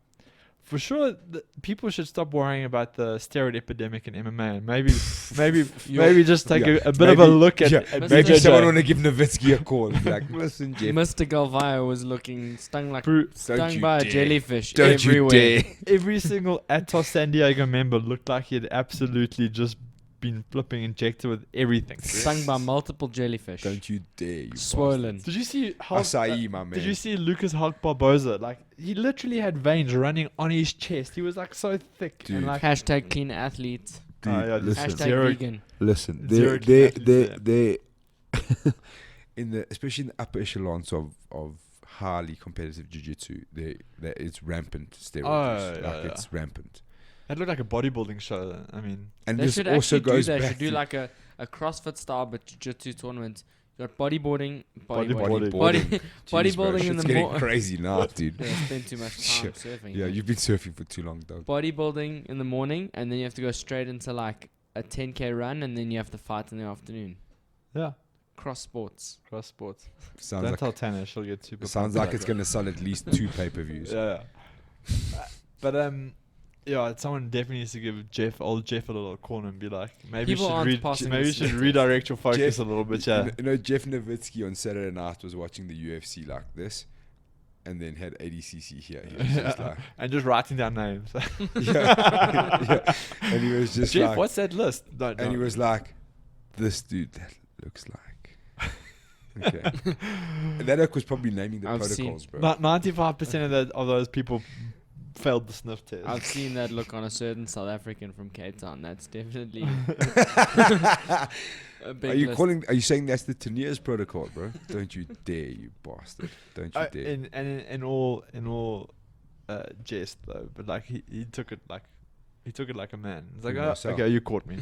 C: For sure, people should stop worrying about the steroid epidemic in MMA, and maybe just take
A: Yeah,
C: a bit of a
A: maybe-
C: look at,
A: yeah,
C: at
B: maybe
A: maybe
C: BJJ.
A: someone want to give Nowitzki a call and be like, listen, Jeff,
B: Mr. Galvao was looking stung
C: Bru-
B: stung
A: you
B: by a
A: dare.
B: jellyfish
A: don't
B: everywhere.
A: you dare.
C: Every single Atos San Diego member looked like he had absolutely just been flipping injected with everything.
B: Stung by multiple jellyfish.
A: Don't you dare, you
B: Swollen.
C: Did you see
A: Acai, my man.
C: Did you see Lucas Hulk Barboza? Like, he literally had veins running on his chest. He was like so thick.
A: Dude.
C: And like,
B: Hashtag clean athlete.
A: Dude,
C: yeah,
A: listen,
B: Hashtag
C: Zero-
B: vegan.
A: listen.
C: Zero
A: They
C: athletes
A: in the especially in the upper echelons of highly competitive jiu-jitsu, it's rampant steroid
C: Oh,
A: use.
C: yeah,
A: Like
C: yeah.
A: it's rampant.
C: it looked like a bodybuilding show. I mean,
A: And
B: They
A: this
B: should
A: also
B: actually
A: goes
B: do that.
A: back
B: Should do
A: to
B: like a CrossFit style but jiu-jitsu tournament. You got bodyboarding,
C: Bodyboarding.
B: bodyboarding
A: Jeez, bro,
B: in
A: shit's
B: the
A: getting
B: morning.
A: crazy now, dude.
B: Yeah, spend too much time surfing.
A: Yeah, you've been surfing for too long, dog.
B: Bodybuilding in the morning, and then you have to go straight into like a 10K run, and then you have to fight in the afternoon.
C: yeah,
B: Cross sports.
C: cross sports.
A: Sounds
C: Don't
A: like
C: tell Tana, she'll get super.
A: sounds
C: pumped
A: like
C: about
A: it's
C: that.
A: gonna sell at least 2 pay-per-views.
C: Yeah. But yeah, someone definitely needs to give old Jeff a little corner and be like, maybe
B: People
C: you
B: aren't
C: should
B: passing
C: maybe you
B: this
C: should
B: test.
C: redirect your focus
A: Jeff-
C: a little bit. Yeah.
A: You know, Jeff Nowitzki on Saturday night was watching the UFC like this, and then had ADCC here. He was just like,
C: And just writing down names.
A: yeah. And he was just
C: Jeff,
A: like,
C: what's that list?
A: and he was like, this dude that looks like. Okay. And that was probably naming the
B: I've
A: protocols, bro.
C: 95% of those people failed the sniff test.
B: I've seen that look on a certain South African from Cape Town. That's definitely a big
A: Are you
B: list.
A: Are you saying that's the Teniers protocol, bro? Don't you dare, you bastard! Don't you dare!
C: in all jest though, but like he took it like a man. It's like,
A: Me,
C: oh,
A: myself.
C: okay, you caught me.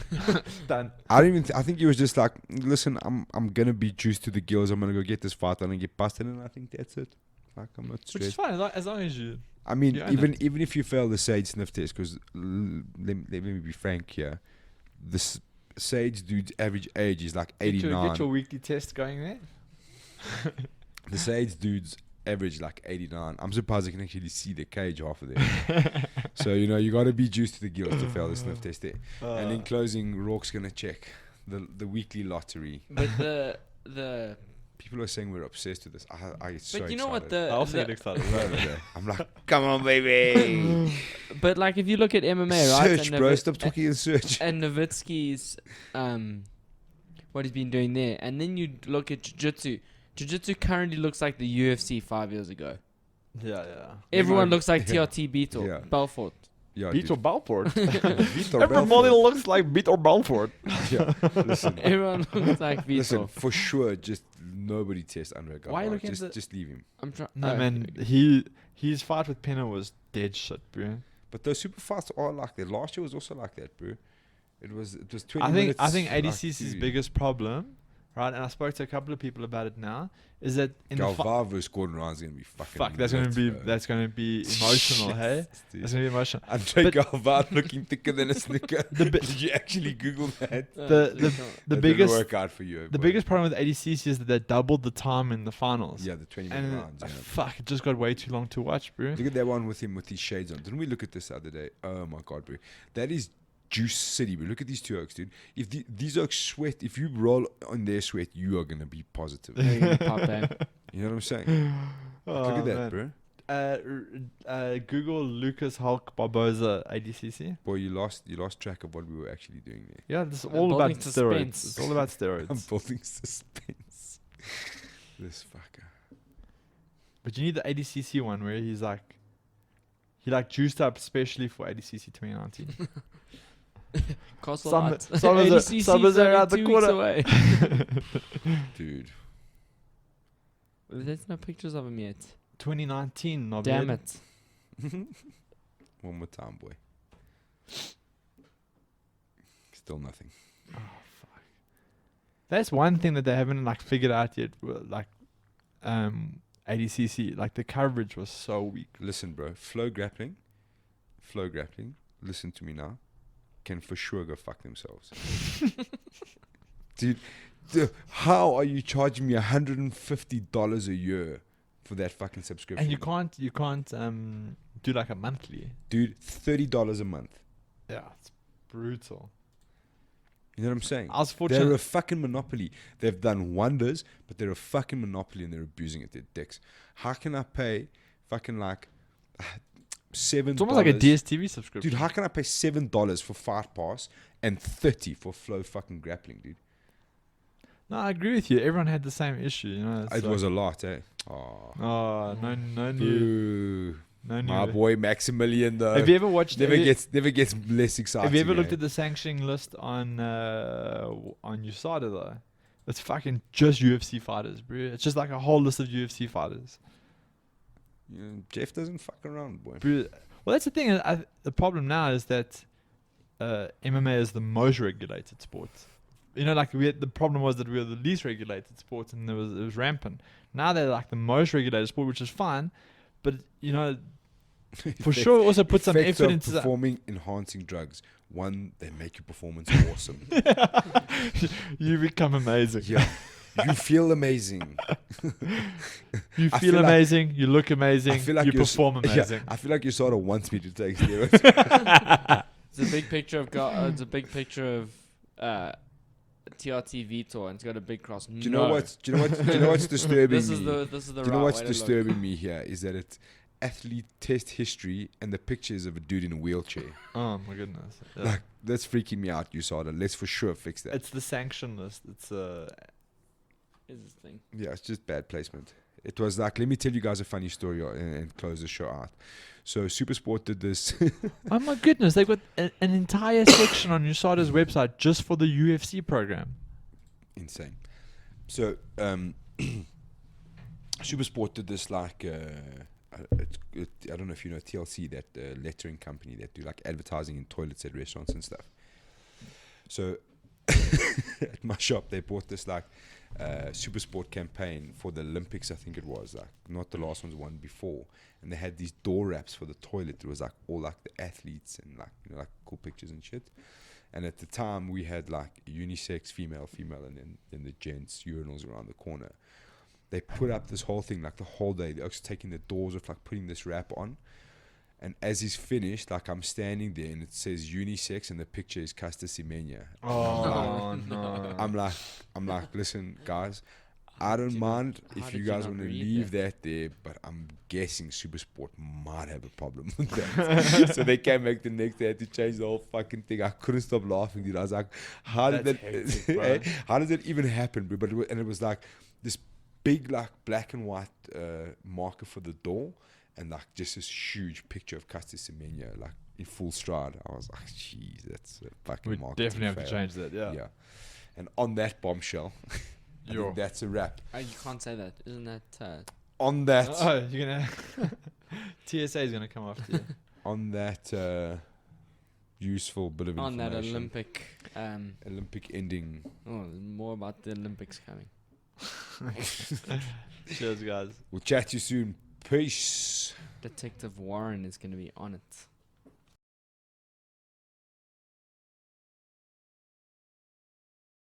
C: Done.
A: I don't even. I think he was just like, listen, I'm gonna be juiced to the gills. I'm gonna go get this fight. I'm gonna get busted, and I think that's it. Like I'm not
C: Which is
A: stressed.
C: fine as long as you.
A: I mean,
C: you own
A: even if you fail the Sage sniff test, because let me be frank here, this Sage dude's average age is like 89.
C: Get your weekly test going there.
A: The Sage dude's average like 89. I'm surprised I can actually see the cage half of there. So you got to be juiced to the gills to fail the sniff test there. And in closing, Rourke's gonna check the weekly lottery.
B: But the
A: People are saying we're obsessed with this. I get so
B: but you know what
A: excited.
C: I also
B: the
C: get excited.
A: I'm like, come on, baby.
B: but like if you look at MMA, right?
A: Search, bro. Stop talking in search.
B: And Nowitzki's what he's been doing there. And then you look at jiu-jitsu. Jiu-jitsu currently looks like the UFC 5 years ago.
C: Yeah.
B: Everyone
A: Maybe-
B: looks like
A: yeah.
B: TRT Beetle,
A: Yeah.
B: Belfort.
A: Yeah,
C: Vitor Belfort.
A: Vitor
C: Everybody
A: Belfort.
C: looks like Vitor Belfort.
A: Yeah, listen,
B: Everyone looks like
A: listen,
B: Beetle.
A: for sure, just nobody tests Andre Galvao.
C: Why are you looking at
A: just leave him.
B: I'm trying.
C: No, man. His fight with Pena was dead shit, bro.
A: But those super fights are like that. Last year was also like that, bro. It was 20
C: I
A: minutes.
C: think
A: like,
C: ADCC's
A: dude,
C: biggest problem, right? And I spoke to a couple of people about it now. Is that in the
A: Galvao versus Gordon Ryan's gonna be fucking.
C: fuck? That's gonna
A: nuts,
C: be
A: bro.
C: emotional, hey?
A: Dude.
C: That's gonna be emotional.
A: Andre
C: But-
A: Galvao looking thicker than a snicker.
C: The bi-
A: Did you actually Google that?
C: The
A: That didn't
C: biggest
A: work out for you.
C: the
A: boy.
C: biggest problem with ADCC is that they doubled the time in the finals.
A: Yeah, the 20-minute
C: And
A: rounds. Yeah.
C: fuck, it just got way too long to watch, bro.
A: Look at that one with him with his shades on. Didn't we look at this the other day? Oh my god, bro. That is Juice City, bro. Look at these two oaks, dude. If these oaks sweat, if you roll on their sweat, you are gonna be positive.
B: You're gonna pop that.
A: You know what I'm saying? Look at that,
C: man.
A: bro.
C: Google Lucas Hulk Barboza ADCC.
A: Boy, you lost track of what we were actually doing there.
C: Yeah, this is
B: I'm
C: all about
B: building
C: steroids.
B: suspense.
C: It's all about
A: I'm
C: steroids.
A: building suspense. This fucker.
C: But you need the ADCC one where he juiced up especially for ADCC 2019.
B: Costs a
C: Some-
B: lot.
C: some of the-
B: ADCC
C: some of
B: is
C: the
B: only
C: around the
B: 2 weeks
C: corner.
B: away.
A: Dude.
B: There's no pictures of him yet.
C: 2019, no
B: Damn
C: bad.
B: it.
A: One more time, boy. Still nothing.
C: That's one thing that they haven't figured out yet. ADCC, the coverage was so weak.
A: Listen, bro. Flow grappling. Listen to me now. Can for sure go fuck themselves. Dude, how are you charging me $150 a year for that fucking subscription?
C: And you can't do a monthly.
A: Dude, $30 a month.
C: Yeah, it's brutal.
A: You know what I'm saying?
C: I was
A: They're
C: fortunate.
A: a fucking monopoly. They've done wonders, but they're a fucking monopoly and they're abusing it. They're dicks. How can I pay fucking $7?
C: It's almost like a DSTV subscription.
A: Dude, how can I pay $7 for Fight Pass and $30 for Flow fucking grappling, dude?
C: No, I agree with you. Everyone had the same issue, you know.
A: It was a lot, eh? Oh,
C: no new,
A: boo.
C: no new.
A: My boy Maximilian, though.
C: Have you ever watched?
A: never gets less exciting.
C: Have you ever looked
A: eh?
C: at the sanctioning list on USADA though? It's fucking just UFC fighters, bro. It's just like a whole list of UFC fighters,
A: Yeah, Jeff doesn't fuck around, boy.
C: bro. Well, that's the thing. The problem now is that MMA is the most regulated sport. You know, the problem was that we were the least regulated sport, and it was rampant. Now they're the most regulated sport, which is fine, but you know, for sure, also put some
A: Effects
C: effort
A: of
C: into that.
A: performing enhancing drugs. One, they make your performance awesome.
C: You become amazing.
A: Yeah, you feel amazing.
C: You
A: I
C: feel
A: feel like-
C: amazing. You look amazing.
A: I feel like
C: you
A: you're
C: perform
A: Yeah,
C: amazing.
A: I feel like your sort of wants me to take steroids.
B: It's a big picture of it's a big picture of TRT Vitor, and it's got a big cross.
A: Do you know what's disturbing
B: This
A: me?
B: is the
A: Do you know
B: right
A: what's
B: way to look.
A: disturbing me here is that it's athlete test history and the pictures of a dude in a wheelchair.
C: Oh my goodness. Yeah.
A: Like, that's freaking me out, USADA. Let's for sure fix that.
C: It's the sanction list. It's
B: Is this thing.
A: Yeah, it's just bad placement. It was let me tell you guys a funny story and close the show out. So Supersport did this.
C: oh my goodness. They've got an entire section on USADA's website just for the UFC program.
A: Insane. So Supersport did this I don't know if you know TLC, that lettering company that do advertising in toilets at restaurants and stuff. So at my shop they bought this Supersport campaign for the Olympics, I think it was, not the last one's one before, and they had these door wraps for the toilet. It was all the athletes and cool pictures and shit. And at the time we had unisex, female, and then the gents urinals around the corner. They put up this whole thing the whole day. They're actually taking the doors off, putting this wrap on. And as he's finished, I'm standing there and it says unisex and the picture is Casta Semenya.
C: Oh no.
A: I'm like, listen, guys, I don't
B: did you
A: mind
B: how
A: if
B: did
A: you
B: you
A: guys
B: not
A: want to
B: read
A: leave that there, but I'm guessing Supersport might have a problem with that. So they came back the next day, had to change the whole fucking thing. I couldn't stop laughing, dude. I was like, how did
C: That's
A: that?
C: hectic, bro.
A: How does that even happen, bro? But it was like this big, like black and white marker for the door, and like just this huge picture of Caster Semenya, like in full stride. I was like, jeez, that's a fucking
C: We
A: marketing
C: definitely have to
A: fail.
C: change that. Yeah.
A: Yeah. And on that bombshell, I
C: Yo.
A: think that's a wrap.
B: Oh, you can't say that. Isn't that...
A: On that,
C: Oh, you're gonna TSA is gonna come after you.
A: on that useful bit of
B: on that
A: information.
B: Olympic...
A: Olympic ending.
B: oh, more about the Olympics coming.
C: Cheers, guys.
A: We'll chat to you soon. Peace.
B: Detective Warren is going to be on it.